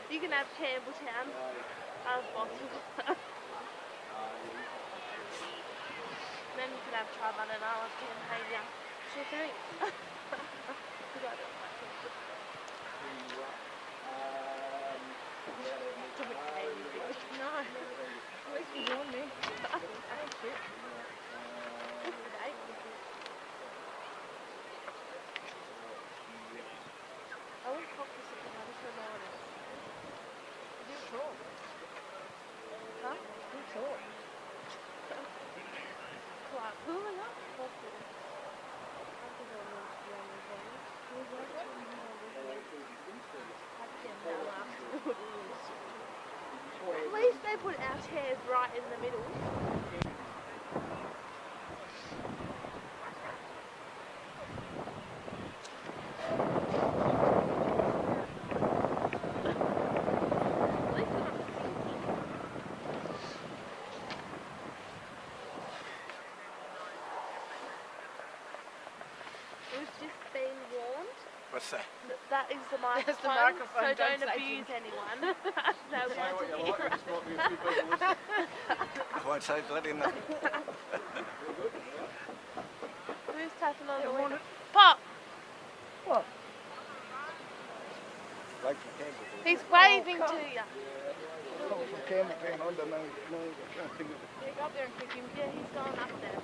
You can have Campbelltown as Bothwell. Then you can have Triabunna Oval Campbell. So thanks. No. At least you warned me. Oh shit. I won't pop this if I just know what it is. You talk. Huh? You talk. Like, who am I not talking? I think I'm going to be on the phone. Who's that? At least they put our chairs right in the middle. We've just been warned. What's that? That is the microphone, That's the microphone, so don't don't say abuse anyone. No one to hear us. I won't say bloody nothing. Who's tapping on the want window? Pop! What? Like from Campbell. He's waving to you. From Campbell, I don't know. I can't think of it. Yeah, go up there and pick him. Yeah, he's going up there.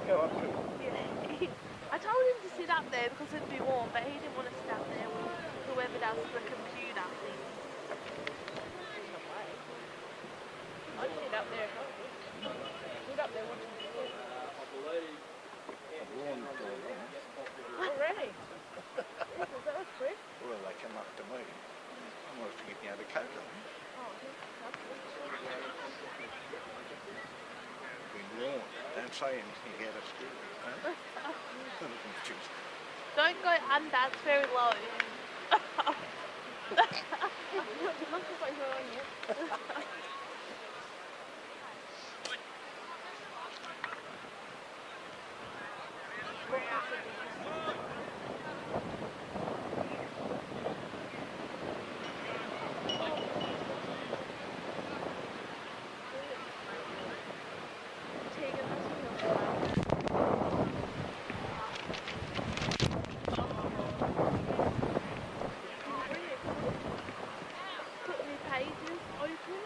Go up to it. Yeah. I told him to sit up there because it'd be warm, but he didn't want to sit up there with whoever does the computer thing. I'd sit up there if I was. Sit up there watching the kids. Already? That was quick. Well, they come up to me. I wanted to get me out of coat on. Oh, that's good. Been warned. Don't say anything out of school. Huh? Don't go under, it's very low. Look if I go on yet. Put new pages open.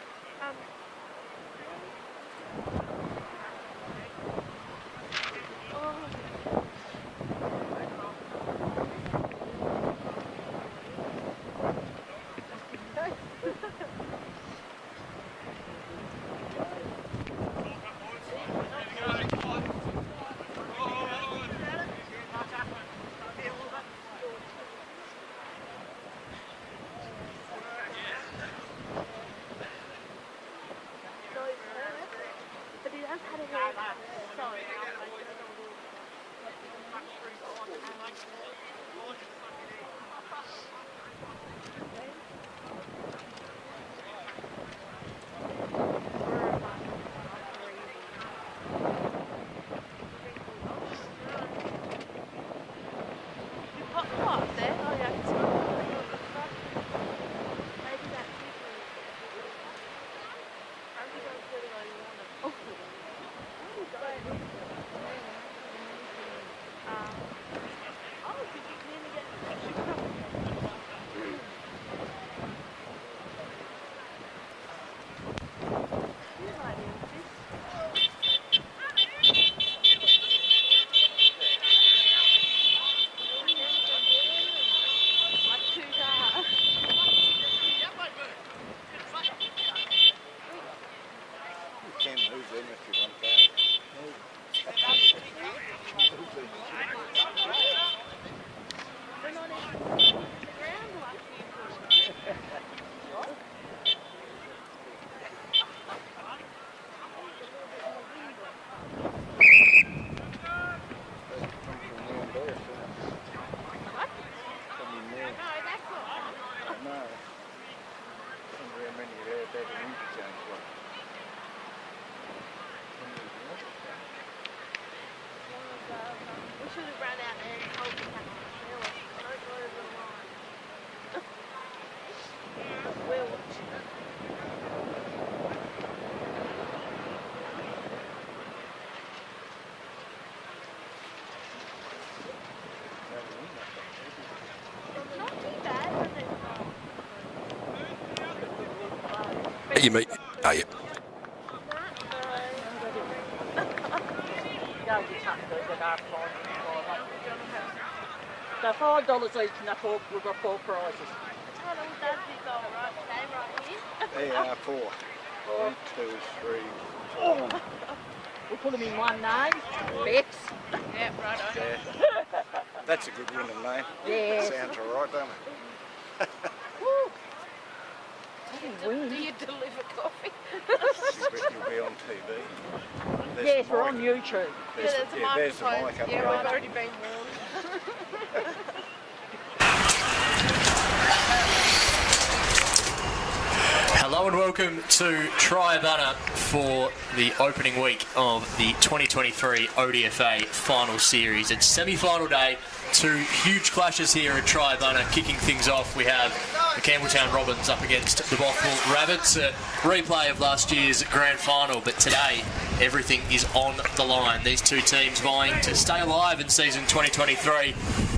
You meet. Oh, yeah. So $5 each and we've got 4 prizes. How long does this all right today, right here? They are 4. 1, 2, 3, 4. We'll put them in one name, Bex. Yeah, right on. Yeah. That's a good winning name. Yes. Sounds alright, doesn't it? Do you deliver coffee? You'll be on TV. There's Yes, the we're mic. on YouTube. There's there's a there's the microphone. mic up Yeah, there. I've already been warned. Hello and welcome to Triabunna for the opening week of the 2023 ODFA Final Series. It's semi-final day. 2 huge clashes here at Triabunna. Kicking things off, we have the Campbelltown Robins up against the Bothwell Rabbits. A replay of last year's grand final, but today everything is on the line. These 2 teams vying to stay alive in season 2023.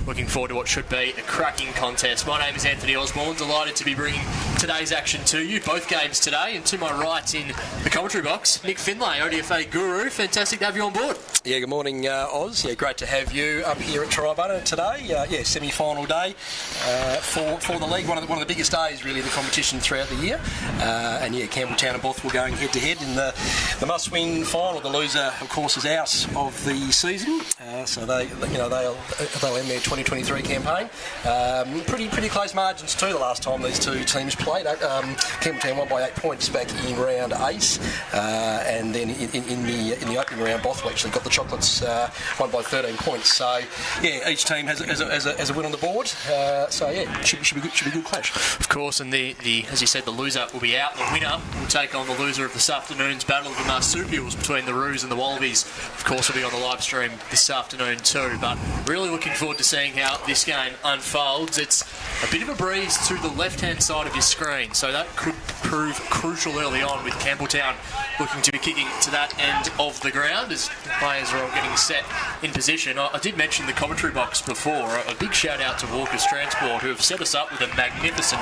Looking forward to what should be a cracking contest. My name is Anthony Osborne. Delighted to be bringing today's action to you. Both games today, and to my right in the commentary box, Nick Finlay, ODFA guru. Fantastic to have you on board. Yeah, good morning, Oz. Yeah, great to have you up here at Triabunna today. Yeah, semi-final day for the league. One of the biggest days, really, of the competition throughout the year. And yeah, Campbelltown and Bothwell going head-to-head in the must-win final. The loser, of course, is out of the season, so they'll end their 2023 campaign. Pretty close margins too. The last time these 2 teams played, Campbelltown won by 8 points back in round 8, and then in the opening round, Bothwell actually got the Chocolates won by 13 points. So yeah, each team has a win on the board. So yeah, should be a good clash. Of course, and the as you said, the loser will be out. The winner will take on the loser of this afternoon's battle of the marsupials between the Roos and the Wallabies. Of course, will be on the live stream this afternoon too. But really looking forward to seeing how this game unfolds. It's a bit of a breeze to the left-hand side of your screen, so that could prove crucial early on, with Campbelltown looking to be kicking to that end of the ground as the players are all getting set in position. I did mention the commentary box before. A big shout out to Walker's Transport, who have set us up with a magnificent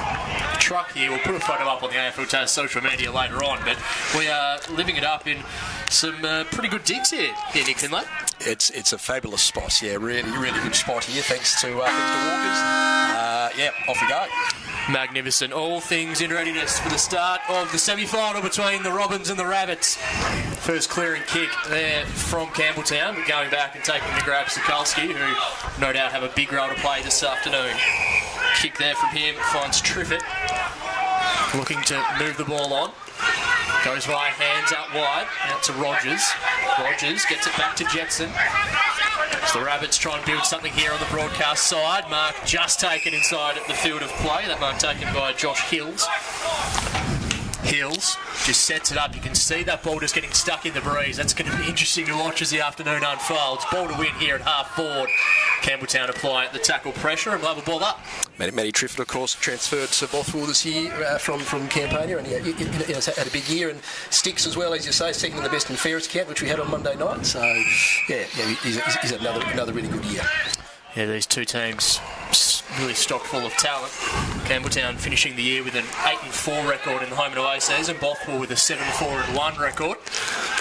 truck here. We'll put a photo up on the AFL Taz social media later on, but we are living it up in some pretty good digs here, Nick Finlay. It's a fabulous spot. Yeah, really good spot here. Thanks to Walkers. Yeah, off we go. Magnificent. All things in readiness for the start of the semi-final between the Robins and the Rabbits. First clearing kick there from Campbelltown, but going back and taking the grab, Sokolski, who no doubt have a big role to play this afternoon. Kick there from him, finds Triffett, looking to move the ball on. Goes via hands out wide, out to Rogers. Rogers gets it back to Jetson. So the Rabbits try and build something here on the broadcast side. Mark just taken inside the field of play. That mark taken by Josh Hills. Hills just sets it up. You can see that ball just getting stuck in the breeze. That's going to be interesting to watch as the afternoon unfolds. Ball to win here at half forward. Campbelltown apply the tackle pressure and we'll have a ball up. Matty Triffett, of course, transferred to Bothwell this year from Campania, and he had a big year. And Sticks as well, as you say, second in the best and fairest count, which we had on Monday night. So yeah, he's had another really good year. Yeah, these 2 teams really stocked full of talent. Campbelltown finishing the year with an 8-4 record in the home and away season. Bothwell with a 7-4-1 record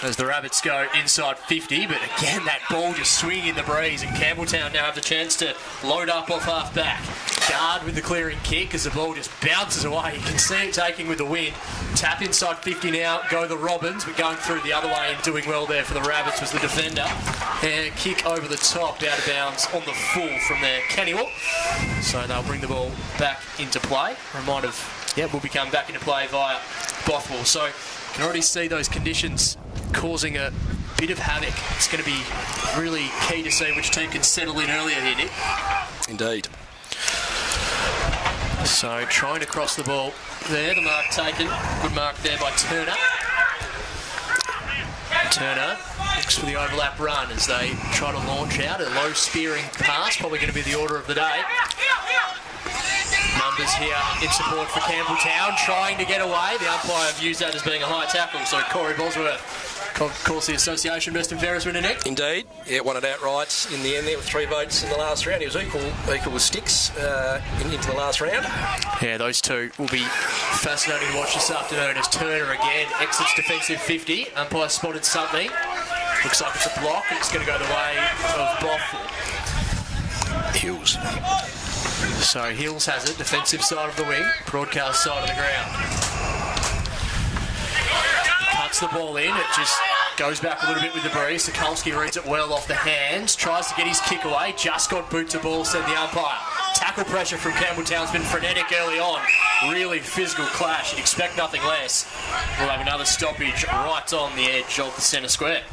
as the Rabbits go inside 50. But again, that ball just swinging in the breeze, and Campbelltown now have the chance to load up off half back. Guard with the clearing kick as the ball just bounces away. You can see it taking with the wind. Tap inside 50 now, go the Robins, but going through the other way and doing well there for the Rabbits was the defender. And kick over the top, out of bounds on the full from there, Kennywell. So they'll bring the ball back into play. Remind of, will be coming back into play via Bothwell. So you can already see those conditions causing a bit of havoc. It's going to be really key to see which team can settle in earlier here, Nick. Indeed. So trying to cross the ball there, the mark taken. Good mark there by Turner. Turner looks for the overlap run as they try to launch out. A low spearing pass, probably going to be the order of the day. Numbers here in support for Campbelltown, trying to get away. The umpire views that as being a high tackle, so Corey Bosworth Of course, the association best and fairest winner, Nick. Indeed, yeah, won it outright in the end there with 3 votes in the last round. He was equal with Sticks into the last round. Yeah, those two will be fascinating to watch this afternoon as Turner again exits defensive 50. Umpire spotted something. Looks like it's a block. It's going to go the way of Bothwell. Hills. So Hills has it, defensive side of the wing, broadcast side of the ground. Cuts the ball in, it just goes back a little bit with the breeze. Sokolski reads it well off the hands, tries to get his kick away, just got boot to ball, said the umpire. Tackle pressure from Campbelltown's been frenetic early on. Really physical clash, you'd expect nothing less. We'll have another stoppage right on the edge of the centre square.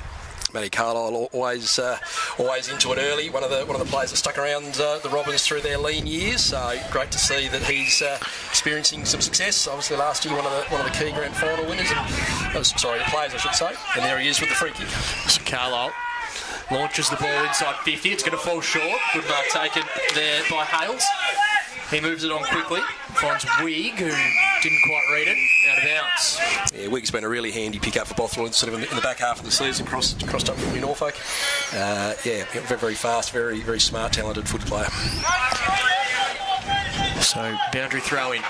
Matty Carlisle always into it early. One of the players that stuck around the Robins through their lean years. So great to see that he's experiencing some success. Obviously last year one of the key grand final winners. The players I should say. And there he is with the free kick. So Carlisle launches the ball inside 50. It's going to fall short. Good mark taken there by Hales. He moves it on quickly. Finds Wig, who didn't quite read it, out of bounds. Yeah, Wig's been a really handy pick-up for Bothwell, sort of in the back half of the season, crossed up from New Norfolk. Very, very fast, very, very smart, talented footy player. So, boundary throw-in.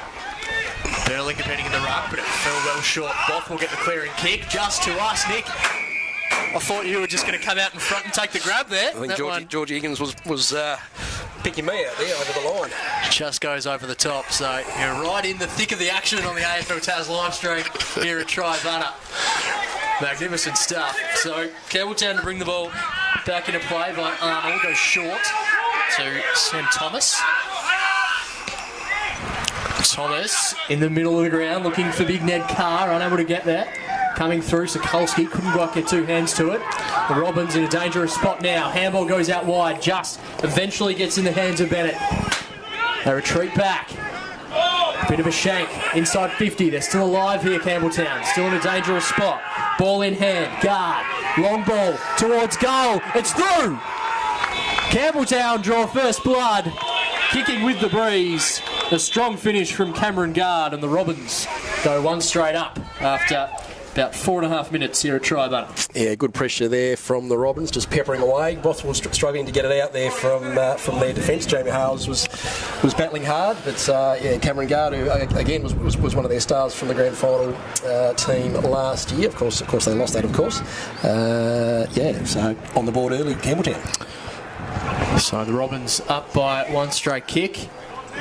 Burling competing in the ruck, but it fell well short. Bothwell get the clearing kick, just to us, Nick. I thought you were just going to come out in front and take the grab there. I think George Higgins was picking me out there over the line. Just goes over the top, so you're right in the thick of the action on the AFL Taz live stream here at Triabunna. Magnificent stuff. So Campbelltown to bring the ball back into play by Arnold, goes short to Sam Thomas. Thomas in the middle of the ground looking for big Ned Carr, unable to get there. Coming through, Sokolski couldn't quite get 2 hands to it. The Robins in a dangerous spot now. Handball goes out wide, just eventually gets in the hands of Bennett. They retreat back. Bit of a shank inside 50. They're still alive here, Campbelltown. Still in a dangerous spot. Ball in hand, guard, long ball towards goal. It's through! Campbelltown draw first blood. Kicking with the breeze. A strong finish from Cameron Guard, and the Robins go one straight up after about 4.5 minutes here at Triabunna. Yeah, good pressure there from the Robins, just peppering away. Bothwell struggling to get it out there from their defence. Jamie Hales was battling hard, but Cameron Guard, who again was one of their stars from the grand final team last year. Of course, they lost that. Of course, so on the board early, Campbelltown. So the Robins up by one straight kick.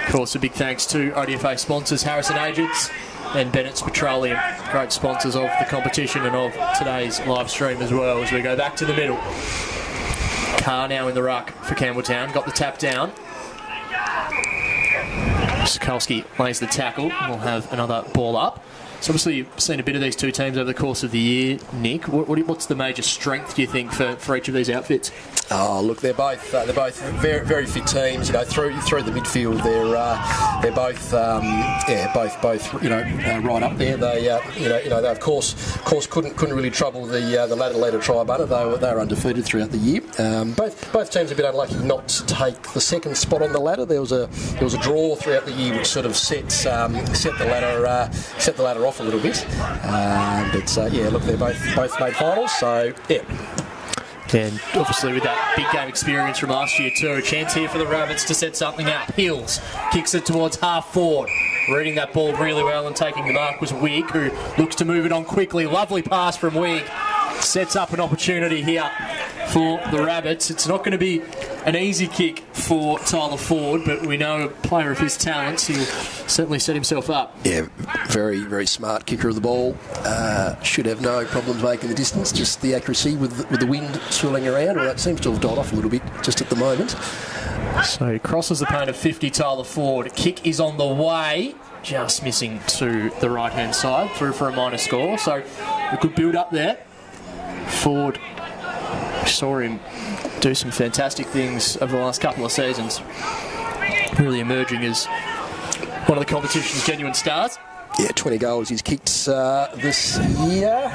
Of course, a big thanks to ODFA sponsors Harrison Agents and Bennett's Petroleum, great sponsors of the competition and of today's live stream as well, as we go back to the middle. Carr now in the ruck for Campbelltown, got the tap down. Sokolski lays the tackle, we'll have another ball up. So obviously you've seen a bit of these two teams over the course of the year, Nick. What's the major strength, do you think, for each of these outfits? Oh, look, they're both very, very fit teams. You know, through the midfield, they're both right up there. They they of course couldn't really trouble the ladder Triabunna. They were undefeated throughout the year. Both teams have been unlucky not to take the second spot on the ladder. There was a draw throughout the year which sort of set the ladder off a little bit. Look, they're both made finals. So yeah. And obviously with that big game experience from last year too, a chance here for the Rabbits to set something up. Hills kicks it towards half forward. Reading that ball really well and taking the mark was Wig, who looks to move it on quickly. Lovely pass from Wig. Sets up an opportunity here for the Rabbits. It's not going to be an easy kick for Tyler Ford, but we know a player of his talents, he'll certainly set himself up. Yeah, very, very smart kicker of the ball. Should have no problems making the distance, just the accuracy with the wind swirling around, or that seems to have died off a little bit just at the moment. So he crosses the paint of 50, Tyler Ford. Kick is on the way, just missing to the right-hand side, through for a minor score. So a good build up there. Ford, saw him do some fantastic things over the last couple of seasons, really emerging as one of the competition's genuine stars. Yeah, 20 goals he's kicked this year.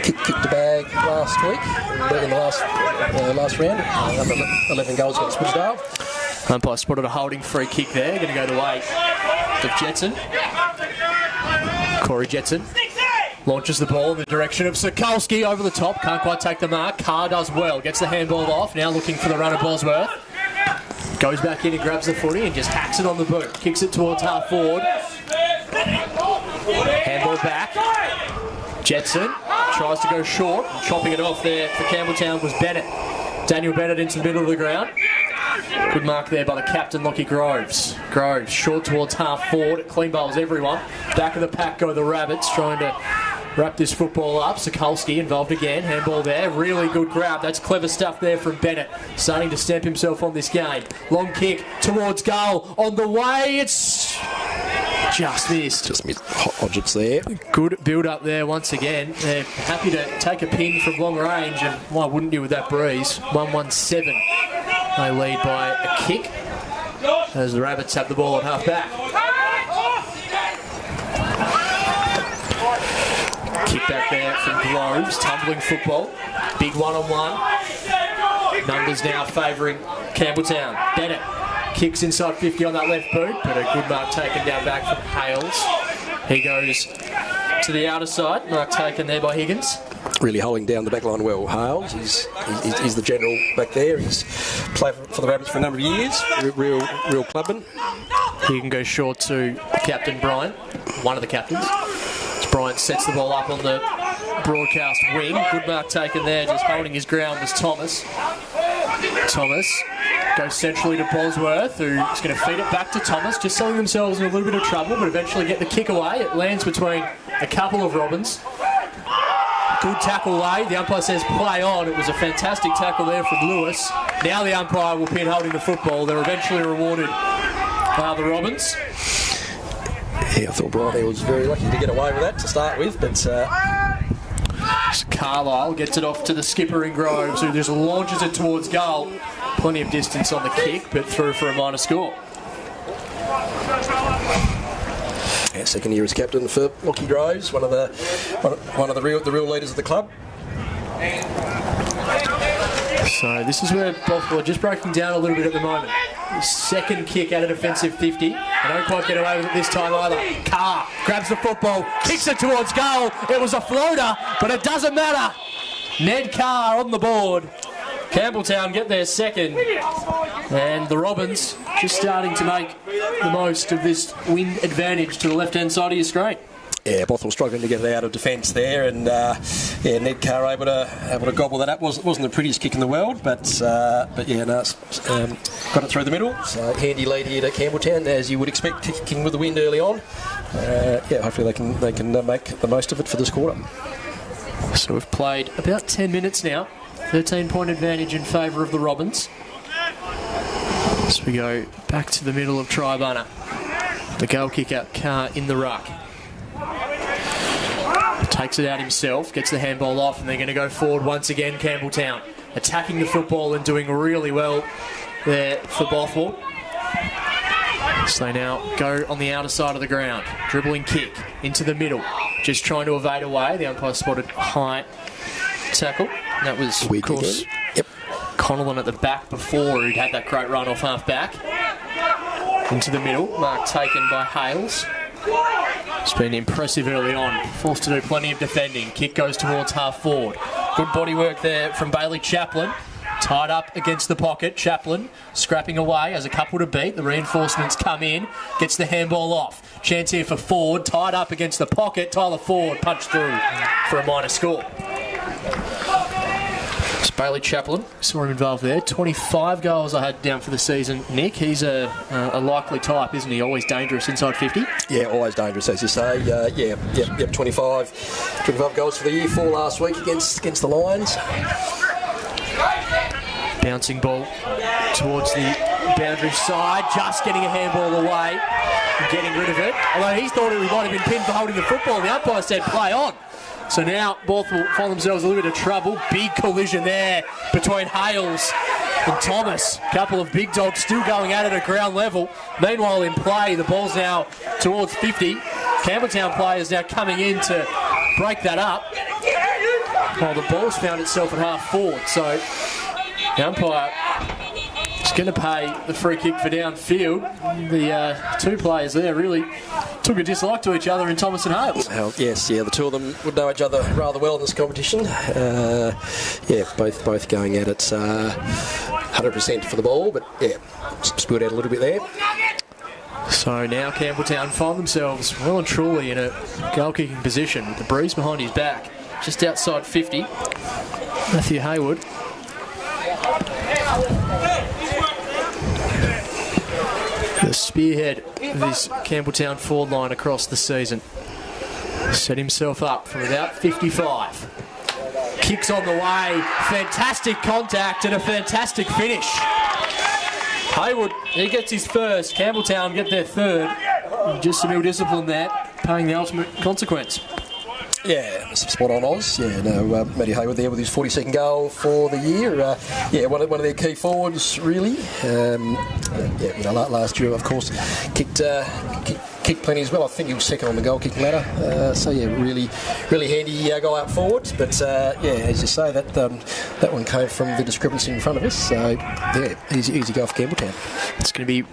Kicked the bag last week in the last round. 11 goals against Woodsdale. Umpire spotted a holding free kick there, going to go the way of Jetson. Corey Jetson Launches the ball in the direction of Sokolski over the top. Can't quite take the mark. Carr does well. Gets the handball off. Now looking for the run of Bosworth. Goes back in and grabs the footy and just hacks it on the boot. Kicks it towards half forward. Handball back. Jetson tries to go short. Chopping it off there for Campbelltown was Bennett. Daniel Bennett into the middle of the ground. Good mark there by the captain, Lockie Groves. Groves short towards half forward. It clean bowls everyone. Back of the pack go the Rabbits, trying to wrap this football up. Sokolski involved again. Handball there. Really good grab. That's clever stuff there from Bennett. Starting to stamp himself on this game. Long kick towards goal. On the way. It's just missed. Just missed hot objects there. Good build up there once again. They're happy to take a pin from long range, and why wouldn't you with that breeze? 1-1-7. They lead by a kick as the Rabbits have the ball at half back. Kick back there from Groves. Tumbling football. Big one-on-one. Numbers now favouring Campbelltown. Bennett kicks inside 50 on that left boot, but a good mark taken down back from Hales. He goes to the outer side. Mark taken there by Higgins. Really holding down the back line well. Hales, he's the general back there. He's played for the Rabbits for a number of years. Real clubman. He can go short to Captain Bryant, one of the captains. Bryant sets the ball up on the broadcast wing. Good mark taken there. Just holding his ground was Thomas. Thomas goes centrally to Bosworth, who's going to feed it back to Thomas, just selling themselves in a little bit of trouble, but eventually get the kick away. It lands between a couple of Robins. Good tackle away. The umpire says play on. It was a fantastic tackle there from Lewis. Now the umpire will pin holding the football. They're eventually rewarded by the Robins. Yeah, I thought Brian there was very lucky to get away with that to start with, but Carlisle gets it off to the skipper in Groves, who just launches it towards goal. Plenty of distance on the kick, but through for a minor score. Yeah, second year as captain for Lockie Groves, one of the real leaders of the club. So this is where Bothwell are just breaking down a little bit at the moment. Second kick at a defensive 50. They don't quite get away with it this time either. Carr grabs the football, kicks it towards goal. It was a floater, but it doesn't matter. Ned Carr on the board. Campbelltown get their second. And the Robins just starting to make the most of this wind advantage to the left-hand side of your screen. Yeah, Bothwell struggling to get it out of defence there, and Ned Carr able to gobble that up. Wasn't the prettiest kick in the world, but yeah, no, got it through the middle. So handy lead here to Campbelltown, as you would expect, kicking with the wind early on. Yeah, hopefully they can make the most of it for this quarter. So we've played about 10 minutes now. 13-point advantage in favour of the Robins. So we go back to the middle of Triabunna. The goal kick out, Carr in the ruck. Takes it out himself, gets the handball off, and they're going to go forward once again, Campbelltown. Attacking the football and doing really well there for Bothwell. So they now go on the outer side of the ground. Dribbling kick into the middle. Just trying to evade away. The umpire spotted high tackle. That was, of course, Connellan at the back before, who'd had that great run off half back. Into the middle. Mark taken by Hales. It's been impressive early on. Forced to do plenty of defending. Kick goes towards half forward. Good body work there from Bailey Chaplin. Tied up against the pocket. Chaplin scrapping away, has a couple to beat. The reinforcements come in. Gets the handball off. Chance here for Ford. Tied up against the pocket. Tyler Ford punched through for a minor score. It's Bailey Chaplin. Saw him involved there. 25 goals I had down for the season. Nick, he's a likely type, isn't he? Always dangerous inside 50. Yeah, always dangerous, as you say. 25 goals for the year. 4 last week against the Lions. Bouncing ball towards the boundary side. Just getting a handball away and getting rid of it. Although he thought he might have been pinned for holding the football. The umpire said play on. So now Bothwell find themselves a little bit of trouble. Big collision there between Hales and Thomas. A couple of big dogs still going at it at ground level. Meanwhile in play, the ball's now towards 50. Campbelltown players now coming in to break that up. Well, the ball's found itself at half forward. So the umpire is going to pay the free kick for downfield. The two players there really took a dislike to each other in Thomas and Hales. Well, yes, the two of them would know each other rather well in this competition. Both going at it 100% for the ball, but spilled out a little bit there. So now Campbelltown find themselves well and truly in a goal-kicking position with the breeze behind his back, just outside 50. Matthew Hayward. The spearhead of this Campbelltown forward line across the season. Set himself up from about 55. Kicks on the way. Fantastic contact and a fantastic finish. Hayward, he gets his first. Campbelltown get their third. Just some ill discipline there, paying the ultimate consequence. Yeah, spot on, Oz. Matty Hayward there with his 42nd goal for the year. One of their key forwards, really. Last year, of course, kicked plenty as well. I think he was second on the goal kicking ladder. Really handy goal out forward. But as you say, that one came from the discrepancy in front of us. So easy goal for Campbelltown. It's going to be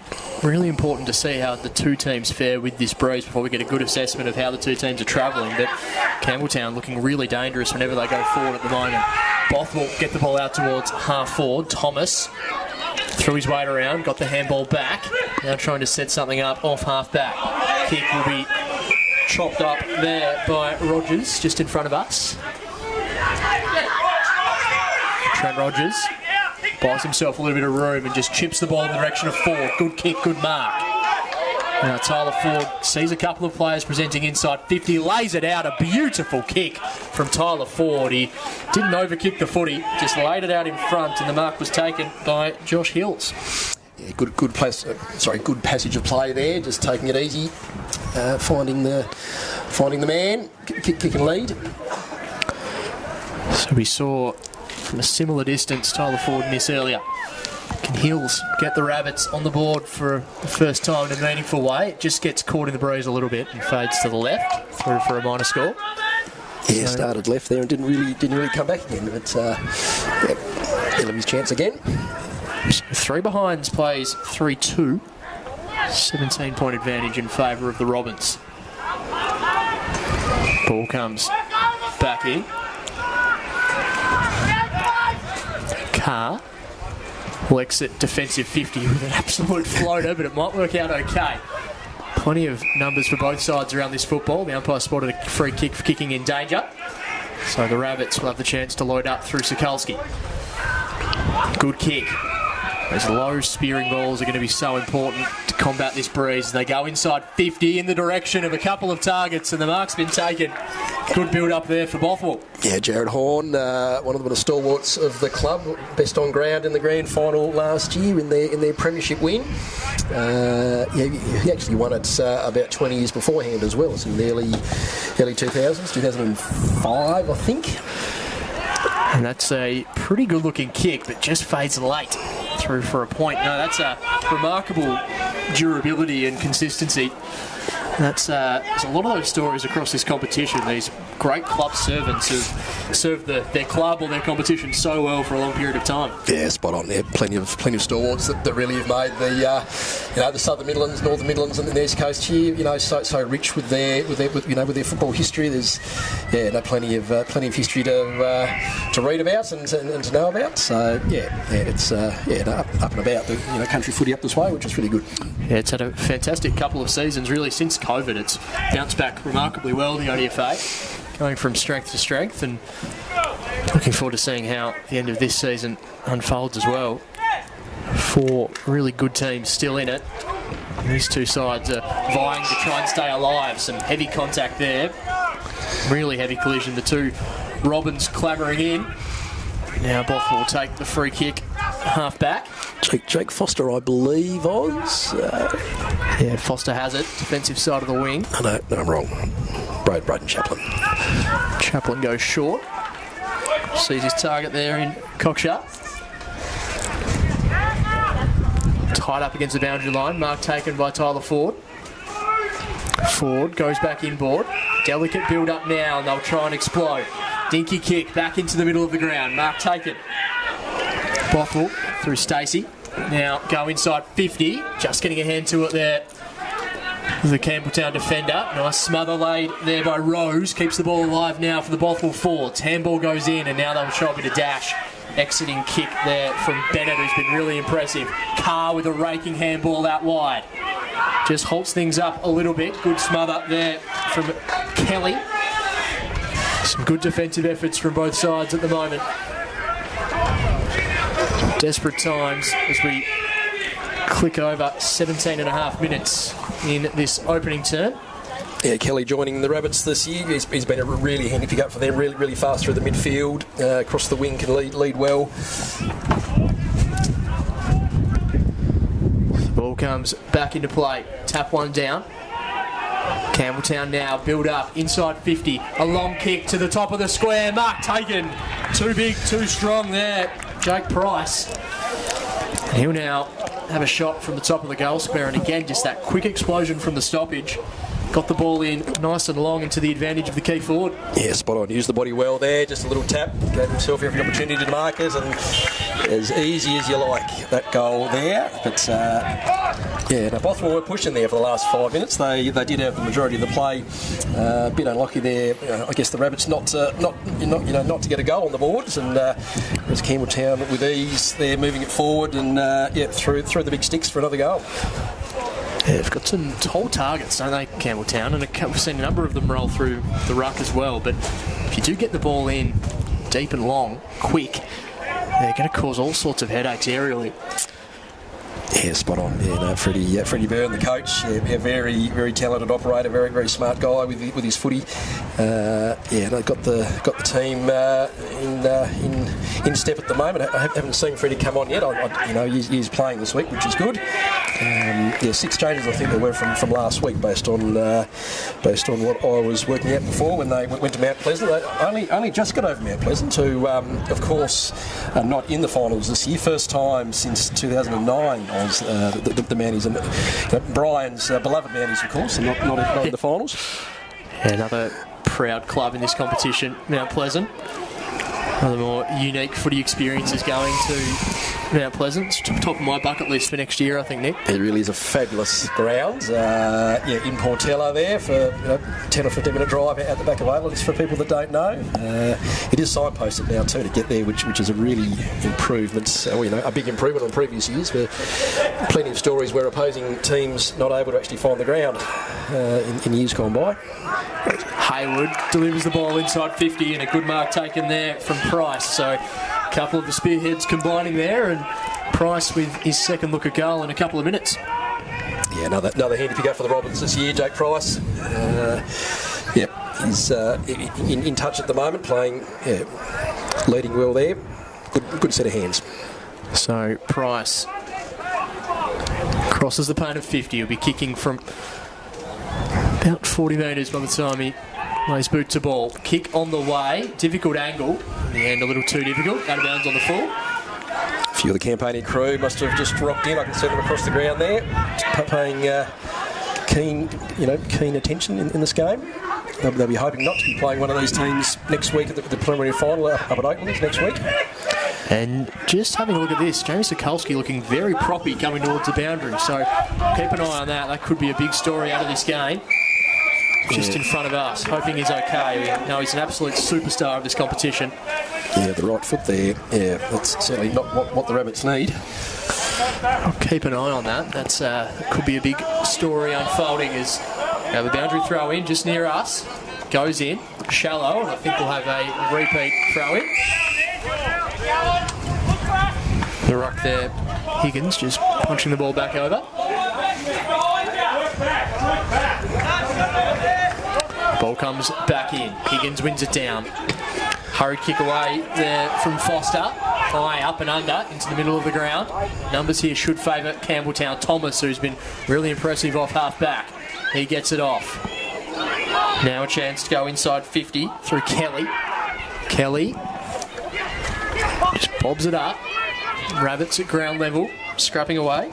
really important to see how the two teams fare with this breeze before we get a good assessment of how the two teams are travelling. But Campbelltown looking really dangerous whenever they go forward at the moment. Bothwell get the ball out towards half forward. Thomas threw his weight around, got the handball back. Now trying to set something up off half back. Kick will be chopped up there by Rogers, just in front of us. Trent Rogers buys himself a little bit of room and just chips the ball in the direction of Ford. Good kick, good mark. Now Tyler Ford sees a couple of players presenting inside 50, lays it out. A beautiful kick from Tyler Ford. He didn't overkick the footy, just laid it out in front, and the mark was taken by Josh Hills. Yeah, good passage of play there, just taking it easy, finding the man, kick and lead. So we saw from a similar distance Tyler Ford miss earlier. Can Hills get the Rabbits on the board for the first time in a meaningful way? It just gets caught in the breeze a little bit and fades to the left, through for a minor score. Yeah, started left there and didn't really come back again. But he'll have his chance again. So 3 behinds plays 3-2. 17-point advantage in favour of the Robins. Ball comes back in. Carr will exit defensive 50 with an absolute floater, but it might work out okay. Plenty of numbers for both sides around this football. The umpire spotted a free kick for kicking in danger. So the Rabbits will have the chance to load up through Sokolski. Good kick. Those low spearing balls are going to be so important to combat this breeze. They go inside 50 in the direction of a couple of targets, and the mark's been taken. Good build up there for Bothwell. Yeah, Jared Horn, one of the stalwarts of the club, best on ground in the grand final last year in their premiership win. He actually won it about 20 years beforehand as well. It's in the early 2000s, 2005, I think. And that's a pretty good looking kick, but just fades late through for a point. No, that's a remarkable durability and consistency. There's a lot of those stories across this competition. These great club servants have served their club or their competition so well for a long period of time. Yeah, spot on there. Plenty of stalwarts that really have made the Southern Midlands, Northern Midlands, and the East Coast here. So rich with their football history. There's plenty of history to read about and to know about. So it's up and about the country footy up this way, which is really good. Yeah, it's had a fantastic couple of seasons really since COVID. It's bounced back remarkably well, the ODFA, going from strength to strength, and looking forward to seeing how the end of this season unfolds as well. 4 really good teams still in it. And these two sides are vying to try and stay alive. Some heavy contact there. Really heavy collision. The two Robins clamouring in. Now Bothwell will take the free kick half back. Jake Foster, I believe, Oz. Yeah, Foster has it. Defensive side of the wing. No, I'm wrong. Braden Chaplin. Chaplin goes short. Sees his target there in Cocksharp. Tied up against the boundary line. Mark taken by Tyler Ford. Ford goes back inboard. Delicate build up now, and they'll try and explode. Dinky kick back into the middle of the ground. Mark taken. Bothwell through Stacey. Now go inside 50. Just getting a hand to it there the Campbelltown defender. Nice smother laid there by Rose. Keeps the ball alive now for the Bothwell Forwards. Handball goes in, and now they'll show a bit of dash. Exiting kick there from Bennett, who's been really impressive. Carr with a raking handball out wide. Just halts things up a little bit. Good smother there from Kelly. Some good defensive efforts from both sides at the moment. Desperate times as we click over 17 and a half minutes in this opening term. Yeah, Kelly joining the Rabbits this year. He's been a really handy pick up for them. Really fast through the midfield. Across the wing, can lead well. The ball comes back into play. Tap one down. Campbelltown now build up inside 50. A long kick to the top of the square. Mark taken. Too big, too strong there. Jake Price. He'll now have a shot from the top of the goal square, and again just that quick explosion from the stoppage. Got the ball in nice and long into the advantage of the key forward. Yeah, spot on. Used the body well there. Just a little tap. Gave himself every opportunity to mark it, and as easy as you like, that goal there. But yeah, now Bothwell were pushing there for the last 5 minutes. They did have the majority of the play. A bit unlucky there. I guess the Rabbits not to get a goal on the boards, and whereas Campbelltown with ease they're moving it forward and yeah, through the big sticks for another goal. Yeah, they've got some tall targets, don't they, Campbelltown? And we've seen a number of them roll through the ruck as well. But if you do get the ball in deep and long, quick, they're going to cause all sorts of headaches aerially. Yeah, spot on. Yeah, no, Freddie Byrne, the coach, yeah, very talented operator, very smart guy with his footy. Yeah, they got the team in step at the moment. I haven't seen Freddie come on yet. He's playing this week, which is good. Yeah, 6 changes I think there were from last week, based on what I was working out before when they went to Mount Pleasant. They only just got over Mount Pleasant, who of course are not in the finals this year. First time since 2009. The Mounties, and Brian's beloved Mounties, of course, and not in the finals. Another proud club in this competition, Mount Pleasant. One of the more unique footy experiences going to Mount Pleasant. It's top of my bucket list for next year, I think, Nick. It really is a fabulous ground. Yeah, in Portela there for 10 or 15 minute drive out the back of Oatlands for people that don't know. It is signposted now too to get there, which is a really improvement. A big improvement on previous years. Where plenty of stories where opposing teams not able to actually find the ground in years gone by. Hayward delivers the ball inside 50 and a good mark taken there from Price. So a couple of the spearheads combining there, and Price with his second look at goal in a couple of minutes. Yeah, another handy pick up for the Robins this year, Jake Price. He's in touch at the moment, playing, leading well there. Good set of hands. So Price crosses the paint of 50. He'll be kicking from about 40 metres by the time he lays boot to ball. Kick on the way, difficult angle. In the end, a little too difficult. Out of bounds on the full. A few of the campaigning crew must have just rocked in. I can see them across the ground there, paying keen attention in this game. They'll be hoping not to be playing one of these teams next week at the preliminary final up at Oatlands next week. And just having a look at this, James Sokolski looking very proppy coming towards the boundary. So keep an eye on that. That could be a big story out of this game. Just in front of us, hoping he's okay. We know he's an absolute superstar of this competition. Yeah, the right foot there. Yeah, that's certainly not what the Rabbits need. I'll keep an eye on that. That could be a big story unfolding as the boundary throw in just near us. Goes in, shallow, and I think we'll have a repeat throw in. The ruck there, Higgins just punching the ball back over. Ball comes back in. Higgins wins it down. Hurried kick away there from Foster. High up and under into the middle of the ground. Numbers here should favour Campbelltown. Thomas, who's been really impressive off half back. He gets it off. Now a chance to go inside 50 through Kelly. Kelly just bobs it up. Rabbits at ground level, scrapping away.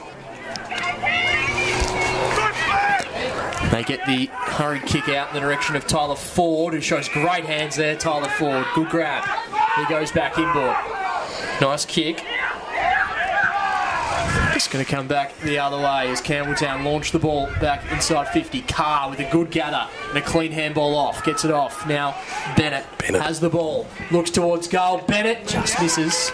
They get the hurried kick out in the direction of Tyler Ford, who shows great hands there. Tyler Ford, good grab. He goes back inboard. Nice kick. It's going to come back the other way as Campbelltown launch the ball back inside 50. Carr with a good gather and a clean handball off. Gets it off. Now Bennett has the ball. Looks towards goal. Bennett just misses.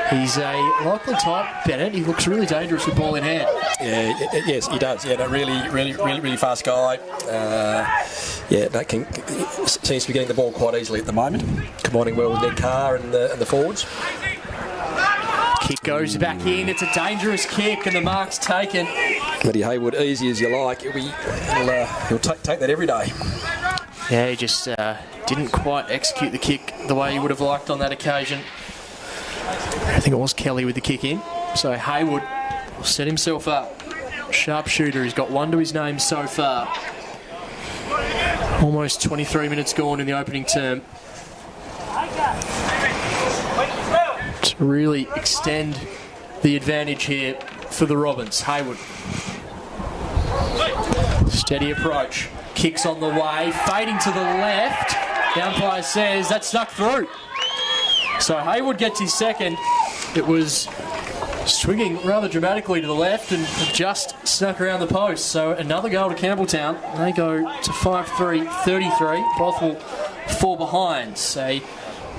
He's a likely type, Bennett. He looks really dangerous with ball in hand. Yeah, yes, he does. Yeah, no, really fast guy. Seems to be getting the ball quite easily at the moment. Combining well with Ned Carr and the forwards. Kick goes back in. It's a dangerous kick, and the mark's taken. Matty Haywood, easy as you like. He'll take that every day. Yeah, he just didn't quite execute the kick the way he would have liked on that occasion. I think it was Kelly with the kick in. So Haywood will set himself up. Sharpshooter, he's got one to his name so far. Almost 23 minutes gone in the opening term. To really extend the advantage here for the Robins. Haywood. Steady approach. Kicks on the way. Fading to the left. The umpire says that's snuck through. So Haywood gets his second. It was swinging rather dramatically to the left and just snuck around the post. So another goal to Campbelltown. They go to 5-3-33. Bothwell 4 behind. So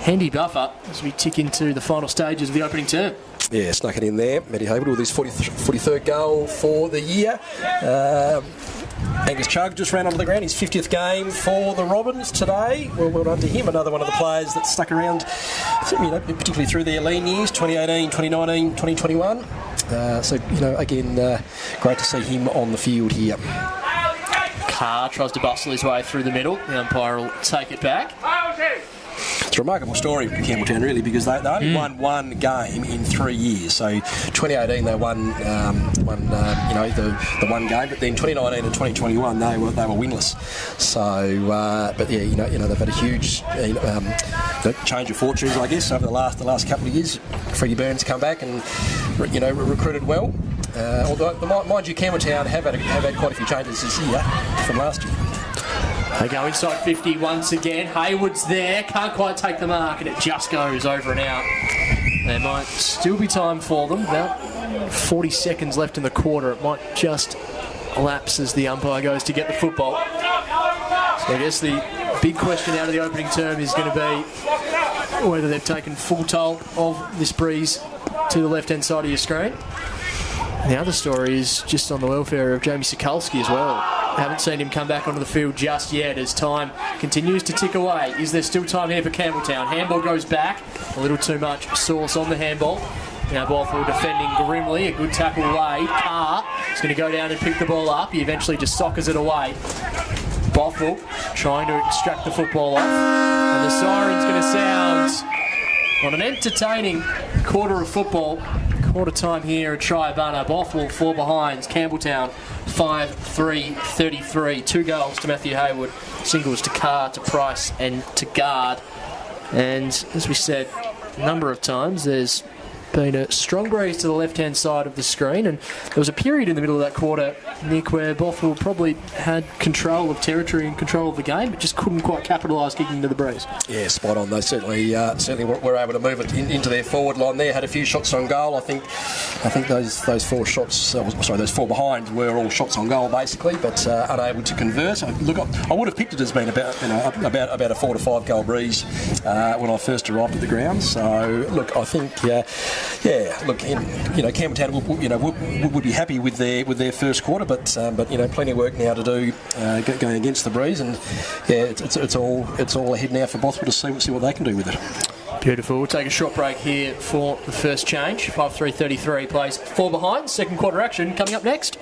handy buffer as we tick into the final stages of the opening term. Yeah, snuck it in there. Matty Haywood with his 43rd goal for the year. Angus Chugg just ran onto the ground, his 50th game for the Robins today. Well done to him, another one of the players that stuck around, particularly through their lean years, 2018, 2019, 2021. Again, great to see him on the field here. Carr tries to bustle his way through the middle. The umpire will take it back. It's a remarkable story for Campbelltown, really, because they only won one game in 3 years. So 2018 they won the one game, but then 2019 and 2021 they were winless. So, they've had a huge change of fortunes, I guess, over the last couple of years. Freddie Burns come back and recruited well. Although, mind you, Campbelltown have had quite a few changes this year from last year. They go inside 50 once again. Haywood's there, can't quite take the mark, and it just goes over and out. There might still be time for them. About 40 seconds left in the quarter. It might just lapse as the umpire goes to get the football. So I guess the big question out of the opening term is going to be whether they've taken full toll of this breeze to the left-hand side of your screen. And the other story is just on the welfare of Jamie Sokolski as well. Haven't seen him come back onto the field just yet as time continues to tick away. Is there still time here for Campbelltown? Handball goes back. A little too much sauce on the handball. Now Bothwell defending grimly. A good tackle laid. Carr is going to go down and pick the ball up. He eventually just soccers it away. Bothwell trying to extract the football off. And the siren's going to sound on an entertaining quarter of football. Quarter time here at Triabunna. Bothwell 4 behind. Campbelltown 5-3-33. 2 goals to Matthew Haywood. Singles to Carr, to Price and to Guard. And as we said a number of times, there's been a strong breeze to the left-hand side of the screen, and there was a period in the middle of that quarter, Nick, where Bothwell probably had control of territory and control of the game, but just couldn't quite capitalise kicking into the breeze. Yeah, spot on. They certainly were able to move it into their forward line there. Had a few shots on goal. I think those 4 shots, those 4 behind were all shots on goal basically, but unable to convert. Look, I would have picked it as being about a 4 to 5 goal breeze when I first arrived at the ground. So look, I think Campbelltown would be happy with their first quarter, but plenty of work now to do going against the breeze, and it's all ahead now for Bothwell to see what they can do with it. Beautiful. We'll take a short break here for the first change. 5-3-33 plays 4 behind. Second quarter action coming up next.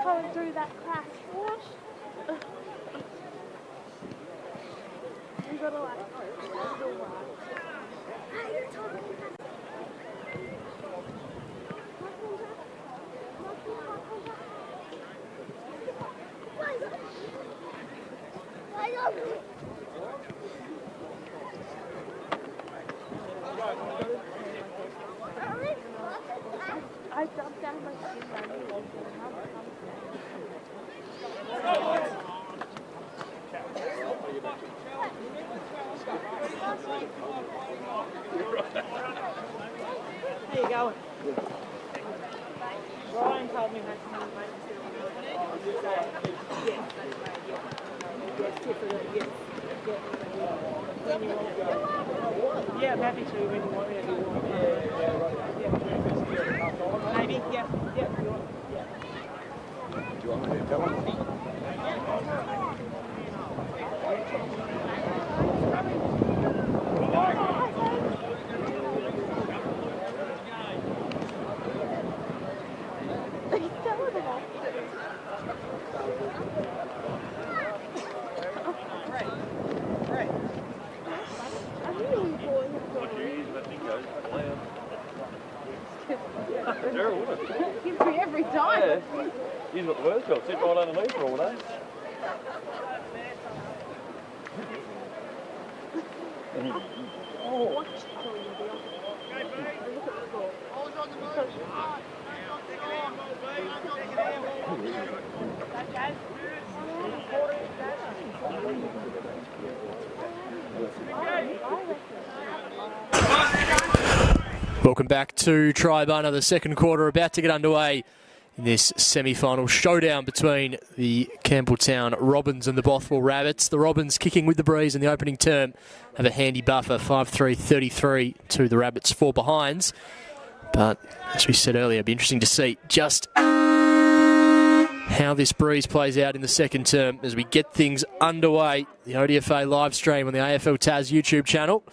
Going through that crash. What? You gotta like. I jumped down my skin. How you going? Ryan told me that someone made yeah, I'm happy to when you want me to. Maybe, yeah. Do you want me to tell him? Gives me every time. He's got the worst job, sit right underneath for all day. Welcome back to Triabunna, the second quarter about to get underway in this semi-final showdown between the Campbelltown Robins and the Bothwell Rabbits. The Robins kicking with the breeze in the opening term have a handy buffer, 5-3-33 to the Rabbits' 4 behinds. But as we said earlier, it'd be interesting to see just how this breeze plays out in the second term as we get things underway. The ODFA live stream on the AFL Taz YouTube channel.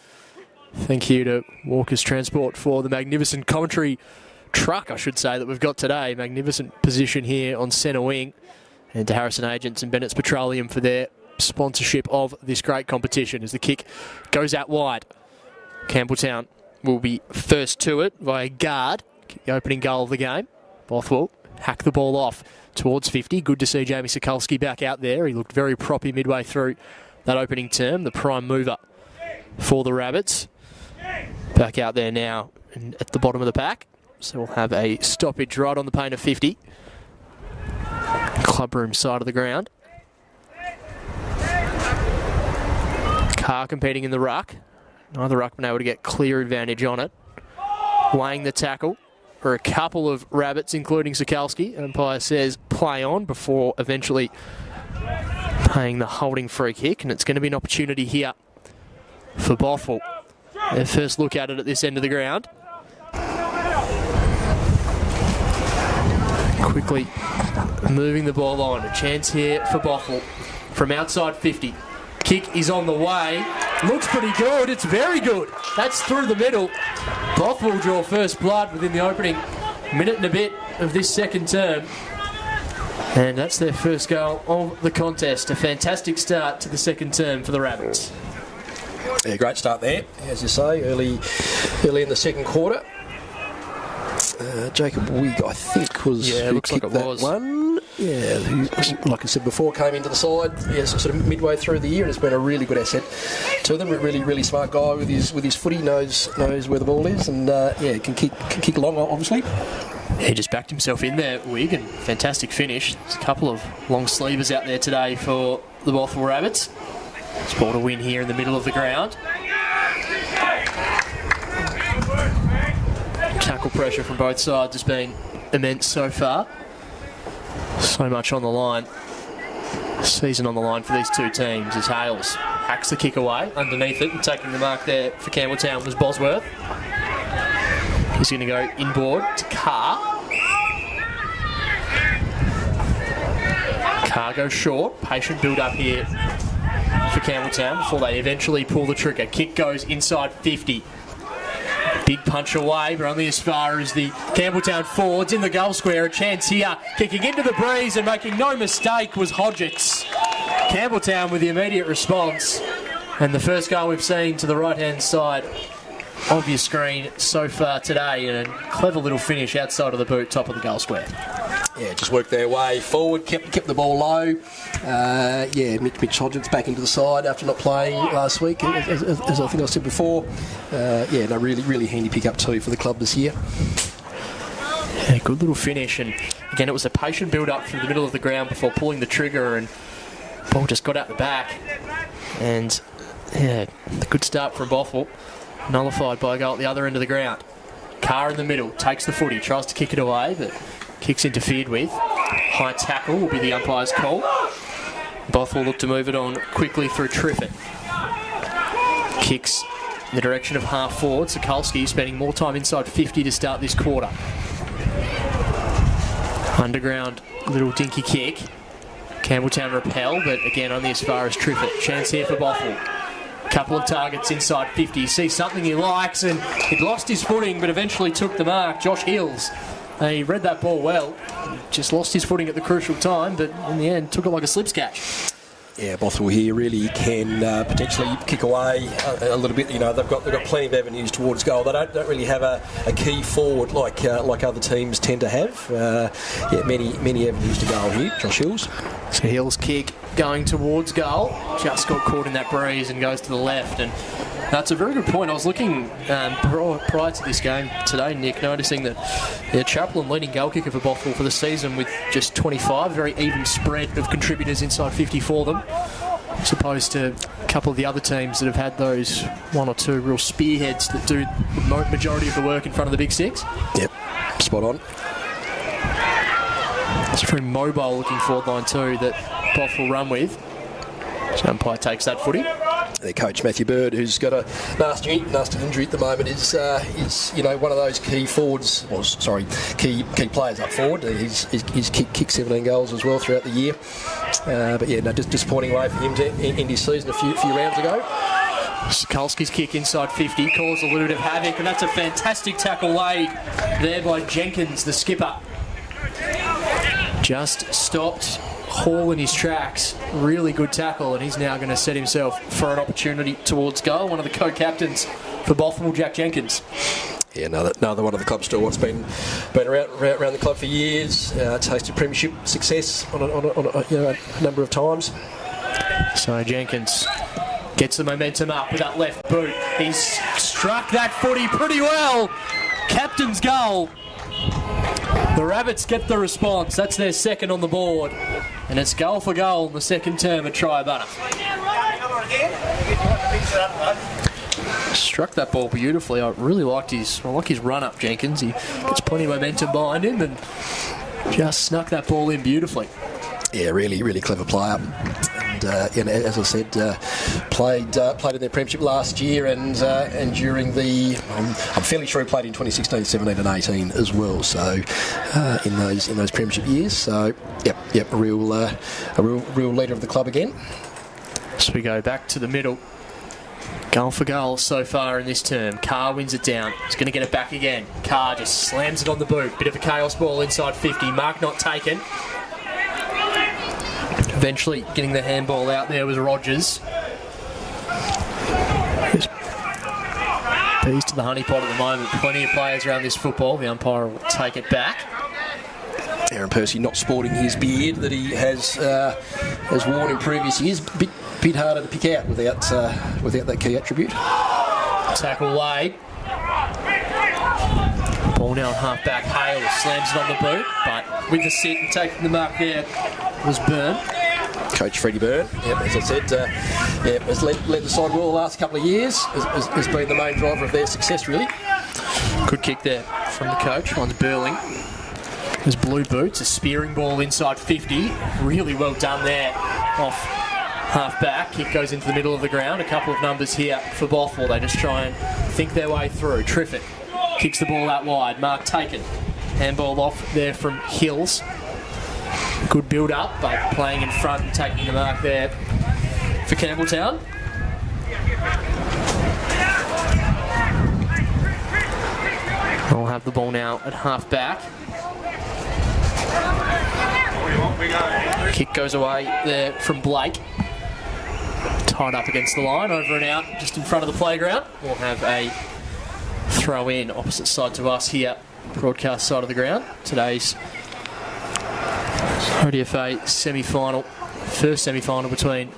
Thank you to Walker's Transport for the magnificent commentary truck, I should say, that we've got today. Magnificent position here on centre wing. And to Harrison Agents and Bennett's Petroleum for their sponsorship of this great competition as the kick goes out wide. Campbelltown will be first to it via guard. The opening goal of the game. Bothwell hack the ball off towards 50. Good to see Jamie Sokolski back out there. He looked very proppy midway through that opening term. The prime mover for the Rabbits. Back out there now at the bottom of the pack. So we'll have a stoppage right on the paint of 50. Clubroom side of the ground. Carr competing in the ruck. Neither ruck been able to get clear advantage on it. Weighing the tackle for a couple of Rabbits, including Sokolski. Umpire says play on before eventually paying the holding free kick. And it's going to be an opportunity here for Bothwell. Their first look at it at this end of the ground. Quickly moving the ball on. A chance here for Bothwell from outside 50. Kick is on the way. Looks pretty good. It's very good. That's through the middle. Bothwell draw first blood within the opening minute and a bit of this second term. And that's their first goal of the contest. A fantastic start to the second term for the Rabbits. Yeah, great start there, as you say, early in the second quarter. Jacob Wigg, I think, was it looks like it was one. Yeah, who, like I said before, came into the side. Yes, sort of midway through the year, and has been a really good asset to them. A really smart guy with his footy, knows where the ball is, and can kick long, obviously. He just backed himself in there, Wigg, and fantastic finish. There's a couple of long sleevers out there today for the Bothwell Rabbits. Sport a win here in the middle of the ground. Tackle pressure from both sides has been immense so far. So much on the line. Season on the line for these two teams as Hales hacks the kick away underneath it, and taking the mark there for Campbelltown was Bosworth. He's going to go inboard to Carr. Carr goes short. Patient build up here for Campbelltown before they eventually pull the trigger. Kick goes inside 50. Big punch away, but only as far as the Campbelltown forwards in the goal square. A chance here. Kicking into the breeze and making no mistake was Hodgetts. Campbelltown with the immediate response. And the first goal we've seen to the right-hand side of your screen so far today. And a clever little finish outside of the boot, top of the goal square. Yeah, just worked their way forward, kept the ball low. Mitch Hodgetts back into the side after not playing last week, as I think I said before. Really handy pick-up too for the club this year. Yeah, good little finish, and again it was a patient build-up through the middle of the ground before pulling the trigger, and ball just got out the back. And yeah, a good start from Bothwell, nullified by a goal at the other end of the ground. Carr in the middle, takes the footy, tries to kick it away, but kick's interfered with. High tackle will be the umpire's call. Bothwell look to move it on quickly for a Triffett. Kicks in the direction of half forward. Sokolski spending more time inside 50 to start this quarter. Underground little dinky kick. Campbelltown repel, but again only as far as Triffett. Chance here for Bothwell. Couple of targets inside 50. Sees something he likes, and he'd lost his footing but eventually took the mark. Josh Hills. He read that ball well. Just lost his footing at the crucial time, but in the end took it like a slips catch. Yeah, Bothwell here really can potentially kick away a little bit. You know, they've got plenty of avenues towards goal. They don't really have a key forward like other teams tend to have. Many avenues to goal here. Josh Hills. So Hills' kick going towards goal. Just got caught in that breeze and goes to the left. And that's a very good point. I was looking prior to this game today, Nick, noticing that Chaplin leading goal kicker for Bothwell for the season with just 25. Very even spread of contributors inside 50 for them, as opposed to a couple of the other teams that have had those one or two real spearheads that do the majority of the work in front of the big six. Yep, spot on. It's a very mobile looking forward line too that Bothwell run with. So umpire takes that footy. Their coach Matthew Bird, who's got a nasty injury at the moment, is one of those key forwards, key players up forward. He's kicked 17 goals as well throughout the year. But yeah, no, just disappointing way for him to end his season a few rounds ago. Skalski's kick inside 50 caused a little bit of havoc, and that's a fantastic tackle laid there by Jenkins, the skipper. Just stopped Hall in his tracks. Really good tackle, and he's now going to set himself for an opportunity towards goal. One of the co-captains for Bothwell, Jack Jenkins. Yeah, another one of the club stalwarts, been around the club for years. Tasted premiership success on a number of times. So Jenkins gets the momentum up with that left boot. He's struck that footy pretty well. Captain's goal. The Rabbits get the response. That's their second on the board. And it's goal for goal in the second term at Triabunna. Struck that ball beautifully. I really liked his run up, Jenkins. He gets plenty of momentum behind him and just snuck that ball in beautifully. Yeah, really clever player. And as I said, played in their premiership last year, and during the I'm fairly sure he played in 2016, 17, and 18 as well. So in those premiership years. So a real leader of the club again. So we go back to the middle. Goal for goal so far in this term. Carr wins it down. He's going to get it back again. Carr just slams it on the boot. Bit of a chaos ball inside 50. Mark not taken. Eventually getting the handball out there was Rogers. Peas to the honeypot at the moment. Plenty of players around this football. The umpire will take it back. Aaron Percy not sporting his beard that he has worn in previous years. Bit harder to pick out without that key attribute. Tackle laid. Ball now on half back. Hale slams it on the boot, but with the sit and taking the mark there was Byrne. Coach Freddie Byrne, as I said, has led the side well the last couple of years. Has been the main driver of their success, really. Good kick there from the coach. Finds Burling. His blue boots, a spearing ball inside 50. Really well done there off half back. Kick goes into the middle of the ground. A couple of numbers here for Bothwell. They just try and think their way through. Triffett kicks the ball out wide. Mark taken. Handball off there from Hills. Good build up, but playing in front and taking the mark there for Campbelltown. We'll have the ball now at half back. Kick goes away there from Blake. Tied up against the line, over and out, just in front of the playground. We'll have a throw in opposite side to us here, broadcast side of the ground. Today's ODFA semi-final, first semi-final between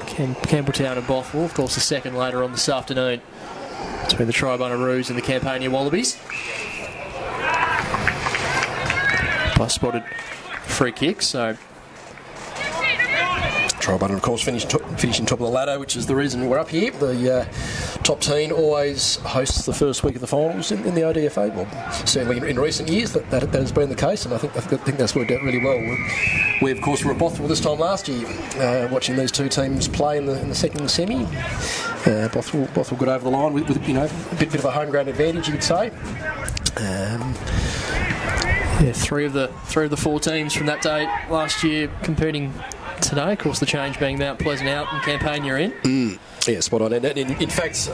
Campbelltown and Bothwell. Of course, the second later on this afternoon between the Triabunna Roos and the Campania Wallabies. I spotted free kick, so Triabunna, of course, finishing top of the ladder, which is the reason we're up here. The top team always hosts the first week of the finals in the ODFA. Well, certainly in recent years that has been the case, and I think that's worked out really well. We of course were at Bothwell this time last year, watching these two teams play in the second semi. Bothwell got over the line with a bit of a home ground advantage, you could say. Three of the four teams from that day last year competing today. Of course, the change being Mount Pleasant out and Campania in. Yeah, spot on. And in fact,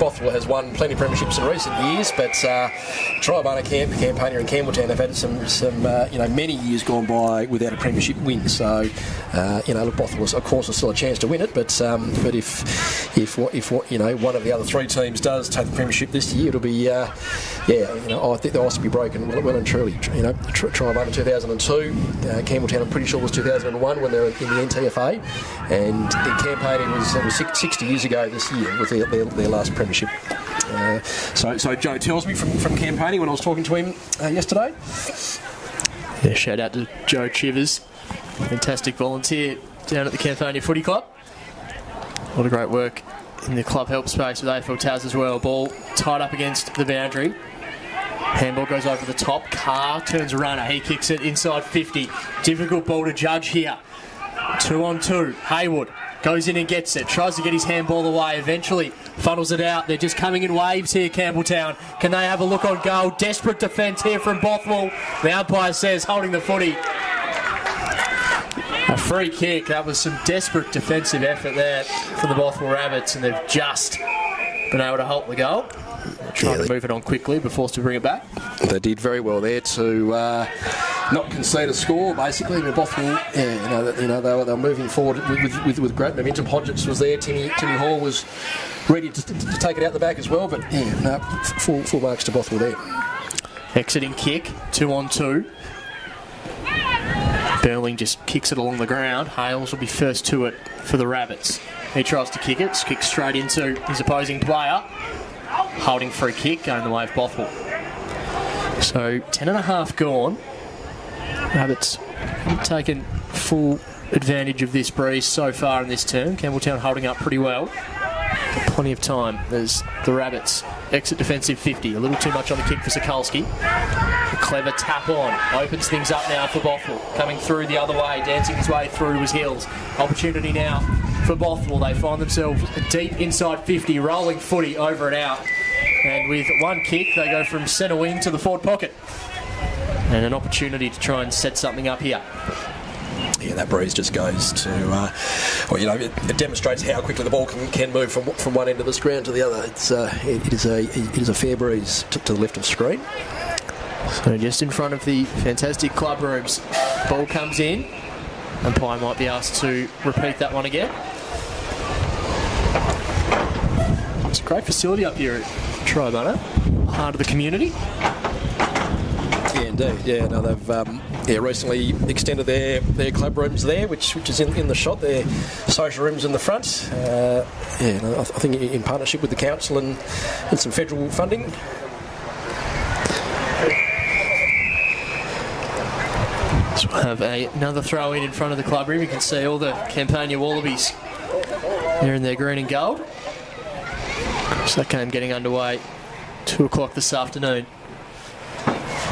Bothwell has won plenty of premierships in recent years, but Triabunna, Campania and Campbelltown have had some many years gone by without a premiership win. So, look, Bothwell, of course, has still a chance to win it, but if one of the other three teams does take the premiership this year, it'll be I think the ice will be broken well and truly. Triabunna 2002, Campbelltown I'm pretty sure was 2001 when they were in the NTFA, and the Campania was 60 years ago this year with their last premiership. So Joe tells me from Campania when I was talking to him yesterday. Yeah, shout out to Joe Chivers, fantastic volunteer down at the Campania Footy Club. A lot of great work in the club help space with AFL Taz as well. Ball tied up against the boundary. Handball goes over the top. Carr turns a runner. He kicks it inside 50. Difficult ball to judge here. 2-on-2. Hayward goes in and gets it. Tries to get his handball away. Eventually funnels it out. They're just coming in waves here, Campbelltown. Can they have a look on goal? Desperate defence here from Bothwell. The umpire says holding the footy. A free kick. That was some desperate defensive effort there for the Bothwell Rabbits, and they've just been able to halt the goal. Trying to move it on quickly, but forced to bring it back. They did very well there to not concede a score. Basically, Bothwell, they were moving forward with great momentum. Hodgetts was there. Timmy Hall was ready to take it out the back as well. But full marks to Bothwell there. Exiting kick, 2-on-2. Burling just kicks it along the ground. Hales will be first to it for the Rabbits. He tries to kick it, kicks straight into his opposing player. Holding free kick, going the way of Bothwell. So 10.5 gone. Rabbits haven't taken full advantage of this breeze so far in this term. Campbelltown holding up pretty well. Plenty of time as the Rabbits exit defensive 50. A little too much on the kick for Sokolski. A clever tap on. Opens things up now for Bothwell. Coming through the other way, dancing his way through to his heels. Opportunity now for Bothwell. They find themselves deep inside 50, rolling footy over and out. And with one kick, they go from centre wing to the forward pocket. And an opportunity to try and set something up here. Yeah, that breeze just goes to, it demonstrates how quickly the ball can move from one end of the ground to the other. It is a fair breeze to the left of screen. So just in front of the fantastic club rooms, ball comes in. Umpire might be asked to repeat that one again. It's a great facility up here at Triabunna, heart of the community. Yeah, indeed. Yeah, no, they've recently extended their club rooms there, which is in the shot. Their social rooms in the front. I think in partnership with the council and some federal funding. So we'll have another throw in front of the club room. You can see all the Campania Wallabies there in their green and gold. So that game getting underway 2 o'clock this afternoon.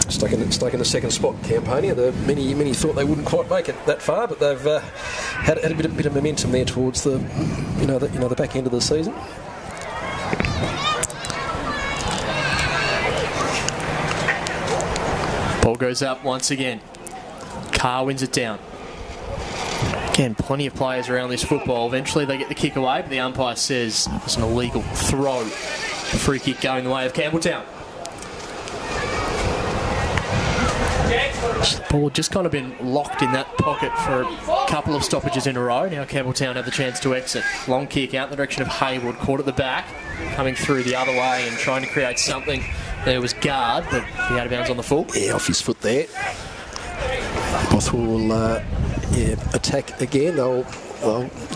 Stuck in the second spot, Campania. Many thought they wouldn't quite make it that far, but they've had a bit of momentum there towards the back end of the season. Ball goes up once again. Carr wins it down. Again, plenty of players around this football. Eventually they get the kick away, but the umpire says it was an illegal throw. A free kick going the way of Campbelltown. The ball just kind of been locked in that pocket for a couple of stoppages in a row. Now Campbelltown have the chance to exit. Long kick out in the direction of Hayward, caught at the back, coming through the other way and trying to create something. There was guard, but he out of bounds on the full. Yeah, off his foot there. Bothwell will attack again. They'll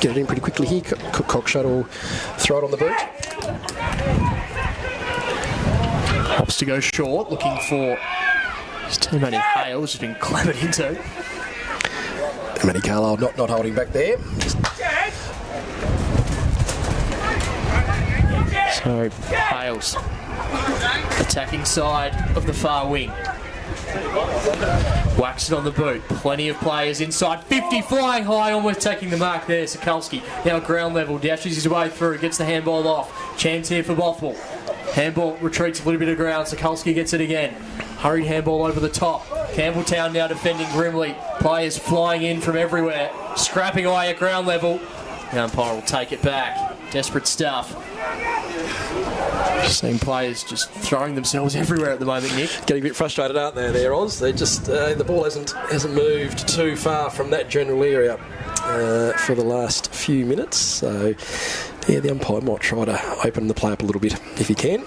get it in pretty quickly here. Cockshut will throw it on the boot. Opts to go short, looking for his teammate in Hale, which has been clambered into. Matty Carlisle not holding back there. So Hales attacking side of the far wing. Whacks it on the boot. Plenty of players inside. 50 flying high, almost taking the mark there. Sokolski now ground level, dashes his way through, gets the handball off. Chance here for Bothwell. Handball retreats a little bit of ground. Sokolski gets it again. Hurried handball over the top. Campbelltown now defending grimly. Players flying in from everywhere. Scrapping away at ground level. The umpire will take it back. Desperate stuff. Seeing players just throwing themselves everywhere at the moment, Nick. Getting a bit frustrated, aren't they, there, Oz? They just the ball hasn't moved too far from that general area for the last few minutes. So, yeah, the umpire might try to open the play up a little bit if he can.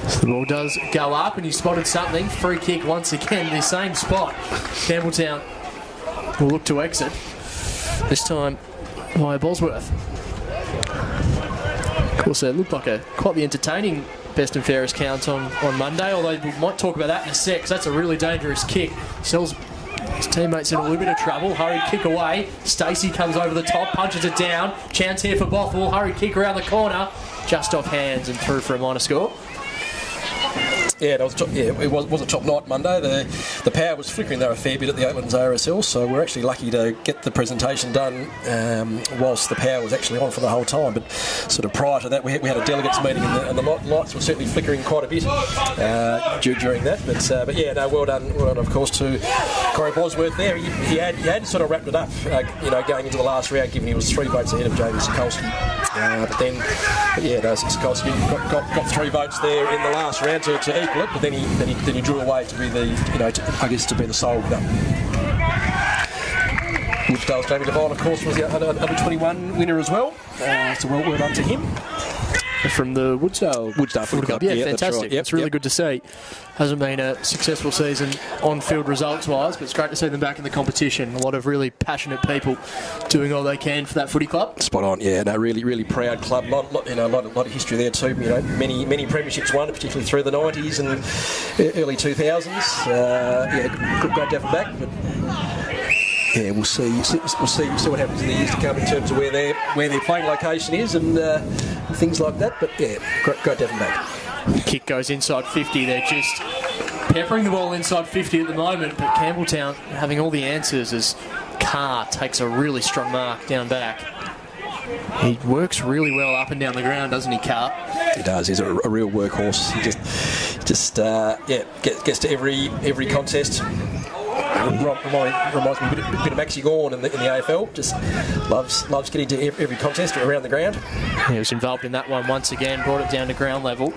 So the ball does go up, and you spotted something. Free kick once again, the same spot. Campbelltown will look to exit. This time via Bosworth. Of course, it looked like quite the entertaining best and fairest count on Monday, although we might talk about that in a sec, because that's a really dangerous kick. Sells his teammates in a little bit of trouble. Hurried kick away. Stacey comes over the top, punches it down. Chance here for Bothwell. Hurried kick around the corner. Just off hands and through for a minor score. Yeah, it was a top night Monday. The power was flickering there a fair bit at the Oatlands RSL, so we're actually lucky to get the presentation done whilst the power was actually on for the whole time. But sort of prior to that, we had a delegates meeting, and the lights were certainly flickering quite a bit during that. But yeah, no, well done, of course, to Corey Bosworth there. He had sort of wrapped it up, going into the last round, given he was 3 votes ahead of Jamie Sokolski. Sokolski got 3 votes there in the last round to equal it, but then he drew away to be to be the sole winner. Woodsdale's Jamie Devine, of course, was the under 21 winner as well. So well done to him. From the Woodsdale Footy Club. Yeah, fantastic. That's right. It's really good to see. Hasn't been a successful season on-field results-wise, but it's great to see them back in the competition. A lot of really passionate people doing all they can for that footy club. Spot on, yeah. No, really proud club. A lot of history there too. Many premierships won, particularly through the 90s and early 2000s. Great to have them back. But yeah, we'll see what happens in the years to come in terms of where their playing location is and things like that. But yeah, great to have them back. Kick goes inside 50. They're just peppering the ball inside 50 at the moment, but Campbelltown having all the answers as Carr takes a really strong mark down back. He works really well up and down the ground, doesn't he, Carr? He does. He's a real workhorse. He gets to every contest. Reminds me a bit of Maxie Gawn in the AFL. Just loves getting to every contest around the ground. He was involved in that one once again, brought it down to ground level.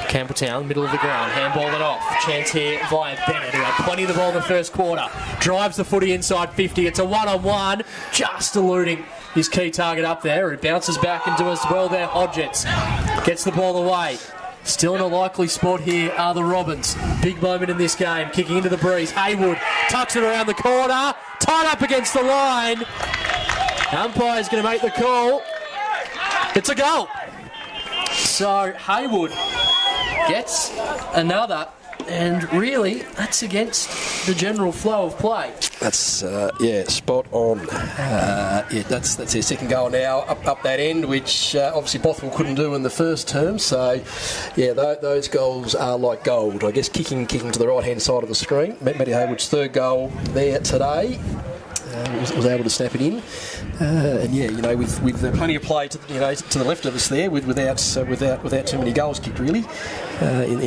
Campbelltown, middle of the ground, handball it off. Chance here via Bennett, who had plenty of the ball in the first quarter. Drives the footy inside 50. It's a one-on-one, just eluding his key target up there. He bounces back into as well there, Hodgetts. Gets the ball away. Still in a likely spot here are the Robins. Big moment in this game, kicking into the breeze. Haywood tucks it around the corner, tied up against the line. Umpire's going to make the call. It's a goal. So Haywood gets another, and really that's against the general flow of play. That's spot on. That's their second goal now up that end, which obviously Bothwell couldn't do in the first term. So yeah, those goals are like gold. I guess kicking to the right hand side of the screen. Matty Haywood's third goal there today. Was able to snap it in, with plenty of play to the left of us there, without too many goals kicked really, certainly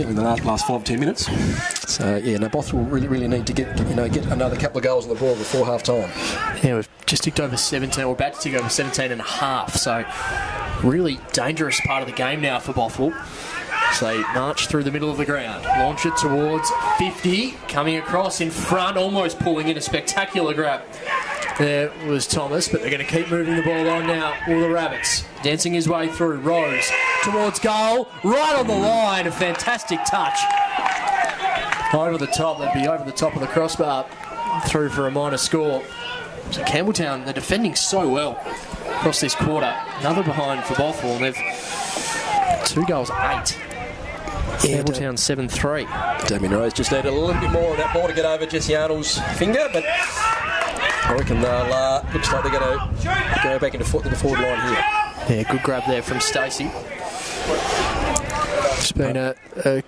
in the last 5-10 minutes. So Bothwell really need to get another couple of goals on the board before half time. Yeah, we've just ticked over 17. We're about to tick over 17 and a half. So really dangerous part of the game now for Bothwell. So they march through the middle of the ground, launch it towards 50, coming across in front, almost pulling in a spectacular grab. There was Thomas, but they're going to keep moving the ball on now. All the Rabbits dancing his way through. Rose towards goal, right on the line. A fantastic touch. Over the top, they'd be over the top of the crossbar. Through for a minor score. So Campbelltown, they're defending so well across this quarter. Another behind for Bothwell. They've 2 goals, 8. Campbelltown 7-3. Damien Rose just needed a little bit more on that ball to get over Jesse Arnold's finger, but I reckon they'll looks like they're going to go back into the forward line here. Yeah, good grab there from Stacey. It's been a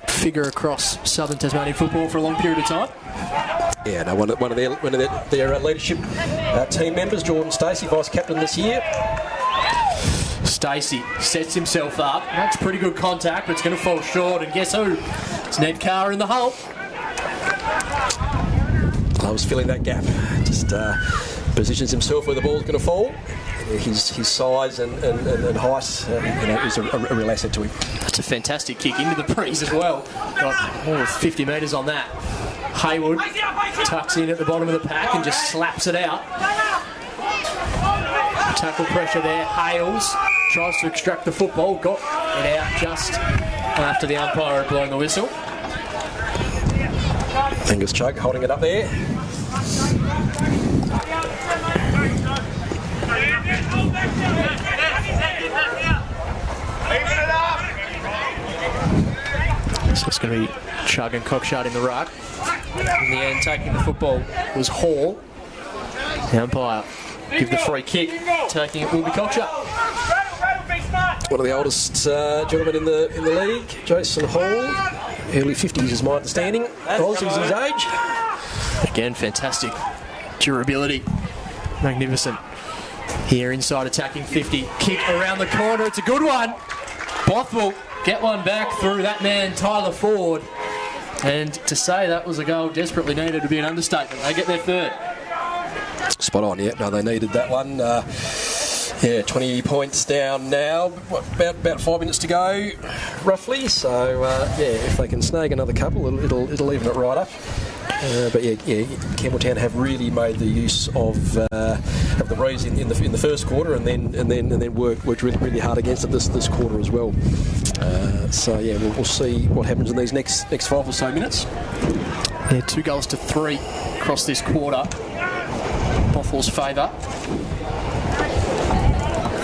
figure across Southern Tasmanian football for a long period of time. Yeah, no, one of their leadership team members, Jordan Stacey, vice captain this year. Stacey sets himself up, makes pretty good contact, but it's going to fall short, and guess who? It's Ned Carr in the hole. I was filling that gap. Just positions himself where the ball's going to fall. His size and height is a real asset to him. That's a fantastic kick into the breeze as well. Got more than 50 metres on that. Haywood tucks in at the bottom of the pack and just slaps it out. Tackle pressure there. Hales tries to extract the football. Got it out just after the umpire had blown the whistle. Angus Chug holding it up there. So it's going to be Chug and Cockshot in the ruck. In the end, taking the football was Hall. The umpire give the free kick. Taking it will be Cockshot. one of the oldest gentlemen in the league, Jason Hall, early 50s is my understanding. Oz is his age. Again, fantastic durability, magnificent. Here inside attacking 50, kick around the corner, it's a good one. Bothwell get one back through that man Tyler Ford, and to say that was a goal desperately needed would be an understatement. They get their third. Spot on, yeah. No, they needed that one. 20 points down now. About 5 minutes to go, roughly. So, if they can snag another couple, it'll even it right up. But Campbelltown have really made the use of the breeze in the first quarter, and then worked really hard against it this quarter as well. We'll see what happens in these next 5 or so minutes. Yeah, 2-3 across this quarter. Bothwell's favour.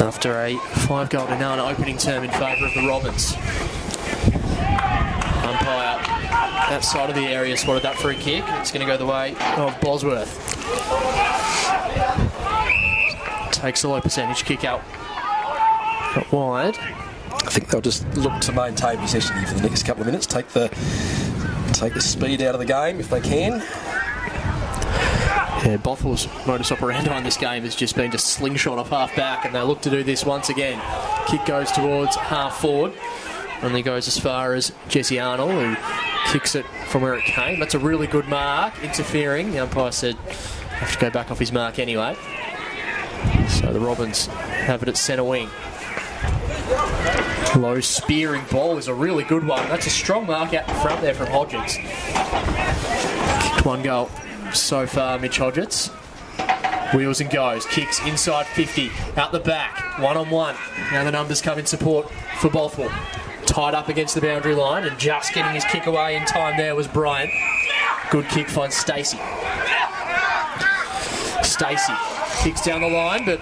After a 5-0 opening term in favour of the Robins. Umpire outside of the area spotted that free kick. It's going to go the way of Bosworth. Takes a low percentage kick out wide. I think they'll just look to maintain possession here for the next couple of minutes. Take the speed out of the game if they can. Yeah, Bothwell's modus operandi in this game has just been to slingshot off half back, and they look to do this once again. Kick goes towards half forward. Only goes as far as Jesse Arnold, who kicks it from where it came. That's a really good mark, interfering. The umpire said have to go back off his mark anyway. So the Robins have it at centre wing. Low spearing ball is a really good one. That's a strong mark out in front there from Hodgetts. Kicked one goal so far, Mitch Hodgetts. Wheels and goes, kicks inside 50, out the back, 1-on-1. Now the numbers come in support for Bothwell. Tied up against the boundary line, and just getting his kick away in time there was Bryant. Good kick finds Stacey. Stacey kicks down the line, but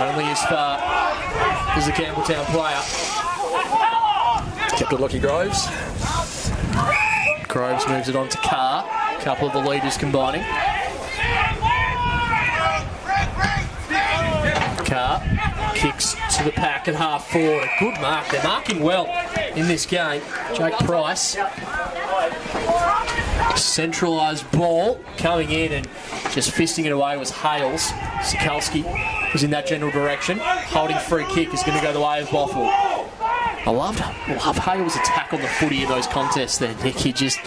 only as far as the Campbelltown player. Kept it Lockie Groves. Groves moves it on to Carr. A couple of the leaders combining. Carr kicks to the pack at half forward. A good mark. They're marking well in this game. Jake Price. Centralised ball coming in and just fisting it away was Hales. Sikalski was in that general direction. Holding free kick is going to go the way of Bothwell. I love Hale's attack on the footy in those contests there, Nick. He just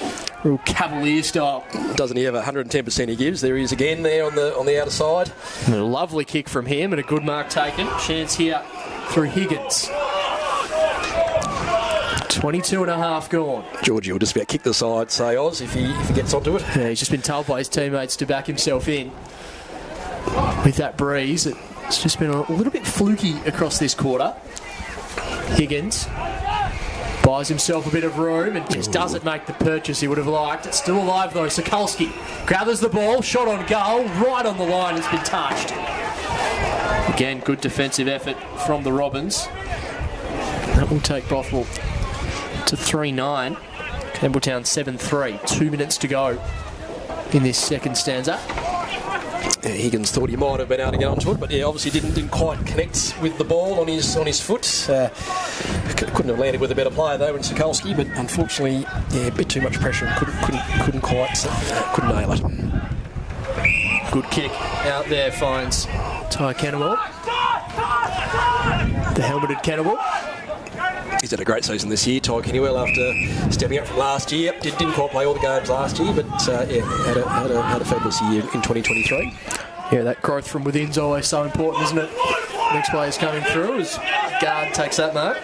real cavalier style. Doesn't he have 110% he gives? There he is again there on the outer side. And a lovely kick from him and a good mark taken. Chance here through Higgins. 22.5 gone. Georgie will just about kick the side, say Oz, if he gets onto it. Yeah, he's just been told by his teammates to back himself in. With that breeze, it's just been a little bit fluky across this quarter. Higgins buys himself a bit of room and just doesn't make the purchase he would have liked. It's still alive though. Sikalski gathers the ball, shot on goal, right on the line. It's been touched. Again, good defensive effort from the Robins. That will take Bothwell to 3-9. Campbelltown 7-3. 2 minutes to go in this second stanza. Yeah, Higgins thought he might have been able to get onto it, but obviously didn't quite connect with the ball on his foot. Couldn't have landed with a better player though in Sikalski, but unfortunately, a bit too much pressure and couldn't quite nail it. Good kick out there finds Ty Campbell. The helmeted Campbell. He's had a great season this year, Ty Kennewell, after stepping up from last year. Didn't quite play all the games last year, but had a fabulous year in 2023. Yeah, that growth from within is always so important, isn't it? Next player's coming through as guard takes that mark.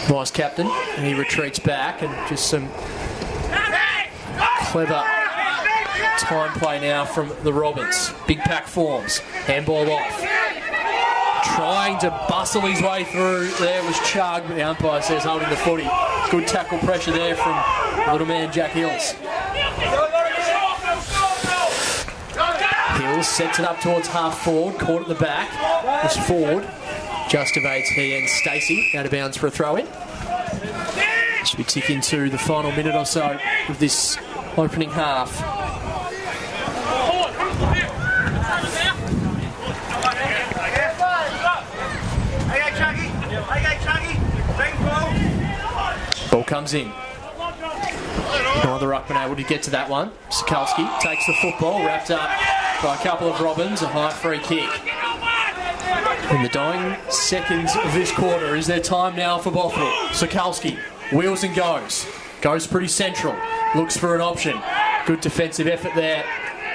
Vice captain, and he retreats back, and just some clever time play now from the Robins. Big pack forms, handball off. Trying to bustle his way through there was Chug, but the umpire says holding the footy. Good tackle pressure there from the little man Jack Hills. Hills sets it up towards half forward, caught at the back. Was Ford. Just evades he and Stacey out of bounds for a throw in. Should be ticking to the final minute or so of this opening half. comes in. Neither ruckman able to get to that one. Sokalski takes the football, wrapped up by a couple of Robins, a high free kick. In the dying seconds of this quarter, is there time now for Bothwell? Sokalski wheels and goes. Goes pretty central. Looks for an option. Good defensive effort there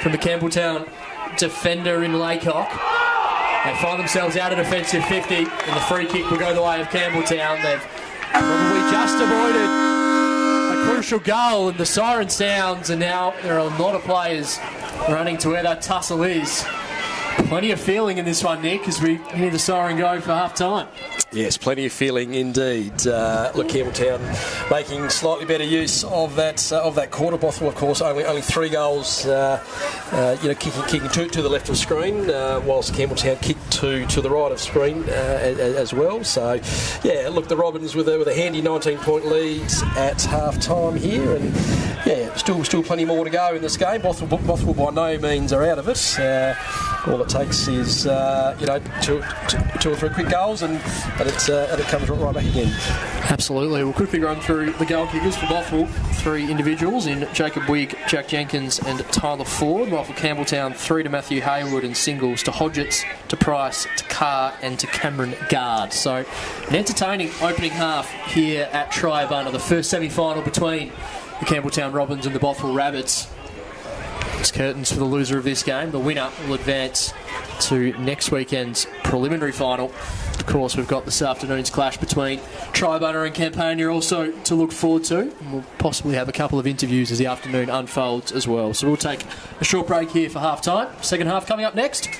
from the Campbelltown defender in Laycock. They find themselves out of defensive 50, and the free kick will go the way of Campbelltown. They've probably just avoided a crucial goal, and the siren sounds, and now there are a lot of players running to where that tussle is. Plenty of feeling in this one, Nick, as we hear the siren go for half-time. Yes, plenty of feeling indeed. Look, Campbelltown making slightly better use of that quarter. Bothwell, of course, only 3 goals. Kicking to the left of screen, whilst Campbelltown kicked to the right of screen as well. So, yeah, look, the Robins with a handy 19-point lead at half-time here, and yeah, still plenty more to go in this game. Bothwell by no means are out of it. All it takes is 2 or 3 quick goals, and it comes right back again. Absolutely. We'll quickly run through the goal kickers for Bothwell. 3 individuals in Jacob Wigg, Jack Jenkins and Tyler Ford. While for Campbelltown, 3 to Matthew Haywood and singles to Hodgetts, to Price, to Carr and to Cameron Gard. So an entertaining opening half here at Triabunna, the first semi-final between the Campbelltown Robins and the Bothwell Rabbits. It's curtains for the loser of this game. The winner will advance to next weekend's preliminary final. Of course, we've got this afternoon's clash between Triabunna and Campania also to look forward to. And we'll possibly have a couple of interviews as the afternoon unfolds as well. So we'll take a short break here for half-time. Second half coming up next.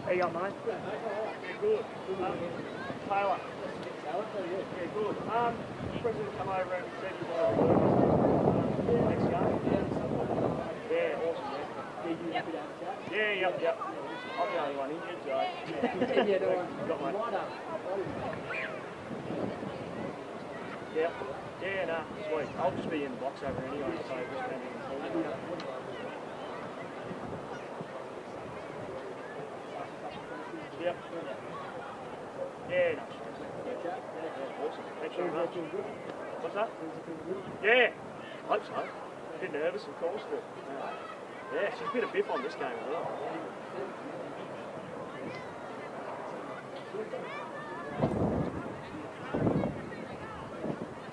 How you going, mate? Yeah, good. Taylor. Yeah, good. President come over and said you want to work next game. Yeah, awesome, yeah. Yep. I'm the only one injured, so... yeah, got my... Yep. Yeah, nah, sweet. I'll just be in the box over anyway, so just maybe in the Yep. Yeah, no. Yeah, awesome. Thanks very much. What's that? Yeah, I hope so. A bit nervous, of course, but yeah, it's just a bit of biff on this game as well.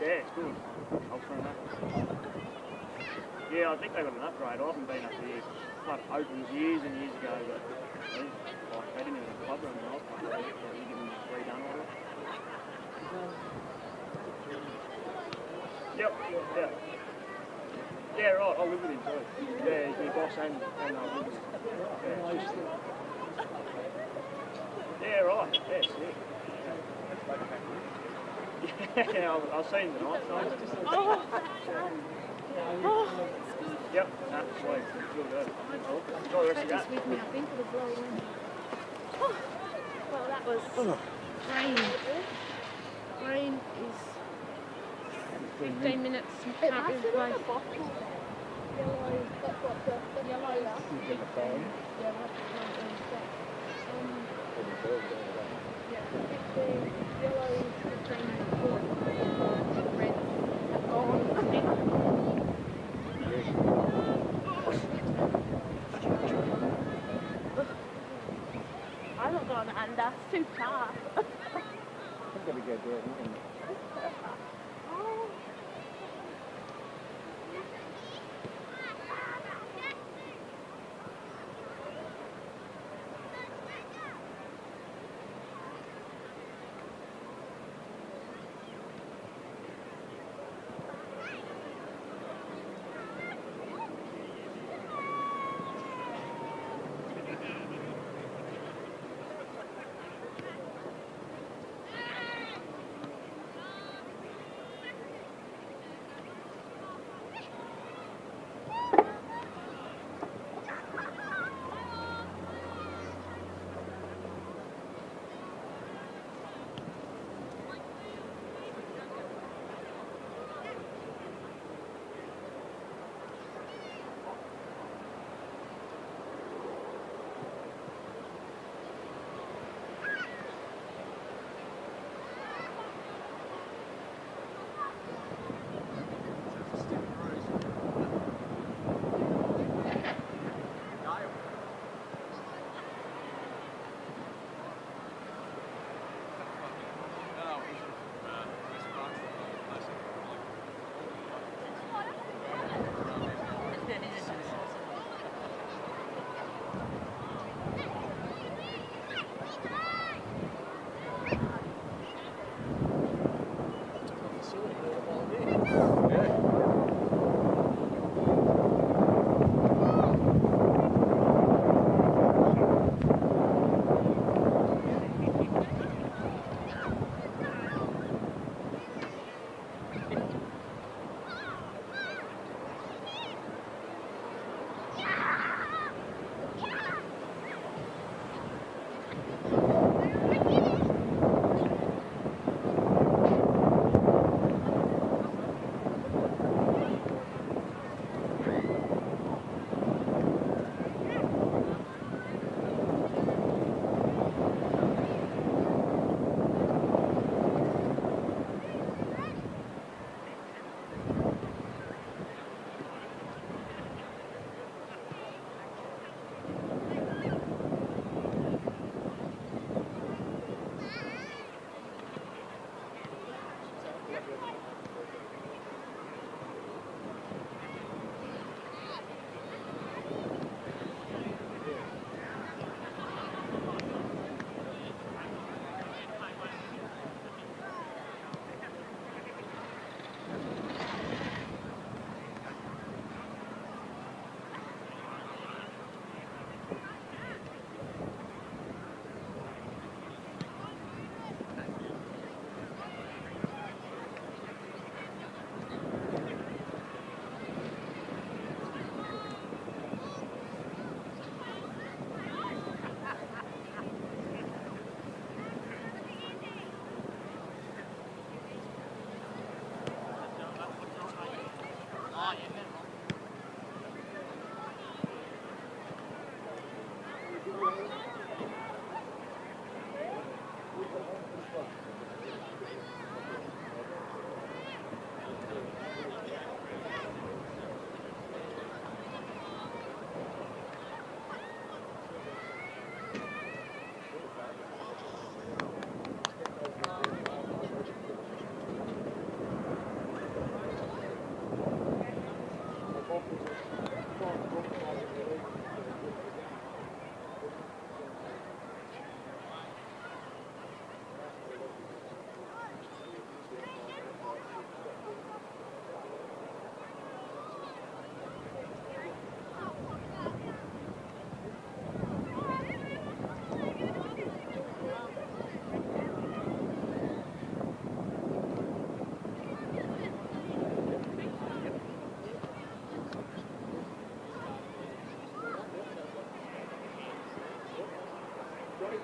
Yeah, it's good. I'll try that. Yeah, I think they got an upgrade. I haven't been up here. Like Opens years and years ago, but they didn't even have a club room when I was playing. They give them redone all that. Yep. Yeah. Yeah, right. I live with him too. Yeah, he's my boss and I live with him. Yeah, Yeah, right. Yeah, sick. Yeah, I'll see him tonight. Oh, that's sad. Oh, Yep, that's sweet. Feel good. Enjoy the rest of your With me, I think it'll blow in. well, that was. Rain. Rain is 15 minutes. You can't That's really it on play. the bottle. Yellow. That's what the yellow. Yeah, we'll have to try and do that. Yeah, 15 yellow. 15 minutes. Red. Gone. I'm not going under. It's too far. I'm going to go there.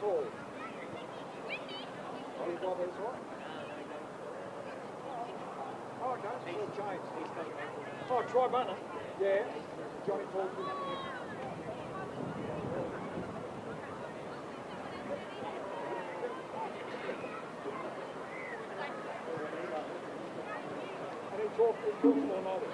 Paul. Johnny Bob is what? Oh, okay. He'll change. Oh, Triabunna. Yeah. Johnny Paul. And he talks to one another.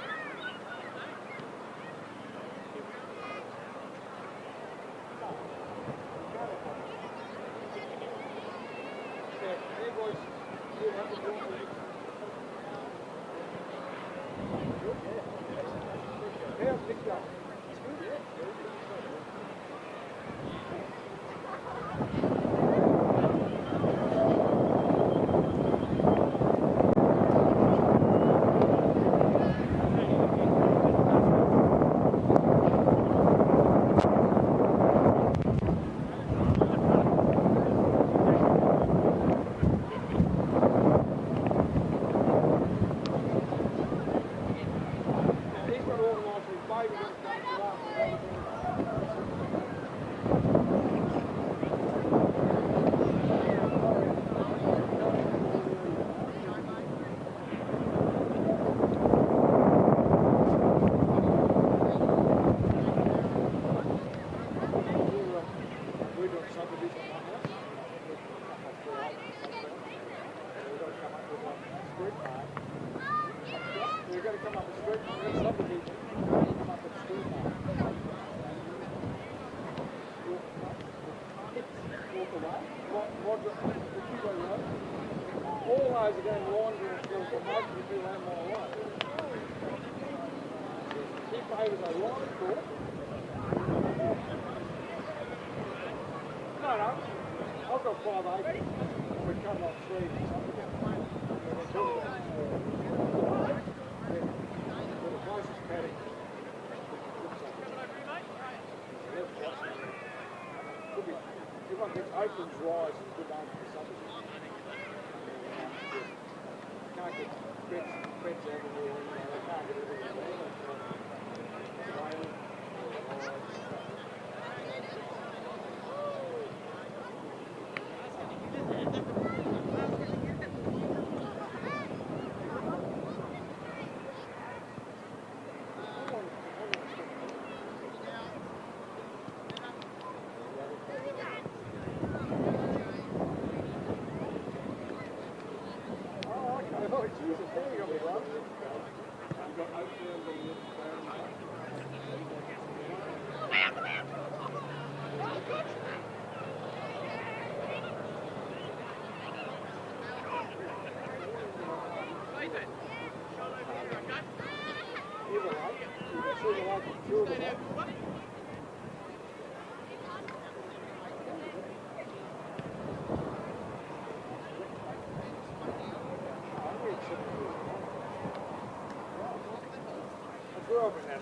Oaklands rise and good on for something. Can't get beds everywhere, they can't get everything there.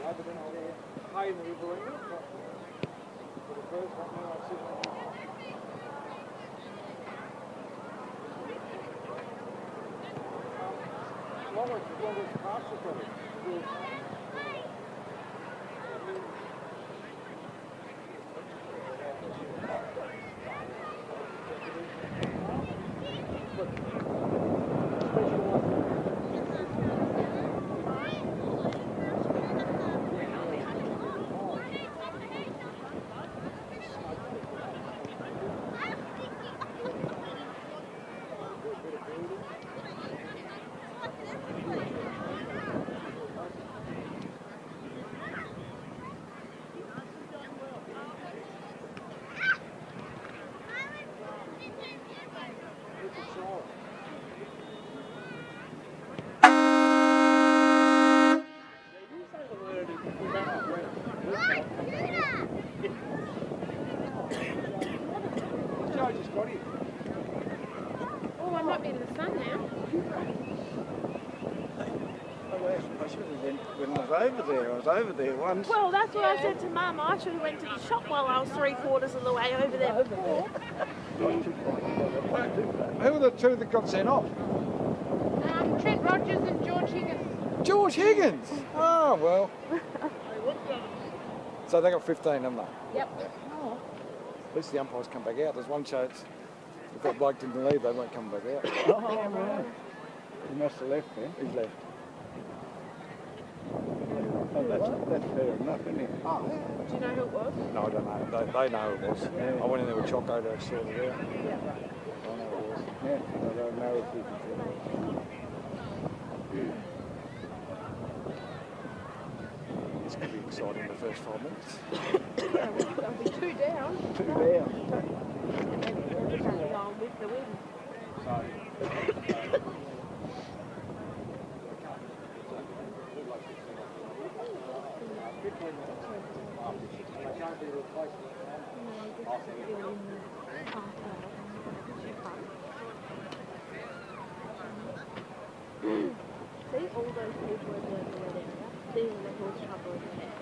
But then I'll get high in the river anyway. For the first one, now I'll sit on longest parts of it. Oh, I might be in the sun now. When I was over there once. Well, that's what I said to Mum. I should have went to the shop while I was 3/4 of the way over there before. Who were the two that got sent off? Trent Rogers and George Higgins. George Higgins! Oh, well. So they got 15, haven't they? Yep. Oh. At least the umpires come back out. There's one chance if that bloke didn't leave, they won't come back out. Oh, right. He must have left then. He's left. Oh, that's fair enough, isn't it? Oh, do you know who it was? No, I don't know. They know who it was. Yeah. I went in there with Choco to sort it out. Yeah, right. I know who it was. Yeah, I don't know if he can. It's going to be exciting the first 5 minutes. Yeah, they'll be 2 down. 2 down. And then they're going with the wind. See all those people in the red area. These are the horse trouble in there.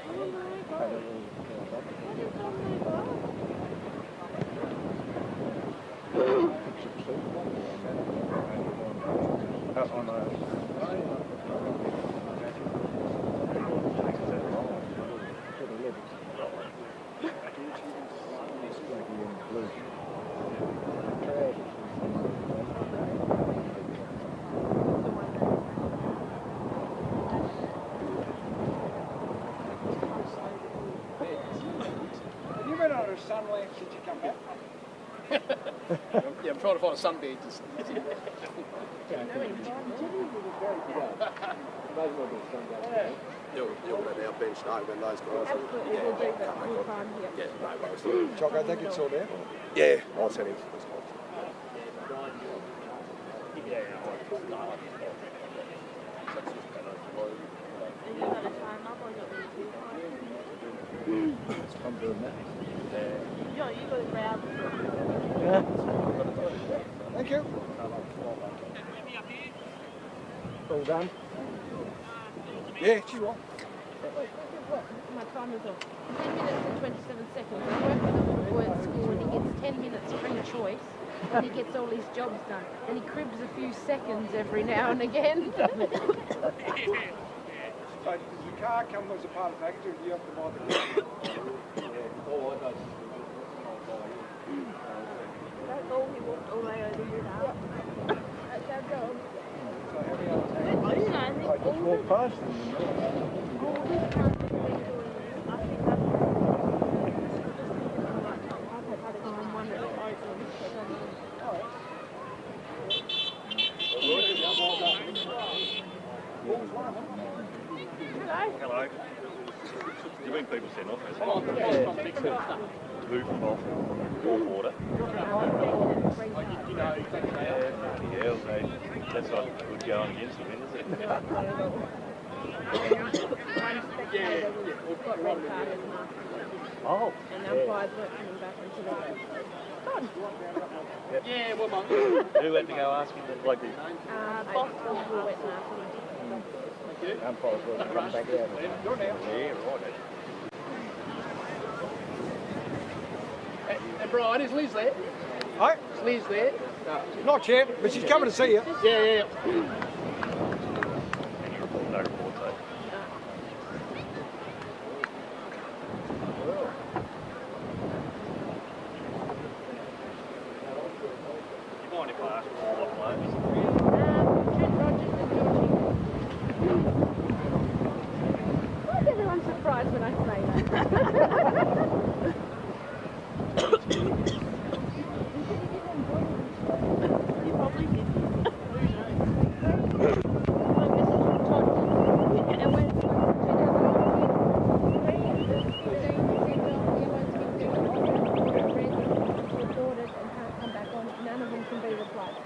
Oh my god. What is on my god? On Have you been on a sunland since you come back? Yeah, I'm trying to find a sunbed. You'll let our bench know when those guys Absolutely, we'll do that full time here. Yeah, no worries. Choco, they get sorted out. Yeah, I'll send him. And you got a time up or you got I'm doing that. Yo, you got a grab. Thank you. All done? Yeah, she's right. My time is off. 10 minutes and 27 seconds. I work with a little boy at school and he gets 10 minutes free choice and he gets all his jobs done. And he cribs a few seconds every now and again. So does the car come as a part of the package or do you have to buy the car? That's all he walked all the way over here now. That's our job. So how many hours? I think I just walked past them. all this time has been doing, I think that's I'm wondering if I can. Hello. You've been people sent off, hasn't it? Who from Bothwell? Water. Yeah, so that's not good going against the wind, is it? Got red carded Oh. and umpires weren't coming back into the Yeah, well, who had to go asking the bloke? Bothwell were wet marking. Umpires will come back out. Yeah, right. And Brian, is Liz there? Hey, Is Liz there? not yet, but she's coming to see you. Yeah. No report, so. You mind if I ask what players? Trent Rogers and Georgie. Why is everyone surprised when I say that? you probably did.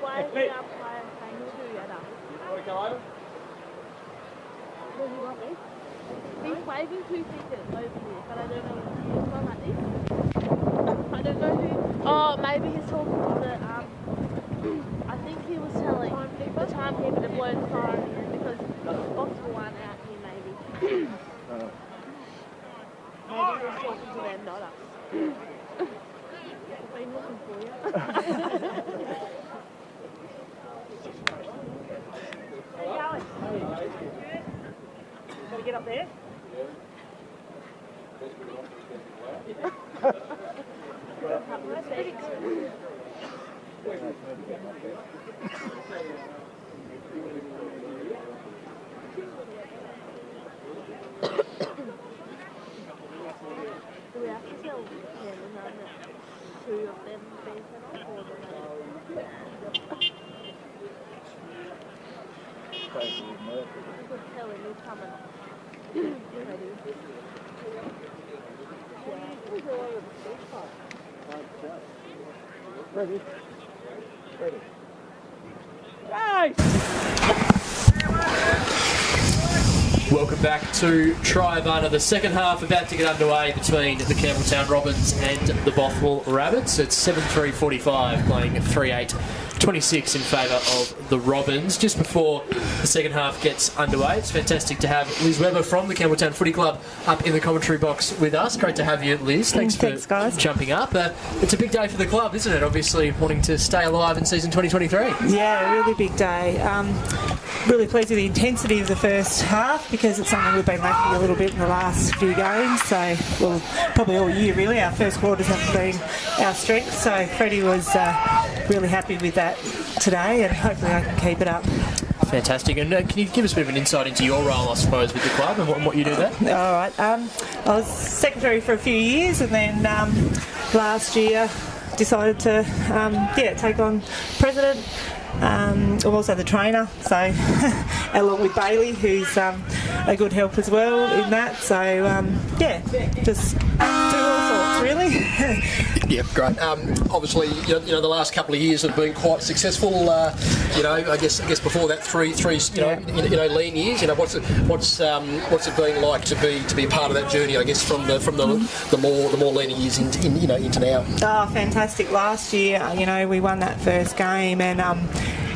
Why is the umpire saying two at us? He's waving 2 fingers over here, but I don't know what he's going like this. I don't know who. Oh, maybe he's talking to the I think he was telling the timekeeper to blow the siren in because Bothwell aren't out here maybe. Maybe he was talking to them, not us. I've been looking for you. How you going? Gotta get up there? Do we have to tell Campbell that 2 of them being sent off, or do we could tell him he's coming off? Ready? Ready. Welcome back to Triabunna. The second half about to get underway between the Campbelltown Robins and the Bothwell Rabbits. It's 7:3:45, playing 3-8-26 in favour of the Robins. Just before the second half gets underway, it's fantastic to have Liz Webber from the Campbelltown Footy Club up in the commentary box with us. Great to have you, Liz. Thanks guys. Jumping up. It's a big day for the club, isn't it? Obviously wanting to stay alive in season 2023. Yeah, a really big day. Really pleased with the intensity of the first half because it's something we've been lacking a little bit in the last few games. So, well, probably all year really. Our first quarters haven't been our strength. So Freddie was really happy with that today, and hopefully I can keep it up. Fantastic. And can you give us a bit of an insight into your role, I suppose, with the club and what you do there? All right. I was secretary for a few years, and then last year decided to take on president. I'm also the trainer, so along with Bailey, who's a good help as well in that. So just do all sorts really. Yep, great. Obviously, you know, the last couple of years have been quite successful. I guess before that, three lean years. You know, what's it been like to be a part of that journey? I guess from the more lean years into now. Oh, fantastic! Last year, we won that first game, and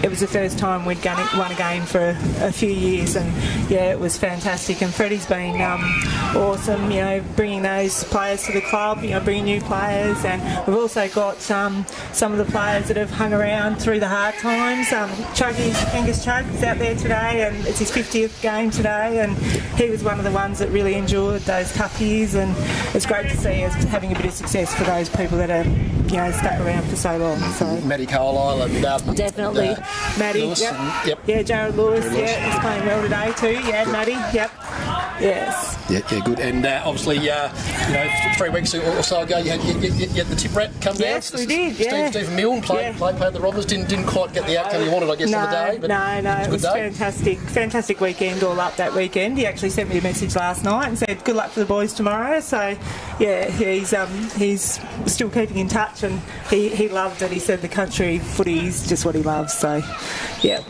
it was the first time we'd won a game for a few years, and it was fantastic. And Freddie's been awesome, bringing those players to the club, bringing new players, and we've also got some of the players that have hung around through the hard times. Angus Chugg is out there today, and it's his 50th game today, and he was one of the ones that really endured those tough years, and it's great to see us having a bit of success for those people that are stuck around for so long. So Matty Carlisle and definitely. Maddie, Lewis, yep. Yeah, Jared Lewis, he's playing well today too. Yeah, good. Maddie, yep. Yes. Yeah, good. And obviously, 3 weeks or so ago, you had the tip rat come down. Yes, we did. Yeah. Stephen Milne played the Robins. Didn't quite get the outcome you wanted, I guess, on the day. But it was fantastic weekend all up that weekend. He actually sent me a message last night and said good luck for the boys tomorrow. So he's still keeping in touch, and he loved it. He said the country footy is just what he loves. So yeah.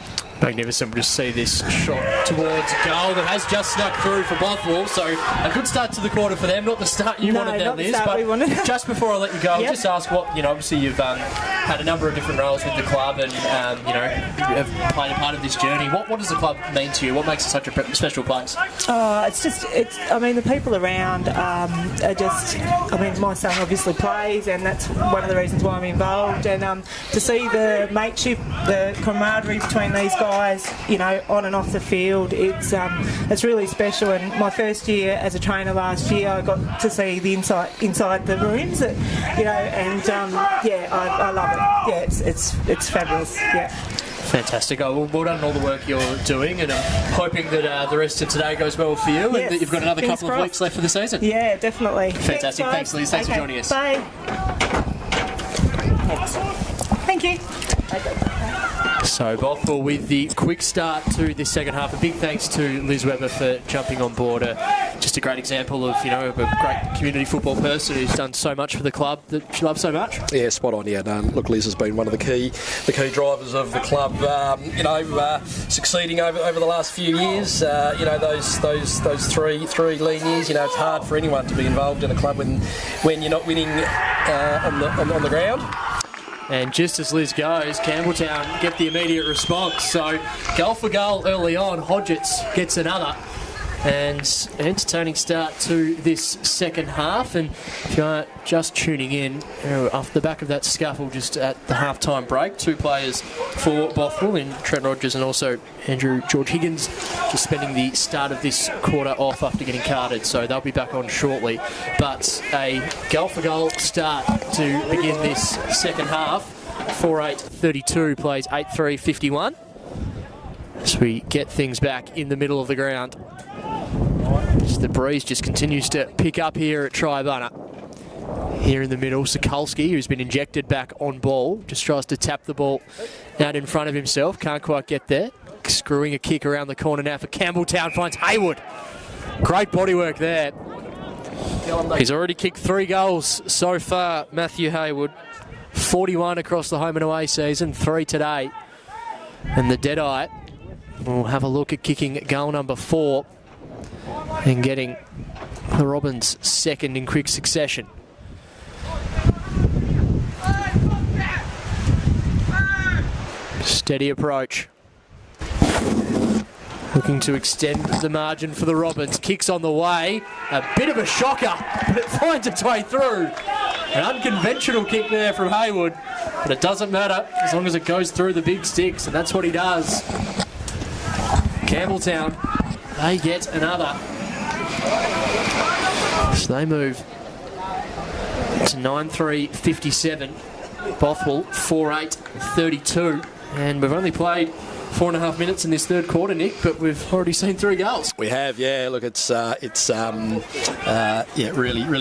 Magnificent. We'll just see this shot towards goal that has just snuck through for Bothwell. So a good start to the quarter for them. Not the start you wanted there, Liz. But just before I let you go, I'll just ask what, obviously you've had a number of different roles with the club and, have played a part of this journey. What does the club mean to you? What makes it such a special place? The people around are just, my son obviously plays, and that's one of the reasons why I'm involved. And to see the mateship, the camaraderie between these guys, on and off the field, it's really special. And my first year as a trainer last year, I got to see the inside the rooms, I love it. Yeah, it's fabulous. Yeah. Fantastic. Well done on all the work you're doing, and I'm hoping that the rest of today goes well for you, and that you've got another couple of weeks left for the season. Yeah, definitely. Fantastic. Thanks, Liz. Thanks for joining us. Bye. Thank you. So Bothwell with the quick start to this second half. A big thanks to Liz Webber for jumping on board. Just a great example of a great community football person who's done so much for the club that she loves so much. Yeah, spot on. Yeah, look, Liz has been one of the key drivers of the club. Succeeding over the last few years. Those three lean years. It's hard for anyone to be involved in a club when you're not winning on the ground. And just as Liz goes, Campbelltown get the immediate response. So goal for goal early on. Hodgetts gets another. and an entertaining start to this second half. And if you are just tuning in, off the back of that scuffle just at the half-time break, 2 players for Bothwell in Trent Rogers and also Andrew George Higgins just spending the start of this quarter off after getting carded, so they'll be back on shortly. But a goal-for-goal start to begin this second half. 4-8-32 plays 8-3-51 as we get things back in the middle of the ground. As the breeze just continues to pick up here at Triabunna. Here in the middle, Sokolski, who's been injected back on ball, just tries to tap the ball out in front of himself, can't quite get there. Screwing a kick around the corner now for Campbelltown, finds Haywood. Great bodywork there. He's already kicked 3 goals so far, Matthew Haywood. 41 across the home and away season, 3 today. And the Deadeye will have a look at kicking goal number 4 and getting the Robins second in quick succession. Steady approach. Looking to extend the margin for the Robins. Kicks on the way. A bit of a shocker, but it finds its way through. An unconventional kick there from Haywood, but it doesn't matter as long as it goes through the big sticks, and that's what he does. Campbelltown, they get another. So they move to 9-3-57. Bothwell 4-8-32, and we've only played 4.5 minutes in this third quarter, Nick, but we've already seen 3 goals. We have, yeah. Look, it's really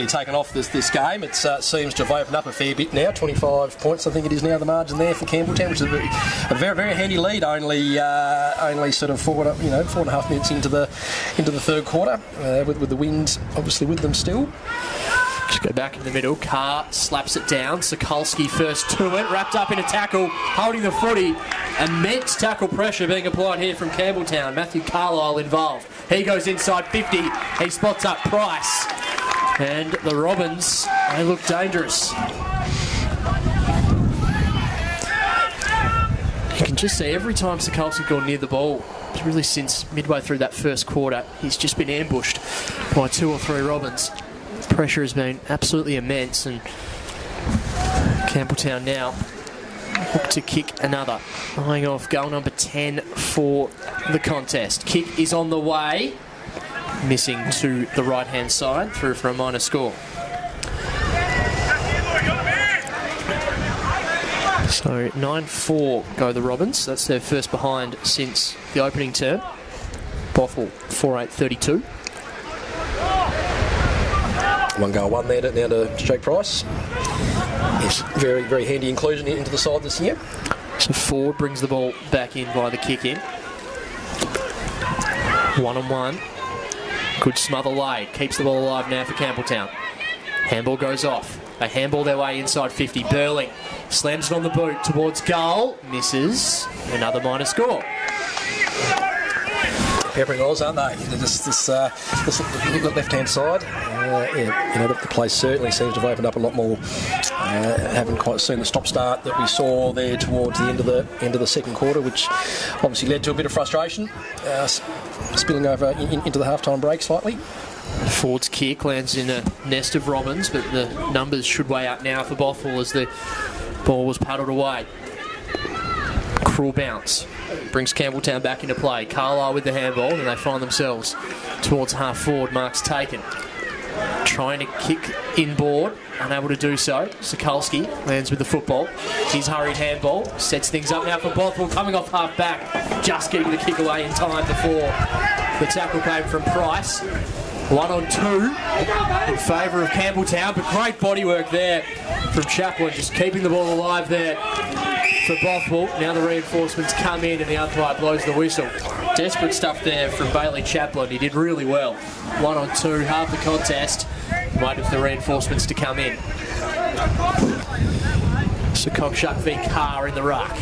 taken off this game. It seems to have opened up a fair bit now. 25 points, I think it is now, the margin there for Campbelltown, which is a very handy lead. Only sort of 4.5 minutes into the third quarter, with the wind obviously with them still. Just go back in the middle. Carr slaps it down. Sokolski first to it, wrapped up in a tackle, holding the footy. Immense tackle pressure being applied here from Campbelltown. Matthew Carlisle involved. He goes inside 50. He spots up Price. And the Robins, they look dangerous. You can just see every time Sokolski gone near the ball, really since midway through that first quarter, he's just been ambushed by 2 or 3 Robins. Pressure has been absolutely immense, and Campbelltown now look to kick another, eyeing off goal number 10 for the contest. Kick is on the way, missing to the right hand side, through for a minor score. So 9-4 go the Robins. That's their first behind since the opening term. Bothwell 4-8-32. 1 goal, 1 there now to Jake Price. Yes, very handy inclusion into the side this year. So Ford brings the ball back in by the kick in. 1-on-1. Good smother laid. Keeps the ball alive now for Campbelltown. Handball goes off. They handball their way inside 50. Burling slams it on the boot towards goal. Misses. Another minor score. Peppering Oz, aren't they? This left-hand side. The play certainly seems to have opened up a lot more. Haven't quite seen the stop-start that we saw there towards the end of the second quarter, which obviously led to a bit of frustration, spilling over into the half-time break slightly. Ford's kick lands in a nest of Robins, but the numbers should weigh up now for Bothwell as the ball was paddled away. Cruel bounce. Brings Campbelltown back into play. Carlisle with the handball, and they find themselves towards half forward. Marks taken. Trying to kick inboard, unable to do so. Sokolski lands with the football. His hurried handball sets things up now for Bothwell, coming off half back, just getting the kick away in time before the tackle came from Price. 1-on-2 in favour of Campbelltown, but great bodywork there from Chaplin, just keeping the ball alive there for Bothwell. Now the reinforcements come in and the umpire blows the whistle. Desperate stuff there from Bailey Chaplin. He did really well. 1-on-2, half the contest. Waiting for the reinforcements to come in. So Cockshuck v Carr in the ruck.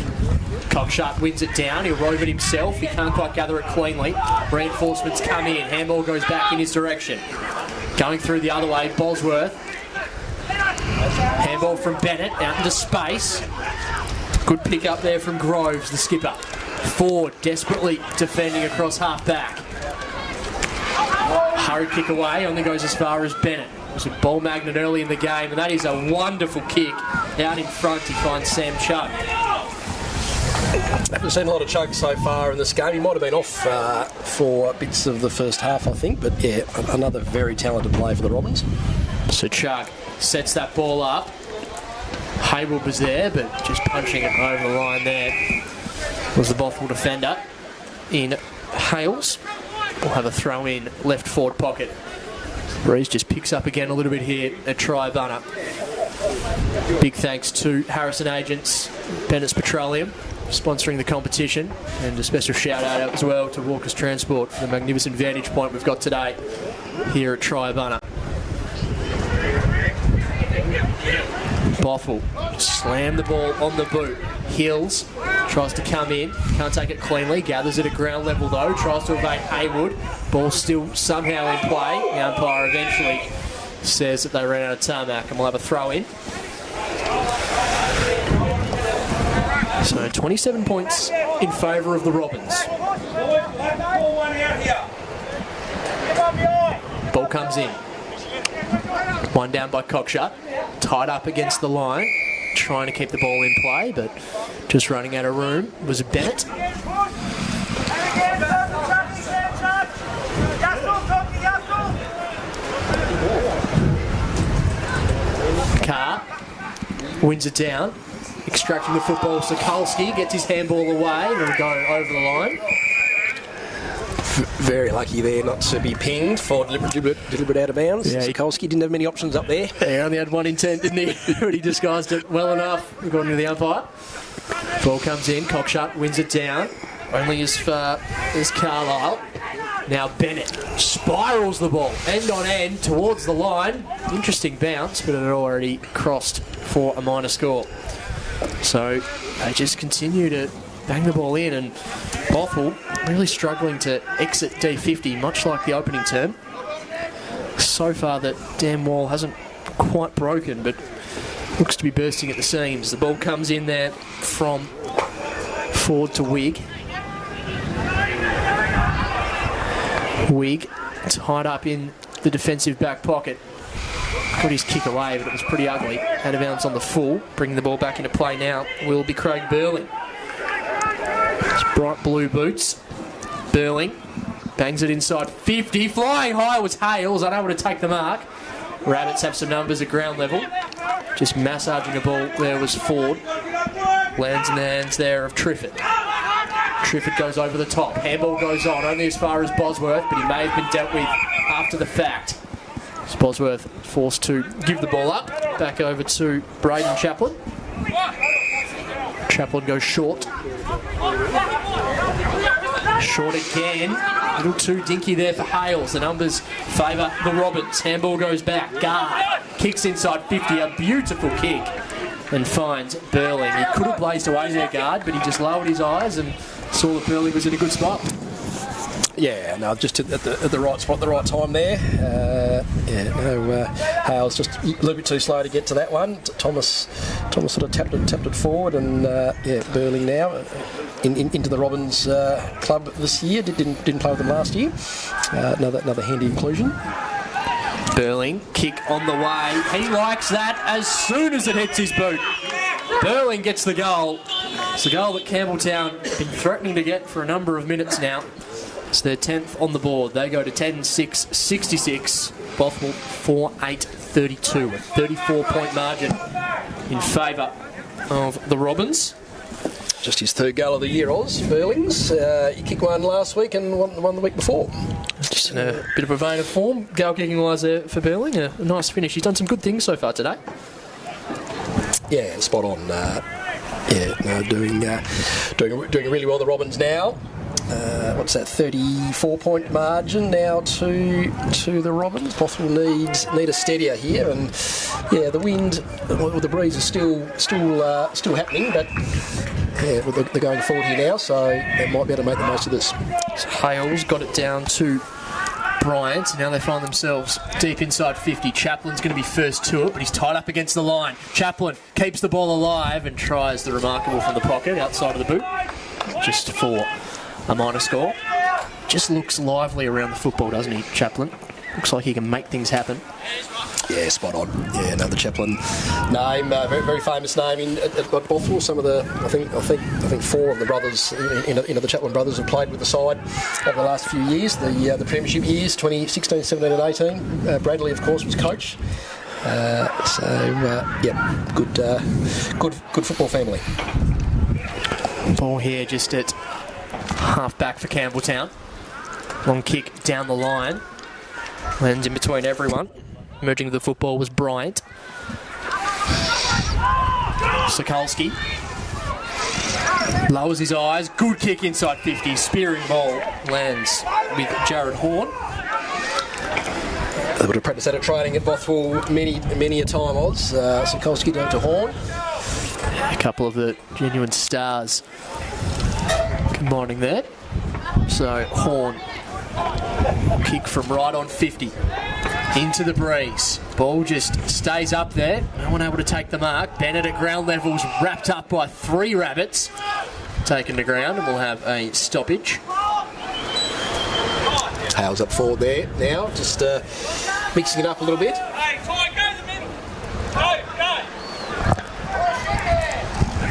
Cockshuck wins it down. He'll rove it himself. He can't quite gather it cleanly. Reinforcements come in. Handball goes back in his direction. Going through the other way, Bosworth. Handball from Bennett out into space. Good pick up there from Groves, the skipper. Ford desperately defending across half back. Hurry kick away, only goes as far as Bennett. It was a ball magnet early in the game, and that is a wonderful kick. Out in front, he finds Sam Chug. Haven't seen a lot of Chug so far in this game. He might have been off for bits of the first half, I think, but yeah, another very talented play for the Robins. So Chug sets that ball up. Haywood was there, but just punching it over the line there was the Bothwell defender in Hales. We'll have a throw in left forward pocket. Breeze just picks up again a little bit here at Triabunna. Big thanks to Harrison Agents, Bennett's Petroleum, sponsoring the competition, and a special shout out as well to Walker's Transport for the magnificent vantage point we've got today here at Triabunna. Bothwell slammed the ball on the boot. Hills tries to come in, can't take it cleanly, gathers it at ground level though, tries to evade Haywood. Ball still somehow in play. The umpire eventually says that they ran out of tarmac, and we'll have a throw in. So 27 points in favour of the Robins. Ball comes in. One down by Cockshut. Tied up against the line. Trying to keep the ball in play, but just running out of room was Bennett. Carr wins it down. Extracting the football, Sokolski gets his handball away and it'll go over the line. Very lucky there not to be pinged for deliberate out of bounds. Yeah, Sokolski didn't have many options up there. He only had one intent, didn't he? But he disguised it well enough, according to the umpire. Ball comes in, Cockshut wins it down. Only as far as Carlisle. Now Bennett spirals the ball, end on end, towards the line. Interesting bounce, but it had already crossed for a minor score. So they just continue to bang the ball in, and Bothwell really struggling to exit D50, much like the opening term. So far that dam wall hasn't quite broken, but looks to be bursting at the seams. The ball comes in there from forward to Wigg. Wigg tied up in the defensive back pocket. Put his kick away, but it was pretty ugly. Out of bounds on the full. Bringing the ball back into play now will be Craig Burling. It's bright blue boots. Burling bangs it inside 50. Flying high was Hales, unable to take the mark. Rabbits have some numbers at ground level. Just massaging the ball there was Ford. Lands in the hands there of Triffett. Triffett goes over the top. Handball goes on, only as far as Bosworth, but he may have been dealt with after the fact. So Bosworth forced to give the ball up. Back over to Braden Chaplin. Chaplin goes short. Short again. A little too dinky there for Hales. The numbers favour the Robins. Handball goes back. Guard kicks inside 50. A beautiful kick. And finds Burling. He could have blazed away there, Guard, but he just lowered his eyes and saw that Burling was in a good spot. Yeah, no, just at the right spot, the right time there. Hales just a little bit too slow to get to that one. Thomas sort of tapped it forward, and Burling now into the Robins club this year. Didn't play with them last year. Another handy inclusion. Burling, kick on the way. He likes that as soon as it hits his boot. Burling gets the goal. It's the goal that Campbelltown have been threatening to get for a number of minutes now. It's their 10th on the board. They go to 10-6-66. Bothwell 4-8-32. A 34-point margin in favour of the Robins. Just his third goal of the year, Oz. Burling's. He kicked one last week and one the week before. Just in a bit of a vein of form, goal kicking wise there for Burling. A nice finish. He's done some good things so far today. Yeah, spot on. Doing really well. The Robins now. What's that? 34-point margin now to the Robins. Bothwell need a steadier here, and yeah, the wind, the breeze is still happening, but yeah, they're going forward here now, so they might be able to make the most of this. So Hales got it down to Bryant. Now they find themselves deep inside 50. Chaplin's going to be first to it, but he's tied up against the line. Chaplin keeps the ball alive and tries the remarkable from the pocket outside of the boot, just for a minor score. Just looks lively around the football, doesn't he, Chaplin? looks like he can make things happen. Yeah, spot on. Yeah, another Chaplin name, very, very famous name at Bothwell. Some of the, I think 4 of the brothers, the Chaplin brothers, have played with the side over the last few years. The premiership years, 2016, 17, and 18. Bradley, of course, was coach. Good football family. Ball here just at half back for Campbelltown. Long kick down the line. Lands in between everyone. Emerging to the football was Bryant. Sokolski lowers his eyes. Good kick inside 50. Spearing ball lands with Jared Horn. They would have practiced that at training at Bothwell many a time, Oz. Sokolski down to Horn. A couple of the genuine stars combining there. So Horn, kick from right on 50. Into the breeze. Ball just stays up there. No one able to take the mark. Bennett at ground levels, wrapped up by 3 rabbits. Taken to ground, and we'll have a stoppage. Hales up forward there now, just mixing it up a little bit.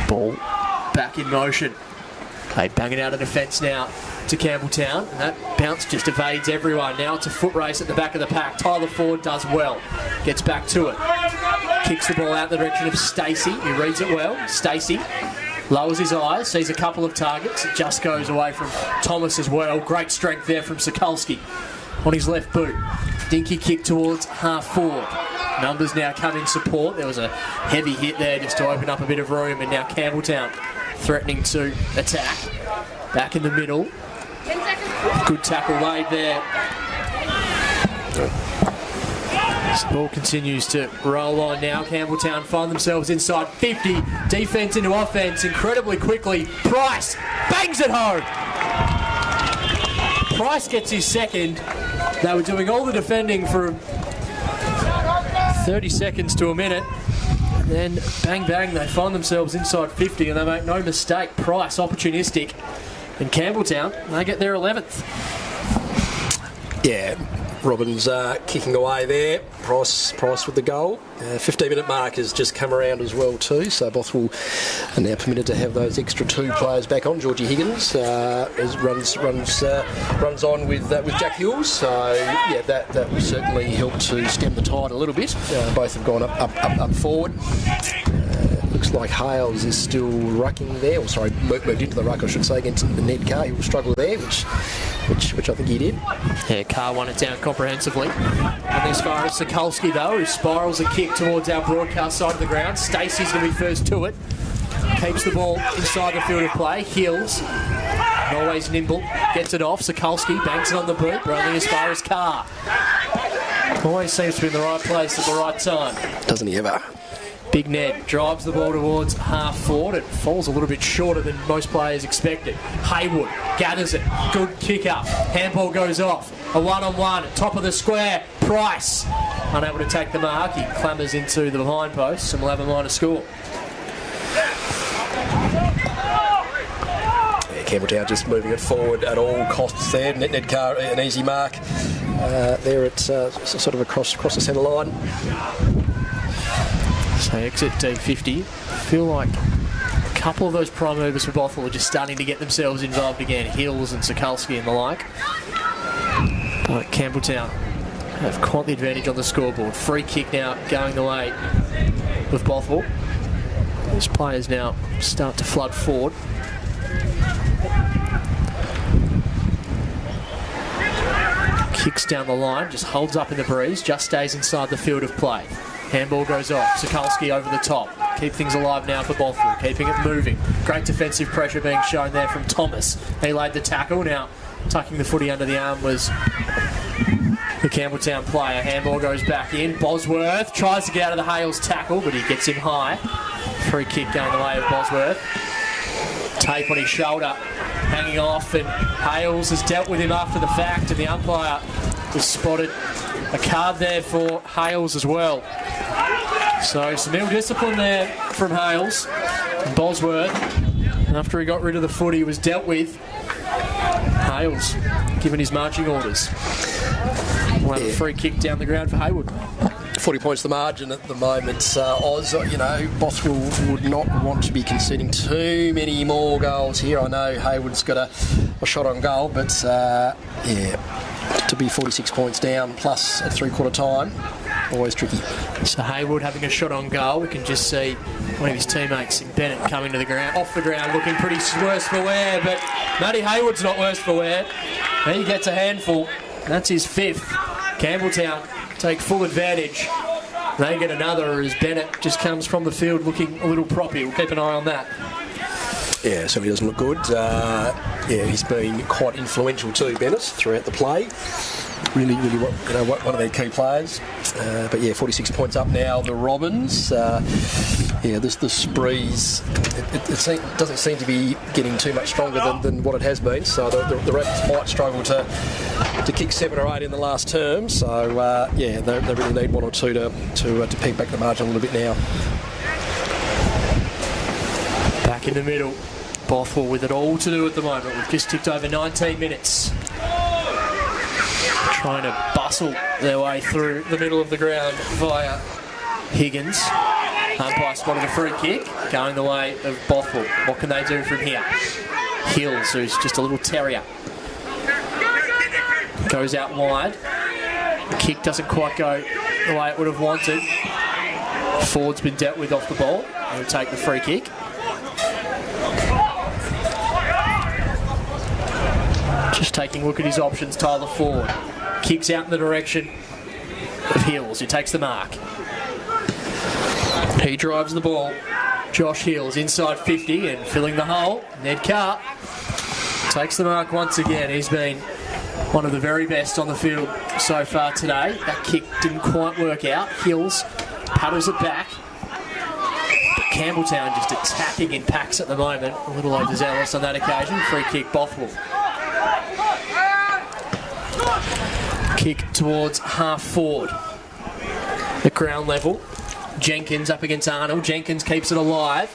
Ball back in motion. They bang it out of defence now to Campbelltown, and that bounce just evades everyone. Now it's a foot race at the back of the pack. Tyler Ford does well, gets back to it, kicks the ball out in the direction of Stacey. He reads it well. Stacey lowers his eyes, sees a couple of targets. It just goes away from Thomas as well. Great strength there from Sokolski on his left boot. Dinky kick towards half forward. Numbers now come in support. There was a heavy hit there just to open up a bit of room, and now Campbelltown threatening to attack. Back in the middle. Good tackle laid there. This ball continues to roll on now. Campbelltown find themselves inside 50. Defence into offence incredibly quickly. Price bangs it home. Price gets his second. They were doing all the defending for 30 seconds to a minute. Then bang bang, they find themselves inside 50, and they make no mistake. Price opportunistic. And Campbelltown, they get their 11th. Yeah, Robbins kicking away there. Price with the goal. 15-minute mark has just come around as well too, so Bothwell are now permitted to have those extra 2 players back on. Georgie Higgins runs on with Jack Hills, so yeah, that will certainly help to stem the tide a little bit. Both have gone up forward. Looks like Hales is still rucking there, or sorry, moved into the ruck, I should say, against Ned Carr. He will struggle there, which I think he did. Yeah, Carr won it down comprehensively. And as far as Sokolski, though, who spirals a kick towards our broadcast side of the ground. Stacey's going to be first to it. Keeps the ball inside the field of play. Heels. Always nimble. Gets it off. Sokolski banks it on the boot, running as far as Carr. Always seems to be in the right place at the right time. Doesn't he ever? Big Ned drives the ball towards half forward. It falls a little bit shorter than most players expected. Haywood gathers it. Good kick up. Handball goes off. A one-on-one at top of the square. Price unable to take the mark. He clambers into the behind post, and we'll have a minor score. Yeah, Campbelltown just moving it forward at all costs there. Ned Carr, an easy mark there at sort of across the centre line. So exit D50. Feel like a couple of those prime movers for Bothwell are just starting to get themselves involved again. Hills and Sokolski and the like. But Campbelltown have quite the advantage on the scoreboard. Free kick now going the way of Bothwell. These players now start to flood forward. Kicks down the line, just holds up in the breeze, just stays inside the field of play. Handball goes off. Sokolski over the top. Keep things alive now for Bothwell, keeping it moving. Great defensive pressure being shown there from Thomas. He laid the tackle. Now tucking the footy under the arm was the Campbelltown player. Handball goes back in. Bosworth tries to get out of the Hales tackle, but he gets him high. Free kick going the way of Bosworth. Tape on his shoulder, hanging off, and Hales has dealt with him after the fact, and the umpire has spotted a card there for Hales as well. So some ill discipline there from Hales. And Bosworth, after he got rid of the footy, was dealt with. Hales given his marching orders. We'll have a free kick down the ground for Haywood. 40 points the margin at the moment. Oz, Bothwell would not want to be conceding too many more goals here. I know Haywood's got a shot on goal, but to be 46 points down plus at three-quarter time, always tricky. So Haywood having a shot on goal. We can just see one of his teammates in Bennett coming to the ground, off the ground, looking pretty worse for wear, but Matty Haywood's not worse for wear. He gets a handful. That's his 5th. Campbelltown take full advantage. They get another as Bennett just comes from the field looking a little proppy. We'll keep an eye on that. Yeah, certainly doesn't look good. He's been quite influential too, Bennett, throughout the play. Really, one of their key players. 46 points up now. The Robins. The Sprees. It doesn't seem to be getting too much stronger than what it has been. So the Rabbits might struggle to kick 7 or 8 in the last term. So they really need 1 or 2 to peg back the margin a little bit now. Back in the middle. Bothwell with it all to do at the moment. We've just ticked over 19 minutes. Trying to bustle their way through the middle of the ground via Higgins. Umpire spotted a free kick going the way of Bothwell. What can they do from here? Hills, who's just a little terrier, goes out wide. The kick doesn't quite go the way it would have wanted. Ford's been dealt with off the ball. He'll take the free kick. Just taking a look at his options, Tyler Ford. Kicks out in the direction of Hills, who takes the mark. He drives the ball. Josh Hills inside 50 and filling the hole. Ned Carr takes the mark once again. He's been one of the very best on the field so far today. That kick didn't quite work out. Hills paddles it back. But Campbelltown just attacking in packs at the moment. A little overzealous on that occasion. Free kick, Bothwell. Kick towards half forward. At ground level. Jenkins up against Arnold. Jenkins keeps it alive.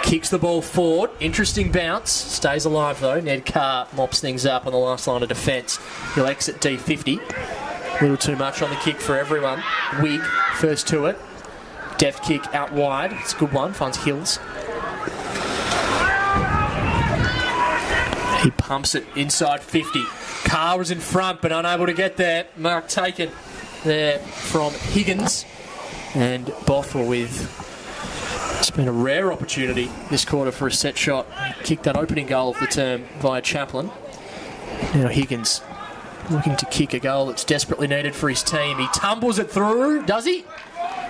Kicks the ball forward. Interesting bounce. Stays alive though. Ned Carr mops things up on the last line of defence. He'll exit D50. A little too much on the kick for everyone. Wig first to it. Deft kick out wide. It's a good one. Finds Hills. He pumps it inside 50. Carr was in front but unable to get there. Mark taken there from Higgins. And Bothwell with... It's been a rare opportunity this quarter for a set shot. Kicked that opening goal of the term via Chaplin. Now Higgins looking to kick a goal that's desperately needed for his team. He tumbles it through. Does he?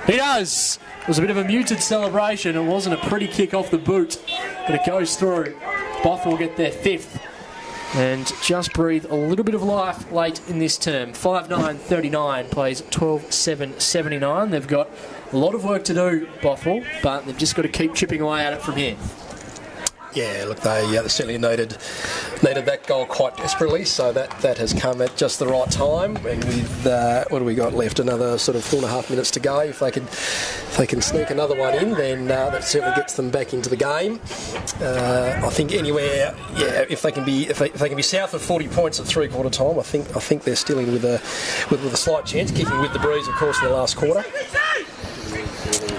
He does. It was a bit of a muted celebration. It wasn't a pretty kick off the boot, but it goes through. Bothwell will get their 5th. And just breathe a little bit of life late in this term. 5-9-39 plays 12-7-79. They've got a lot of work to do, Bothwell, but they've just got to keep chipping away at it from here. Yeah, look, they certainly needed that goal quite desperately, so that has come at just the right time. And with what do we got left? Another sort of 4.5 minutes to go. If they can sneak another one in, then that certainly gets them back into the game. I think anywhere, if they can be south of 40 points at three-quarter time, I think they're still in with a slight chance, kicking with the breeze, of course, in the last quarter.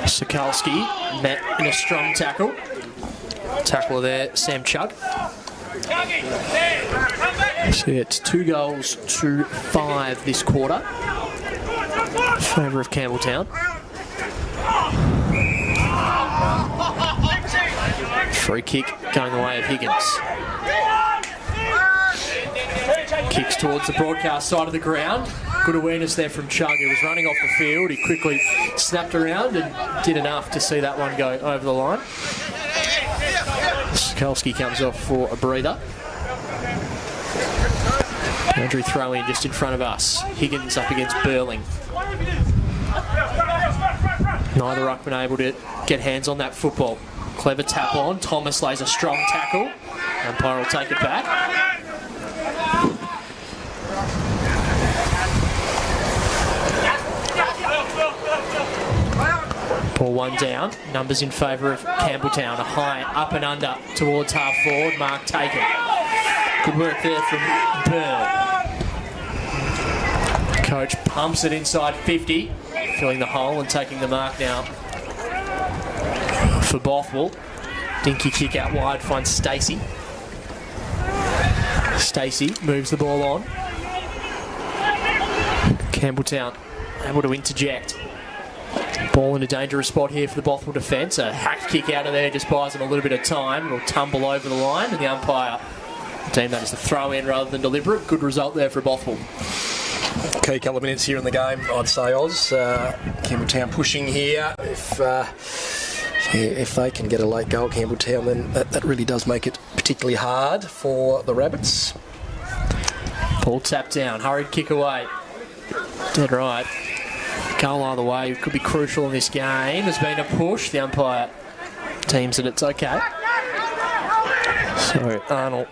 Sokolski met in a strong tackle. Tackler there, Sam Chugg. So it's 2-5 this quarter in favour of Campbelltown. Free kick going the way of Higgins. Kicks towards the broadcast side of the ground. Good awareness there from Chugg. He was running off the field. He quickly snapped around and did enough to see that one go over the line. Sokolski comes off for a breather. Andrew throw in just in front of us. Higgins up against Burling. Neither ruckman able to get hands on that football. Clever tap on. Thomas lays a strong tackle. Umpire will take it back. Ball one down. Numbers in favour of Campbelltown. A high up and under towards half forward. Mark taken. Good work there from Byrne. Coach pumps it inside 50, filling the hole and taking the mark now for Bothwell. Dinky kick out wide, finds Stacey. Stacey moves the ball on. Campbelltown able to interject. Ball in a dangerous spot here for the Bothwell defence. A hacked kick out of there just buys them a little bit of time. It'll tumble over the line, and the umpire deemed that as a throw in rather than deliberate. Good result there for Bothwell. Key couple of minutes here in the game, I'd say, Oz. Campbelltown pushing here. If they can get a late goal, Campbelltown, then that really does make it particularly hard for the Rabbits. Ball tapped down, hurried kick away. Dead right. Goal either way could be crucial in this game. There's been a push. The umpire deems that it's okay. So Arnold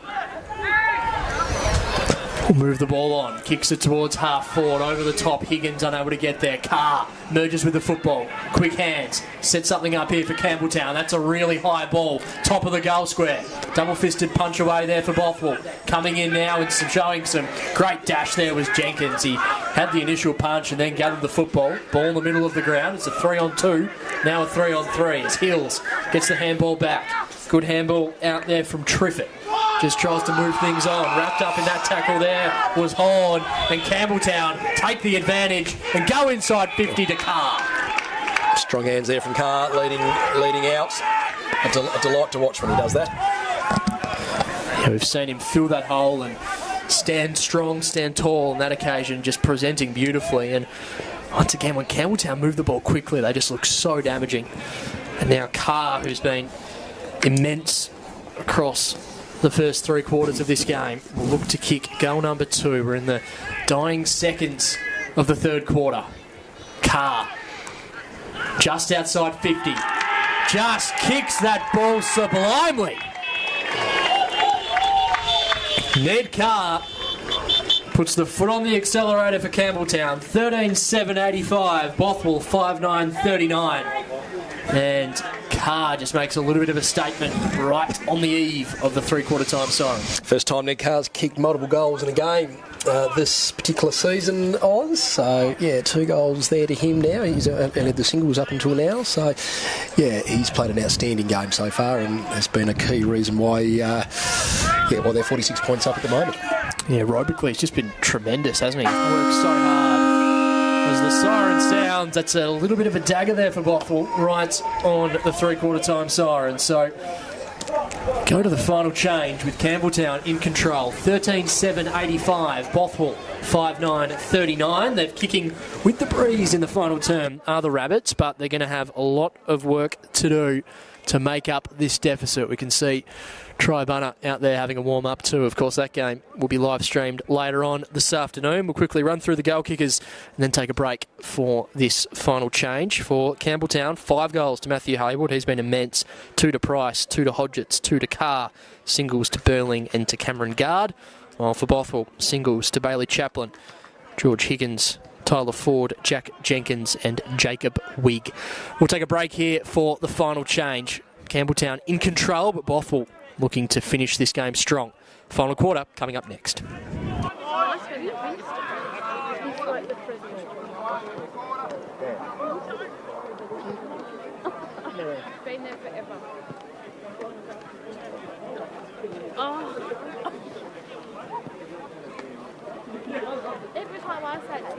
will move the ball on. Kicks it towards half forward. Over the top. Higgins unable to get there. Carr merges with the football. Quick hands. Set something up here for Campbelltown. That's a really high ball. Top of the goal square. Double-fisted punch away there for Bothwell. Coming in now and showing some great dash there was Jenkins. He had the initial punch and then gathered the football. Ball in the middle of the ground. It's a 3-on-2. Now a 3-on-3 as Hills gets the handball back. Good handball out there from Triffett. Just tries to move things on. Wrapped up in that tackle there was Horn, and Campbelltown take the advantage and go inside 50 to Carr. Strong hands there from Carr, leading out. A delight to watch when he does that. Yeah, we've seen him fill that hole and stand strong, stand tall on that occasion, just presenting beautifully. And once again, when Campbelltown move the ball quickly, they just look so damaging. And now Carr, who's been immense across the first 3 quarters of this game, will look to kick goal number 2. We're in the dying seconds of the third quarter. Carr, just outside 50, just kicks that ball sublimely. Ned Carr puts the foot on the accelerator for Campbelltown. 13-7-85, Bothwell 5-9-39. And Carr just makes a little bit of a statement right on the eve of the 3-quarter time siren. First time Ned Carr's kicked multiple goals in a game this particular season, Oz. So, yeah, 2 goals there to him now. He's had the singles up until now. So, yeah, he's played an outstanding game so far and has been a key reason why, why they're 46 points up at the moment. Yeah, aerobically, he's just been tremendous, hasn't he? He's worked so hard. As the siren sounds, that's a little bit of a dagger there for Bothwell, right on the 3-quarter time siren. So, go to the final change with Campbelltown in control. 13-7-85, Bothwell 5-9-39. They're kicking with the breeze in the final term are the Rabbits, but they're going to have a lot of work to do to make up this deficit. We can see Triabunna out there having a warm-up too. Of course, that game will be live-streamed later on this afternoon. We'll quickly run through the goal kickers and then take a break for this final change. For Campbelltown, 5 goals to Matthew Haywood. He's been immense. 2 to Price, 2 to Hodgetts, 2 to Carr, singles to Burling and to Cameron Guard. While for Bothwell, singles to Bailey Chaplin, George Higgins, Tyler Ford, Jack Jenkins and Jacob Wigg. We'll take a break here for the final change. Campbelltown in control, but Bothwell looking to finish this game strong. Final quarter coming up next. Been there forever. Every time I say that,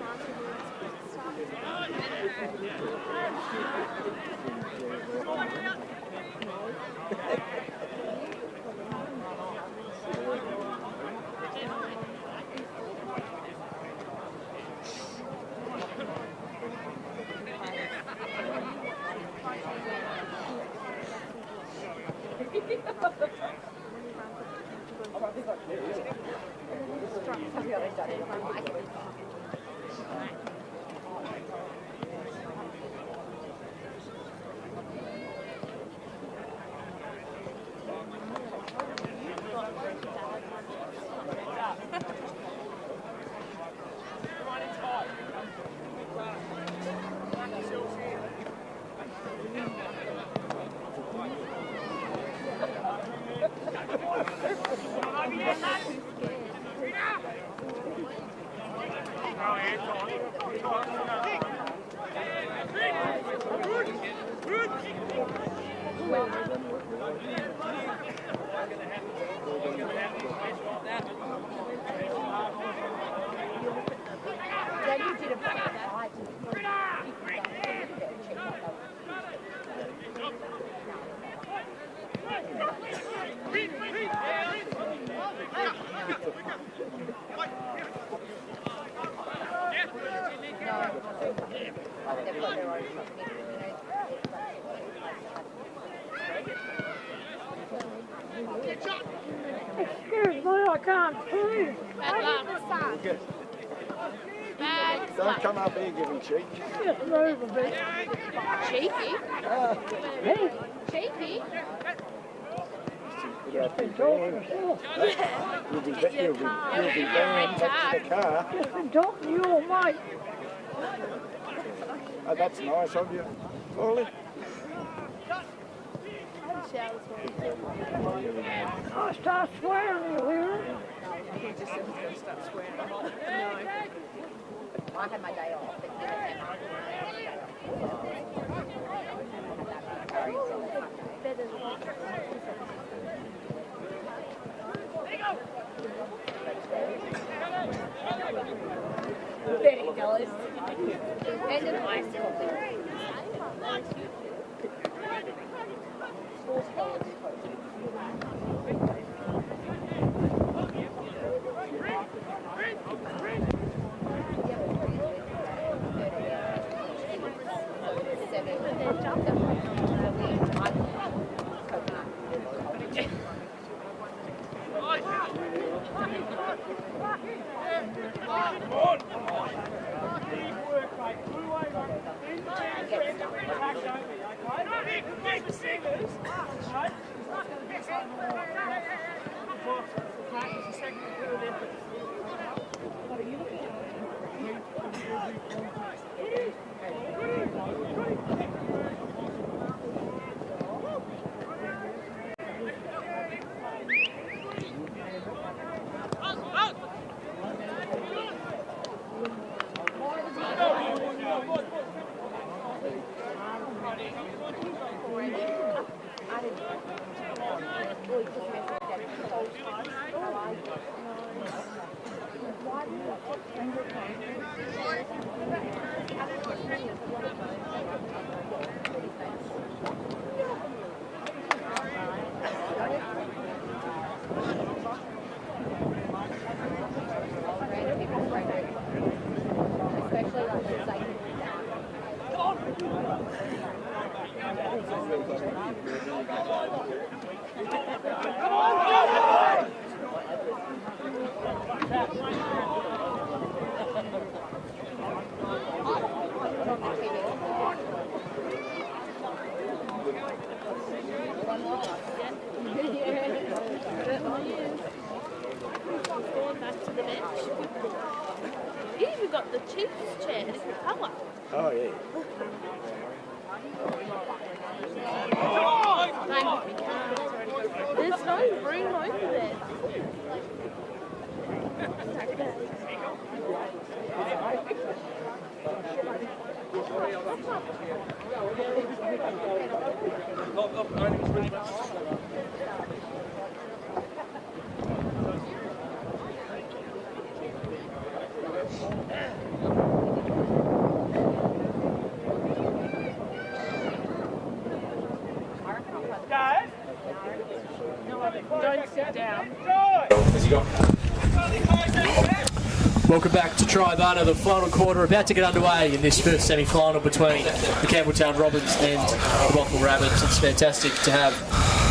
Excuse me, I can't see. Don't come up here giving cheek. Just move a bit. Cheeky? Hey, Cheeky? just been talking to you. You'll be banned back to the car. Just been talking to your mate. Oh, that's nice of you, Ollie. I start swearing, you hear it? He just said he's going to start swearing. No. I had my day off. $30. And an ice coffee. You even got the Chiefs chair, different colour. Oh, yeah. There's no room over there. Don't sit down. Welcome back to Triabunna, the final quarter about to get underway in this first semi-final between the Campbelltown Robins and the Bothwell Rabbits. It's fantastic to have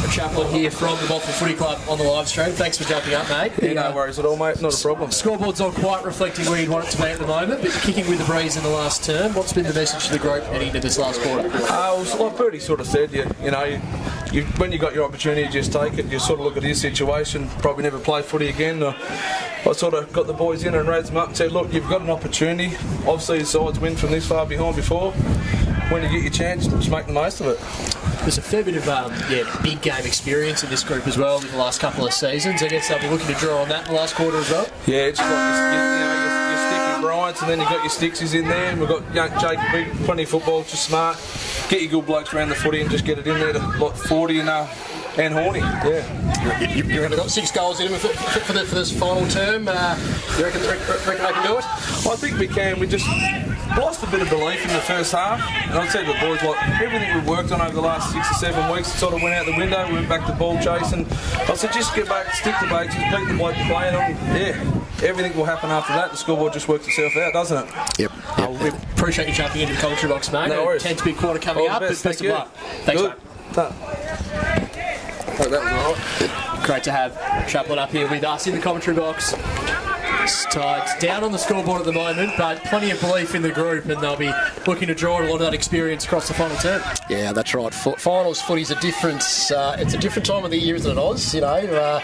a chaplain here from the Bothwell Footy Club on the live stream. Thanks for jumping up, mate. Yeah, no worries at all, mate. Not a problem. Scoreboard's not quite reflecting where you'd want it to be at the moment, but you're kicking with the breeze in the last term. What's been the message to the group heading into this last quarter? Like Bertie sort of said, when you got your opportunity, just take it. You sort of look at his situation, probably never play footy again. I sort of got the boys in and raised them up and said, look, you've got an opportunity. Obviously the sides win from this far behind before. When you get your chance, just make the most of it. There's a fair bit of big game experience in this group as well with the last couple of seasons. I guess they'll be looking to draw on that in the last quarter as well. Yeah, it's like your Sticky Bryants, nights, and then you've got your Stixies in there, and we've got young Jacob, plenty of football, just smart. Get your good blokes around the footy and just get it in there to like 40 and horny. Yeah. You reckon got 6 goals in him for this final term? You reckon they can do it? I think we can. We just lost a bit of belief in the first half, and I'd say to the boys, like everything we've worked on over the last 6 or 7 weeks sort of went out the window. We went back to ball chasing. I said just get back, stick to basics, beat the bloke you're playing on. Yeah, everything will happen after that. The scoreboard just works itself out, doesn't it? Yep. We appreciate you jumping into the commentary box, mate. No worries. 10th big quarter coming up, but best of luck. Thanks, Good. mate. Oh, that was all right. Great to have Chaplin up here with us in the commentary box. Tides down on the scoreboard at the moment, but plenty of belief in the group, and they'll be looking to draw a lot of that experience across the final term. Yeah, that's right. Finals footy's a different. It's a different time of the year, isn't it, Oz? You know,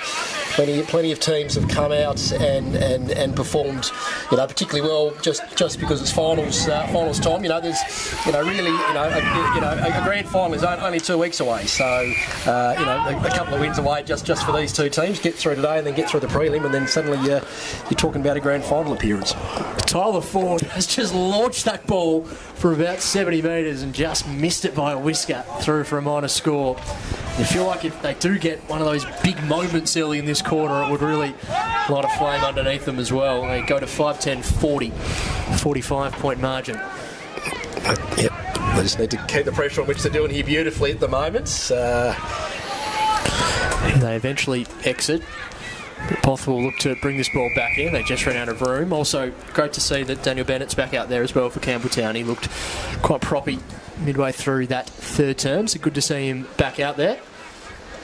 plenty of teams have come out and performed, you know, particularly well just because it's finals time. You know, there's, you know, really, a grand final is only 2 weeks away, so you know, a couple of wins away just for these two teams. Get through today and then get through the prelim, and then suddenly you're talking about a grand final appearance. Tyler Ford has just launched that ball for about 70 metres and just missed it by a whisker through for a minor score. You feel like if they do get one of those big moments early in this quarter, it would really light a flame underneath them as well. They go to 5-10-40, 45-point margin. Yep, they just need to keep the pressure on, which they're doing here beautifully at the moment. They eventually exit. Bothwell will look to bring this ball back in. They just ran out of room. Also, great to see that Daniel Bennett's back out there as well for Campbelltown. He looked quite proppy midway through that third term, so good to see him back out there.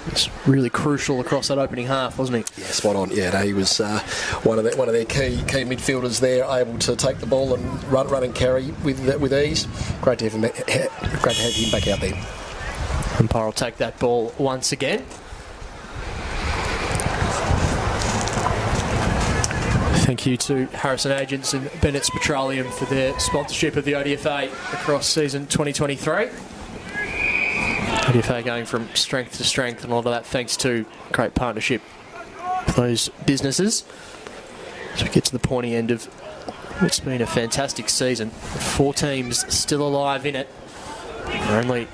It's really crucial across that opening half, wasn't he? Yeah, spot on. Yeah, no, he was one of their key midfielders there, able to take the ball and run and carry with ease. Great to have him back out there. Umpire will take that ball once again. Thank you to Harrison Agents and Bennett's Petroleum for their sponsorship of the ODFA across season 2023. ODFA going from strength to strength, and a lot of that thanks to great partnership with those businesses. As we get to the pointy end of what's been a fantastic season, 4 teams still alive in it. We're only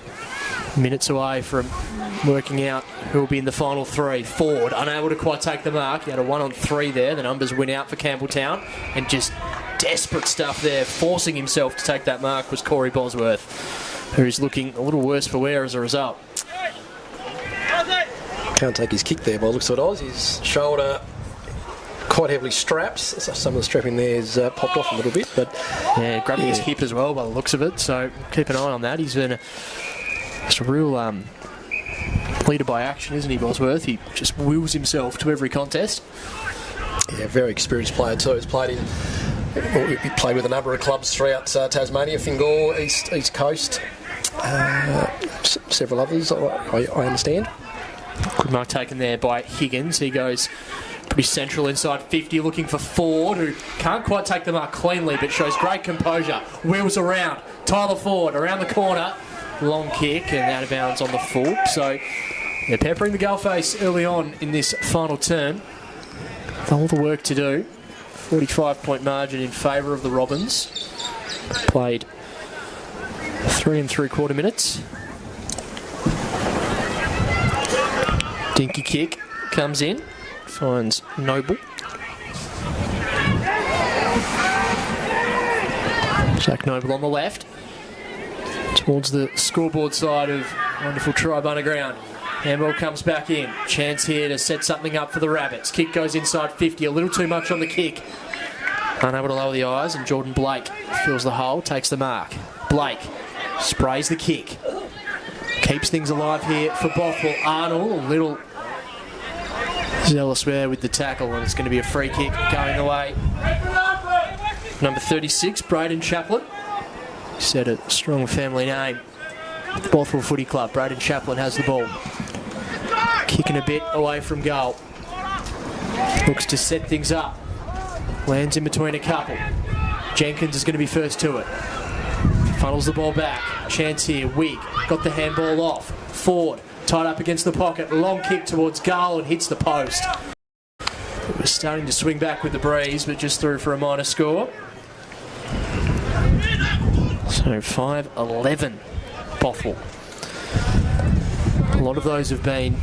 minutes away from working out who will be in the final 3. Ford unable to quite take the mark. He had a 1-on-3 there. The numbers win out for Campbelltown, and just desperate stuff there. Forcing himself to take that mark was Corey Bosworth, who is looking a little worse for wear as a result. Can't take his kick there by the looks of it, Oz. His shoulder quite heavily strapped. Some of the strapping there's popped off a little bit, but yeah, grabbing his hip as well by the looks of it. So keep an eye on that. He's been just a real leader by action, isn't he, Bosworth? He just wills himself to every contest. Yeah, very experienced player too. He played with a number of clubs throughout Tasmania, Fingor, East Coast, several others, I understand. Good mark taken there by Higgins. He goes pretty central inside 50, looking for Ford, who can't quite take the mark cleanly, but shows great composure. Wheels around. Tyler Ford around the corner. Long kick and out of bounds on the full. So they're peppering the goal face early on in this final term. All the work to do. 45-point margin in favour of the Robins. Played 3 3/4 minutes. Dinky kick comes in, finds Noble. Jack Noble on the left, towards the scoreboard side of wonderful Triabunna ground. Campbell comes back in. Chance here to set something up for the Rabbits. Kick goes inside 50. A little too much on the kick. Unable to lower the eyes, and Jordan Blake fills the hole, takes the mark. Blake sprays the kick. Keeps things alive here for Bothwell. Arnold, a little zealous there with the tackle, and it's going to be a free kick going away. Number 36, Braden Chaplin. Said a strong family name. Bothwell Footy Club. Braden Chaplin has the ball. Kicking a bit away from goal. Looks to set things up. Lands in between a couple. Jenkins is going to be first to it. Funnels the ball back. Chance here. Wig got the handball off. Ford tied up against the pocket. Long kick towards goal and hits the post. It was starting to swing back with the breeze, but just through for a minor score. So 5-11 Bothwell. A lot of those have been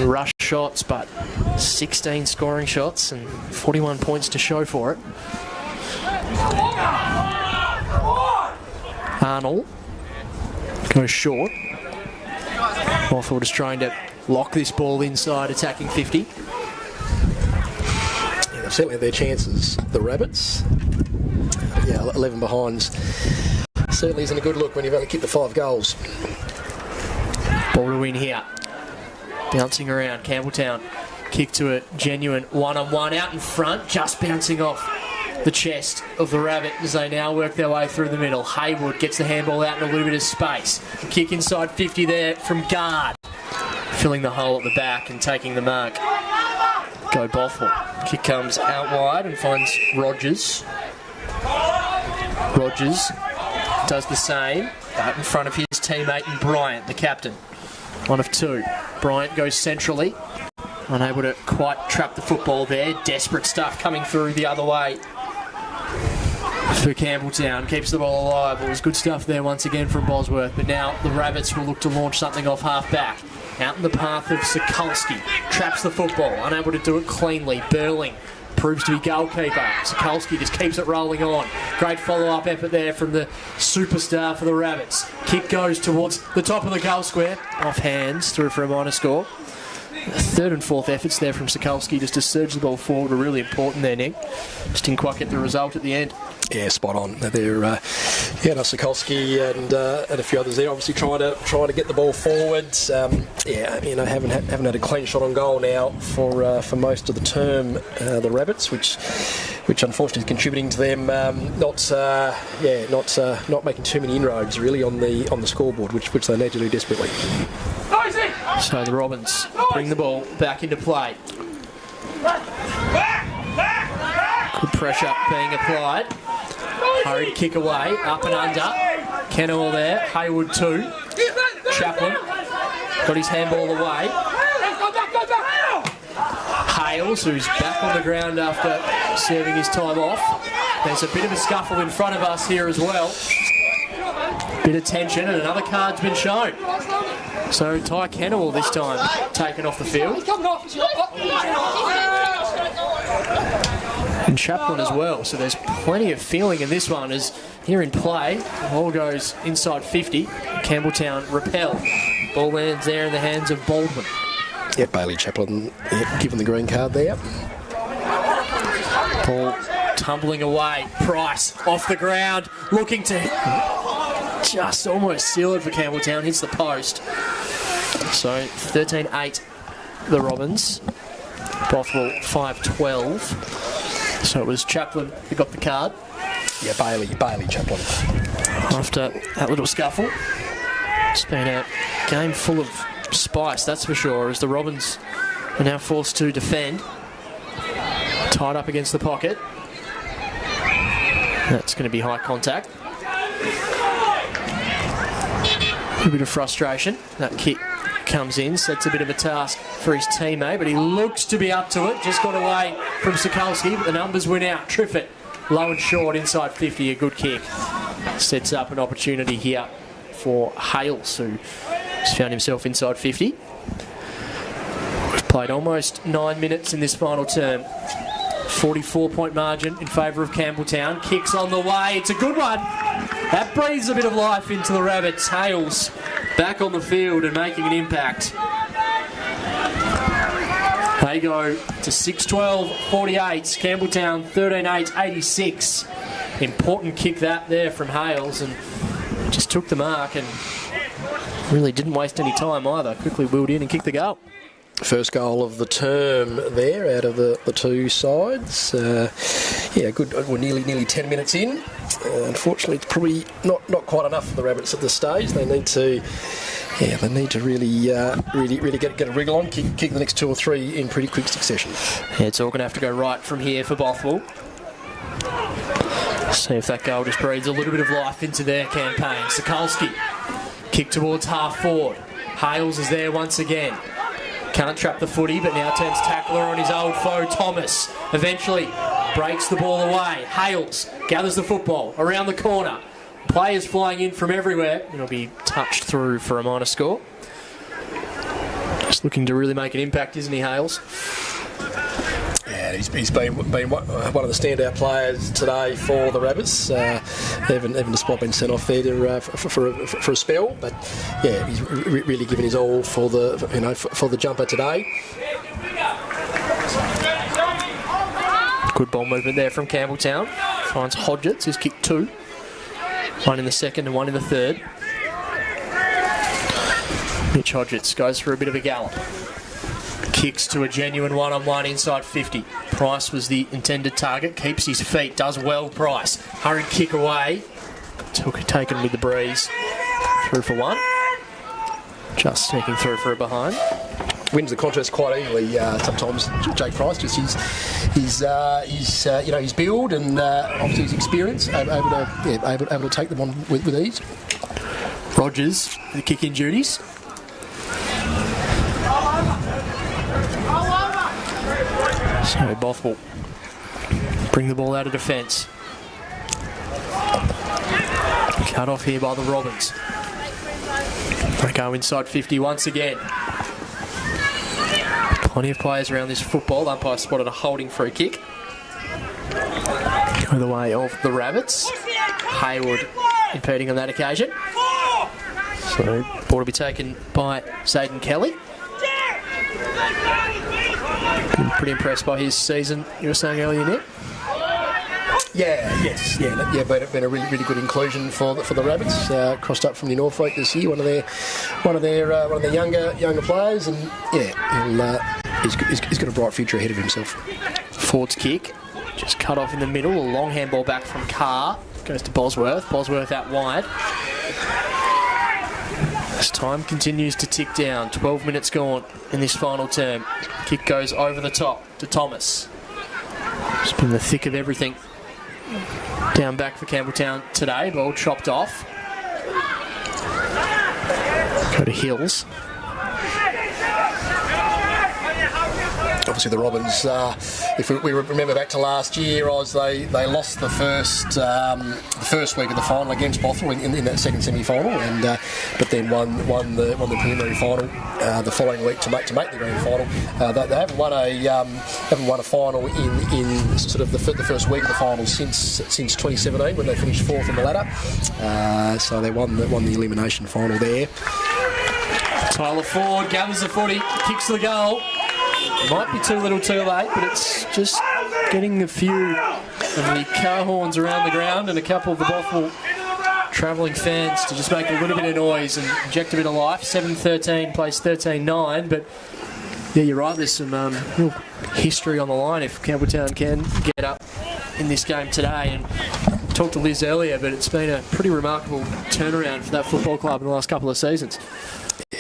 rush shots, but 16 scoring shots and 41 points to show for it. Arnold goes short. Bothwell just trying to lock this ball inside, attacking 50. Yeah, they've certainly had their chances, the Rabbits. 11 behinds certainly isn't a good look when you've only kicked the 5 goals. Ball to win here. Bouncing around, Campbelltown. Kick to a genuine one-on-one out in front, just bouncing off the chest of the Rabbit as they now work their way through the middle. Haywood gets the handball out in a little bit of space. Kick inside 50 there from guard. Filling the hole at the back and taking the mark. Go Bothwell. Kick comes out wide and finds Rogers. Rogers does the same out in front of his teammate and Bryant, the captain. 1 of 2. Bryant goes centrally. Unable to quite trap the football there. Desperate stuff coming through the other way for Campbelltown. Keeps the ball alive. It was good stuff there once again from Bosworth. But now the Rabbits will look to launch something off half back. Out in the path of Sokolski. Traps the football. Unable to do it cleanly. Burling proves to be goalkeeper. Sokolski just keeps it rolling on. Great follow-up effort there from the superstar for the Rabbits. Kick goes towards the top of the goal square. Off hands, through for a minor score. Third and fourth efforts there from Sokolski just to surge the ball forward were really important there, Nick. Just didn't quite get the result at the end. Yeah, spot on. They're Sokolski and a few others there, obviously trying to get the ball forward. Haven't had a clean shot on goal now for most of the term. The Rabbits, which unfortunately is contributing to them not making too many inroads really on the scoreboard, which they need to do desperately. So the Robins bring the ball back into play. Good pressure being applied. Hurried kick away, up and under. Kennell there, Haywood 2. Chaplin got his handball away. Hales, who's back on the ground after serving his time off. There's a bit of a scuffle in front of us here as well. Bit of tension and another card's been shown. So Ty Kennell this time taken off the field. And Chaplin as well, so there's plenty of feeling in this one as here in play. The ball goes inside 50. Campbelltown repel. Ball lands there in the hands of Baldwin. Yep, Bailey Chaplin given the green card there. Ball tumbling away. Price off the ground, looking to just almost seal it for Campbelltown. Hits the post. So 13-8 the Robins. Bothwell 5-12. So it was Chaplin who got the card. Yeah, Bailey Chaplin. After that little scuffle. It's been a game full of spice, that's for sure, as the Robins are now forced to defend. Tied up against the pocket. That's going to be high contact. A bit of frustration. That kick comes in, sets a bit of a task for his teammate, but he looks to be up to it. Just got away from Sokolski, but the numbers went out. Triffett, low and short, inside 50, a good kick. Sets up an opportunity here for Hales, who has found himself inside 50. We've played almost 9 minutes in this final term. 44-point margin in favour of Campbelltown. Kicks on the way. It's a good one. That breathes a bit of life into the Rabbits. Hales back on the field and making an impact. They go to 6-12, 48. Campbelltown 13-8, 86. Important kick that there from Hales, and just took the mark and really didn't waste any time either. Quickly wheeled in and kicked the goal. First goal of the term there out of the two sides. Good. We're nearly 10 minutes in. Unfortunately, it's probably not quite enough for the Rabbits at this stage. They need to really get a wriggle on, kick the next 2 or 3 in pretty quick succession. Yeah, it's all going to have to go right from here for Bothwell. See if that goal just breathes a little bit of life into their campaign. Sokolski, kick towards half forward. Hales is there once again. Can't trap the footy, but now turns tackler on his old foe, Thomas. Eventually breaks the ball away. Hales gathers the football around the corner. players flying in from everywhere. It'll be touched through for a minor score. Just looking to really make an impact, isn't he, Hales? Yeah, he's been one of the standout players today for the Rabbits. Even despite being sent off there to, for a spell, but yeah, he's really given his all for the for the jumper today. Good ball movement there from Campbelltown. Finds Hodgetts, who's kicked 2. One in the second and one in the third. Mitch Hodgetts goes for a bit of a gallop. Kicks to a genuine one-on-one inside 50. Price was the intended target. Keeps his feet. Does well, Price. Hurried kick away. Taken with the breeze. Through for 1. Just sneaking through for a behind. Wins the contest quite easily. Sometimes Jake Price, just his build and obviously his experience, able to take them on with ease. Rogers, the kick-in duties. So Bothwell bring the ball out of defence. Cut off here by the Robins. They go inside 50 once again. Plenty of players around this football. Umpire spotted a holding free kick. Go the way of the Rabbits. Hayward impeding on that occasion. So ball to be taken by Zayden Kelly. Been pretty impressed by his season, you were saying earlier, Nick? Been a really good inclusion for the Rabbits. Crossed up from the Norfolk this year, one of their younger players, and he's got a bright future ahead of himself. Ford's kick, just cut off in the middle. A long handball back from Carr, goes to Bosworth. Bosworth out wide. As time continues to tick down, 12 minutes gone in this final term. Kick goes over the top to Thomas. It's been the thick of everything down back for Campbelltown today. Ball chopped off. Go to Hills. Obviously the Robins, if we remember back to last year, they lost the first week of the final against Bothwell in that second semi-final, and but then won the preliminary final the following week to make the grand final. They haven't won a final in sort of the first week of the final since 2017 when they finished 4th on the ladder. So they won the elimination final there. Tyler Ford gathers the footy, kicks the goal. Might be too little too late, but it's just getting a few of the car horns around the ground and a couple of the Bothwell travelling fans to just make a little bit of noise and inject a bit of life. 7-13 plays 13-9, but yeah, you're right, there's some real history on the line if Campbelltown can get up in this game today. And talked to Liz earlier, but it's been a pretty remarkable turnaround for that football club in the last couple of seasons.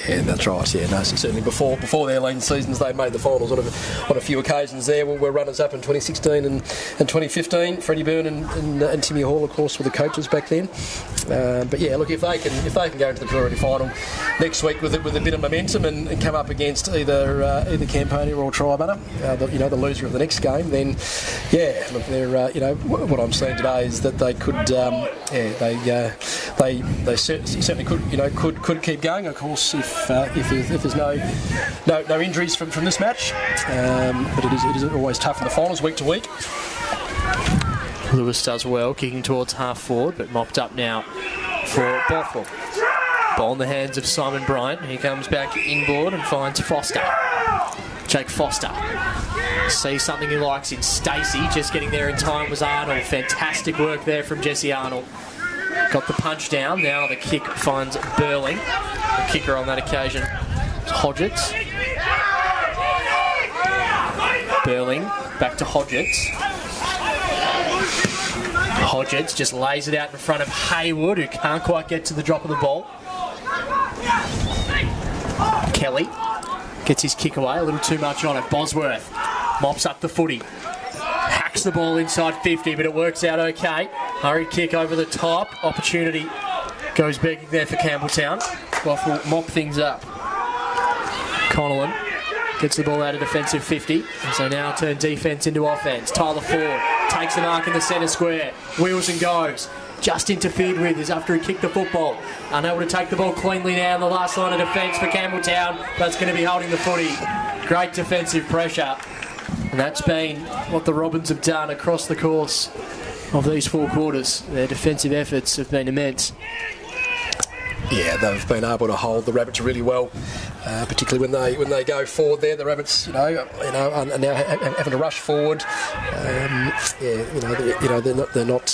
Yeah, that's right. Yeah, no, so certainly before their lean seasons, they made the finals on a few occasions. There were runners up in 2016 and 2015. Freddie Byrne and Timmy Hall, of course, were the coaches back then. But yeah, look, if they can go into the preliminary final next week with a bit of momentum and come up against either Campania or Triabunna, the loser of the next game, then yeah, look, they're what I'm seeing today is that they could they certainly could keep going. Of course, if there's no injuries from this match, but it is always tough in the finals week to week. Lewis does well, kicking towards half forward, but mopped up now for Bothwell. Ball in the hands of Simon Bryant. He comes back inboard and finds Foster. Jake Foster sees something he likes in Stacey. Just getting there in time was Arnold. Fantastic work there from Jesse Arnold. Got the punch down. Now the kick finds Burling. The kicker on that occasion is Hodgetts. Burling back to Hodgetts. Hodgetts just lays it out in front of Hayward, who can't quite get to the drop of the ball. Kelly gets his kick away, a little too much on it. Bosworth mops up the footy. Hacks the ball inside 50, but it works out okay. Hurried kick over the top. Opportunity goes begging there for Campbelltown. Bothwell mop things up. Connellan gets the ball out of defensive 50, and so now turn defence into offence. Tyler Ford takes the mark in the centre square. Wheels and goes. just interfered with is after he kicked the football. Unable to take the ball cleanly now in the last line of defence for Campbelltown. That's going to be holding the footy. Great defensive pressure. And that's been what the Robins have done across the course of these 4 quarters. Their defensive efforts have been immense. Yeah, they've been able to hold the Rabbits really well, particularly when they go forward there. The Rabbits, are now having to rush forward. They're not.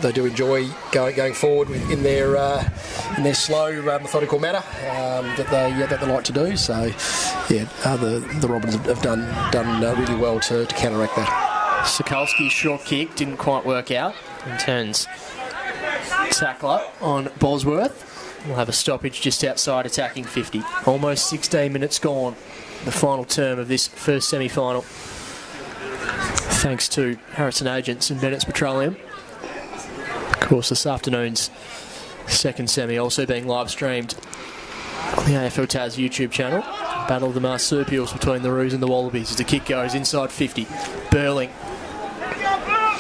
They do enjoy going forward in their slow, methodical manner that they like to do. So, the Robins have done really well to counteract that. Sokolski's short kick didn't quite work out and turns tackler on Bosworth. We'll have a stoppage just outside attacking 50. Almost 16 minutes gone. The final term of this first semi-final. Thanks to Harrison Agents and Bennett's Petroleum. Of course, this afternoon's second semi also being live streamed on the AFL Taz YouTube channel. Battle of the marsupials between the Roos and the Wallabies as the kick goes inside 50. Burling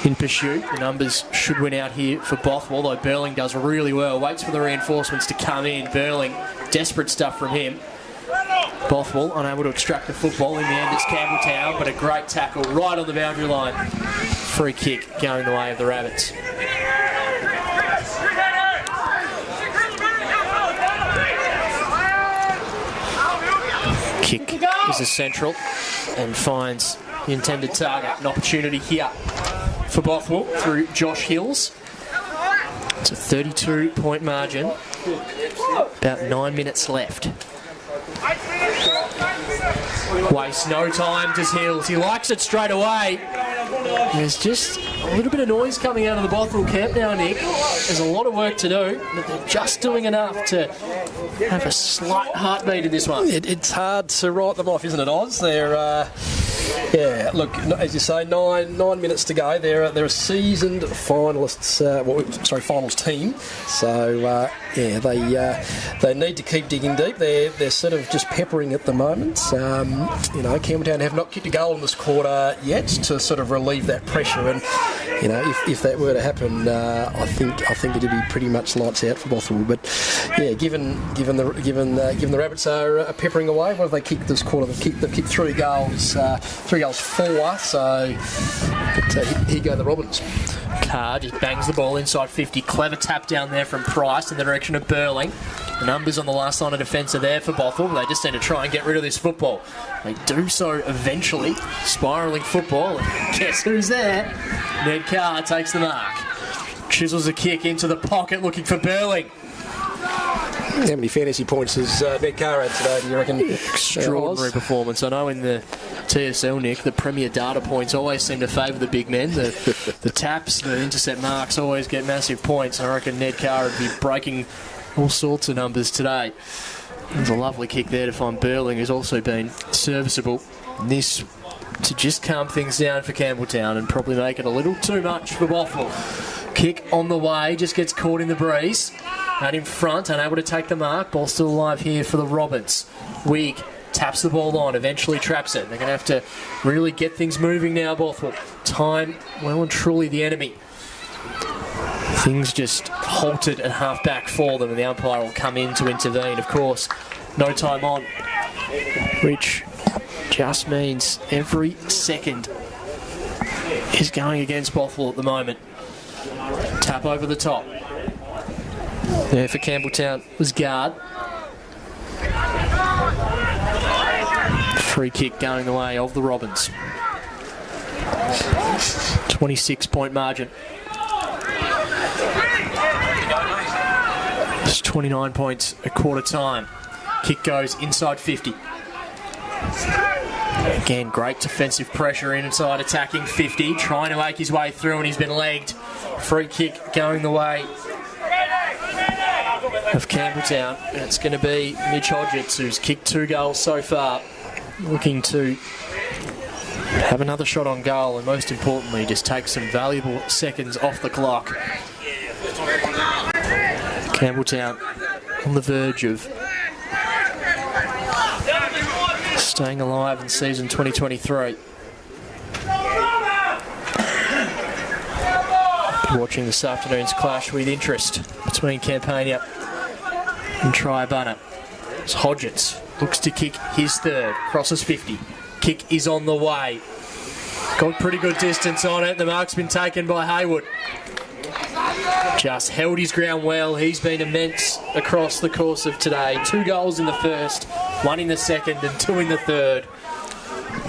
in pursuit. The numbers should win out here for Bothwell, though Burling does really well. Waits for the reinforcements to come in. Burling, desperate stuff from him. Bothwell unable to extract the football. In the end, it's Campbelltown, but a great tackle right on the boundary line. Free kick going the way of the Rabbits. Kick is a central and finds the intended target. An opportunity here for Bothwell through Josh Hills. It's a 32-point margin. About 9 minutes left. Wastes no time, does Hills. He likes it straight away. There's just a little bit of noise coming out of the Bothwell camp now, Nick. There's a lot of work to do, but they're just doing enough to have a slight heartbeat in this one. It's hard to write them off, isn't it, Oz? They're, look, as you say, nine minutes to go. They're a seasoned finalists, finals team. So, they need to keep digging deep. They're sort of just peppering at the moment. Campbelltown have not kicked a goal in this quarter yet to sort of relieve that pressure. And if that were to happen, I think it'd be pretty much lights out for Bothwell. But given the Rabbits are peppering away, what have they kicked this quarter? They've kicked 3 goals. 3 goals, 4. So here go the Robins. Carr just bangs the ball inside 50. Clever tap down there from Price in the direction of Burling. The numbers on the last line of defence are there for Bothwell. They just need to try and get rid of this football. They do so eventually. Spiralling football. Guess who's there? Ned Carr takes the mark. Chisels a kick into the pocket looking for Burling. How many fantasy points has Ned Carr had today, do you reckon? Extraordinary performance. I know in the TSL, Nick, the premier data points always seem to favour the big men. The taps, the intercept marks always get massive points. I reckon Ned Carr would be breaking all sorts of numbers today. There's a lovely kick there to find Burling, who's also been serviceable. And this to just calm things down for Campbelltown and probably make it a little too much for Bothwell. Kick on the way, just gets caught in the breeze. Out in front, unable to take the mark. Ball still alive here for the Robins. Wig taps the ball on, eventually traps it. They're going to have to really get things moving now, Bothwell. Time, well and truly the enemy. Things just halted at half-back for them, and the umpire will come in to intervene, of course. No time on, which just means every second is going against Bothwell at the moment. Tap over the top. There for Campbelltown was Guard. Free kick going the way of the Robins. 26-point margin. It's 29 points at quarter time. Kick goes inside 50. Again, great defensive pressure inside attacking 50. Trying to ache his way through and he's been legged. Free kick going the way of Campbelltown. And it's going to be Mitch Hodgetts, who's kicked 2 goals so far, looking to have another shot on goal and most importantly just take some valuable seconds off the clock. Campbelltown on the verge of staying alive in season 2023. Watching this afternoon's clash with interest between Campania and Triabunna. It's Hodgetts looks to kick his third, crosses 50. Kick is on the way. Got pretty good distance on it. The mark's been taken by Haywood. Just held his ground well. He's been immense across the course of today. 2 goals in the first, 1 in the second and 2 in the third.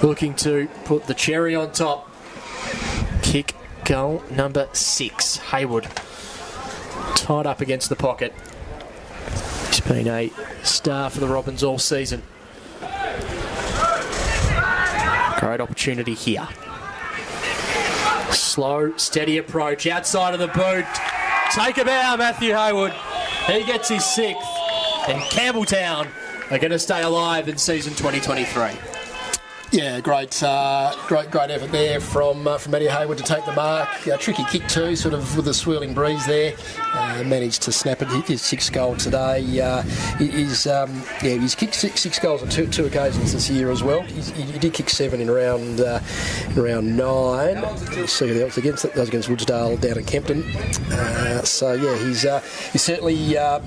Looking to put the cherry on top. Kick goal number 6. Haywood tied up against the pocket. He's been a star for the Robins all season. Great opportunity here. Slow, steady approach outside of the boot. Take a bow, Matthew Haywood. He gets his 6th, and Campbelltown are going to stay alive in season 2023. Yeah, great effort there from Matty Haywood to take the mark. Tricky kick too, sort of with a swirling breeze there. Managed to snap it. His 6th goal today. He's kicked six goals on two occasions this year as well. He did kick 7 in round 9. You see that was against Woodsdale down at Kempton. He's certainly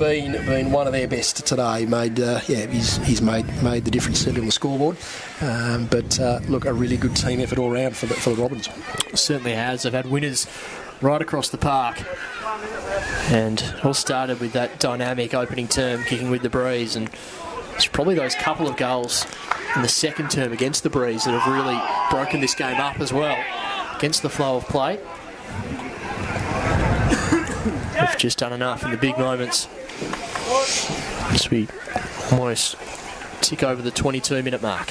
been one of their best today. He's made the difference certainly on the scoreboard. But look, a really good team effort all round for the Robins. Certainly has. They've had winners right across the park, and it all started with that dynamic opening term, kicking with the breeze, and it's probably those couple of goals in the second term against the breeze that have really broken this game up as well, against the flow of play. They've just done enough in the big moments as we almost tick over the 22-minute mark.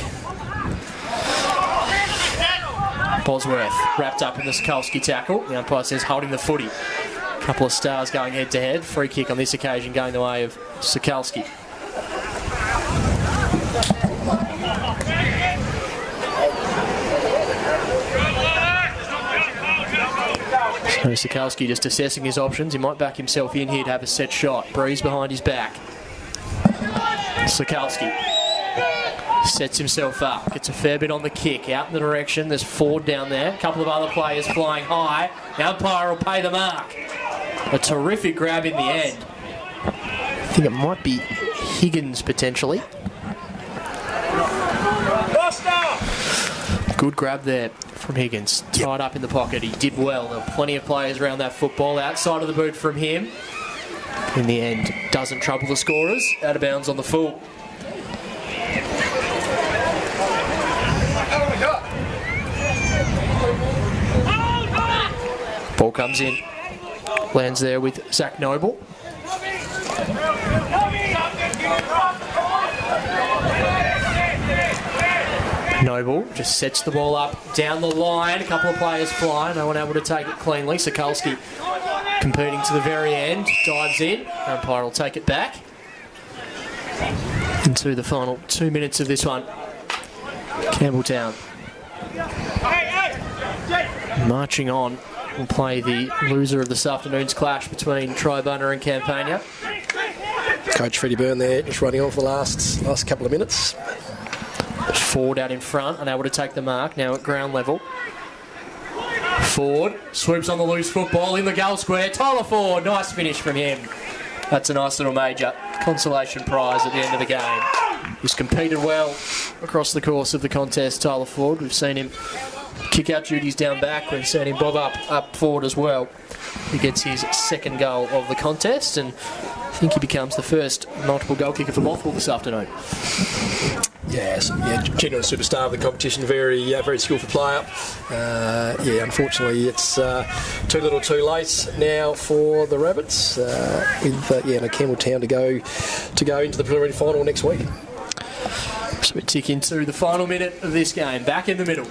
Bosworth wrapped up in the Sokolski tackle. The umpire says holding the footy. A couple of stars going head to head. Free kick on this occasion going the way of Sokolski. So Sokolski just assessing his options. He might back himself in here to have a set shot. Breeze behind his back. Sokolski sets himself up, gets a fair bit on the kick, out in the direction, there's Ford down there, a couple of other players flying high, the umpire will pay the mark. A terrific grab in the end. I think it might be Higgins potentially. Good grab there from Higgins, tied up in the pocket, he did well, there were plenty of players around that football, outside of the boot from him. In the end, doesn't trouble the scorers, out of bounds on the full. Ball comes in, lands there with Zach Noble. Noble just sets the ball up down the line, a couple of players fly, no one able to take it cleanly. Sokolski competing to the very end, dives in, umpire will take it back. Into the final 2 minutes of this one. Campbelltown marching on. We'll play the loser of this afternoon's clash between Triabunna and Campania. Coach Freddie Byrne there, just running on for the last couple of minutes. Ford out in front, unable to take the mark, now at ground level. Ford swoops on the loose football in the goal square. Tyler Ford, nice finish from him. That's a nice little major consolation prize at the end of the game. He's competed well across the course of the contest, Tyler Ford. We've seen him kick out duties down back. We've seen him bob up forward as well. He gets his 2nd goal of the contest, and I think he becomes the first multiple goal kicker for Bothwell this afternoon. Yes, genuine superstar of the competition, very skillful player. Unfortunately it's too little too late now for the Rabbits, with Campbelltown to go into the preliminary final next week. So we tick into the final minute of this game, back in the middle.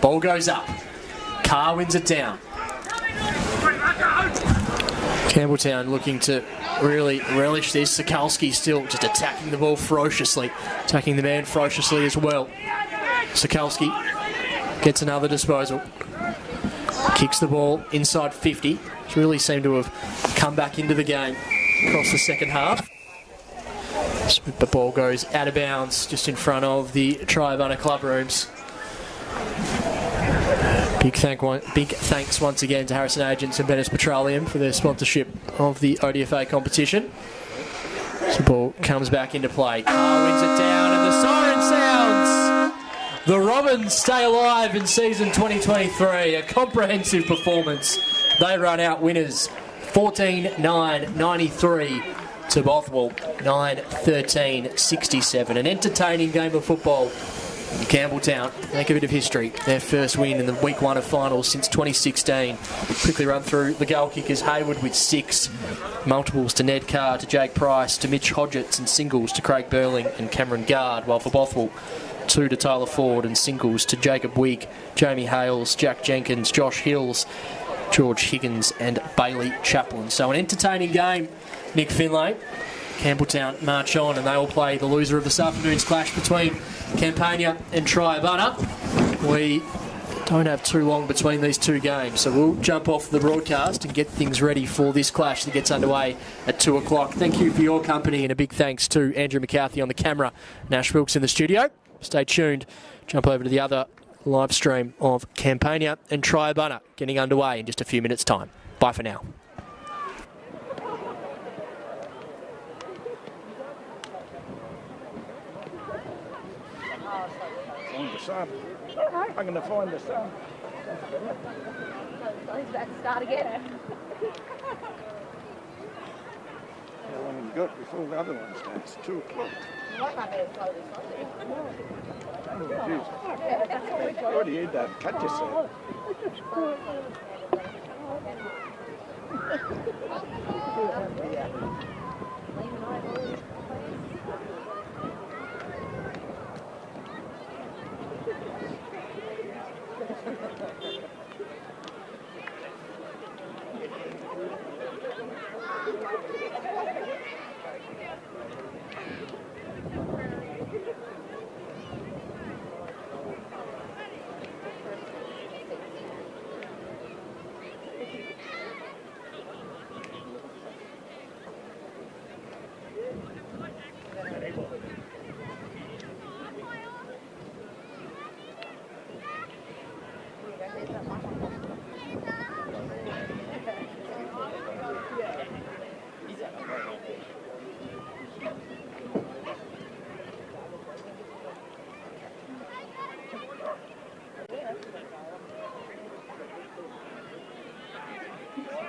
Ball goes up, Carr wins it down. Campbelltown looking to really relish this. Sokolski still just attacking the ball ferociously, attacking the man ferociously as well. Sokolski gets another disposal, kicks the ball inside 50. He's really seemed to have come back into the game across the second half. The ball goes out of bounds just in front of the Triabunna club rooms. Big thanks once again to Harrison Agents and Bennett's Petroleum for their sponsorship of the ODFA competition. The ball comes back into play. Carr wins it down and the siren sounds. The Robins stay alive in season 2023. A comprehensive performance. They run out winners 14-9-93 to Bothwell 9-13-67. An entertaining game of football. And Campbelltown make a bit of history. Their first win in the week 1 of finals since 2016. Quickly run through the goal kickers. Hayward with 6. Multiples to Ned Carr, to Jake Price, to Mitch Hodgetts, and singles to Craig Burling and Cameron Gard. While for Bothwell, 2 to Tyler Ford and singles to Jacob Wigg, Jamie Hales, Jack Jenkins, Josh Hills, George Higgins and Bailey Chaplin. So an entertaining game, Nick Finlay. Campbelltown march on and they will play the loser of this afternoon's clash between Campania and Triabunna. We don't have too long between these two games, so we'll jump off the broadcast and get things ready for this clash that gets underway at 2 o'clock. Thank you for your company and a big thanks to Andrew McCarthy on the camera, Nash Wilkes in the studio. Stay tuned. Jump over to the other live stream of Campania and Triabunna getting underway in just a few minutes' time. Bye for now. Find the sun. I'm going to find the sun. So he's about to start again. How long have you got before the other one starts? 2 o'clock. Oh, geez. What do you do? Cut yourself.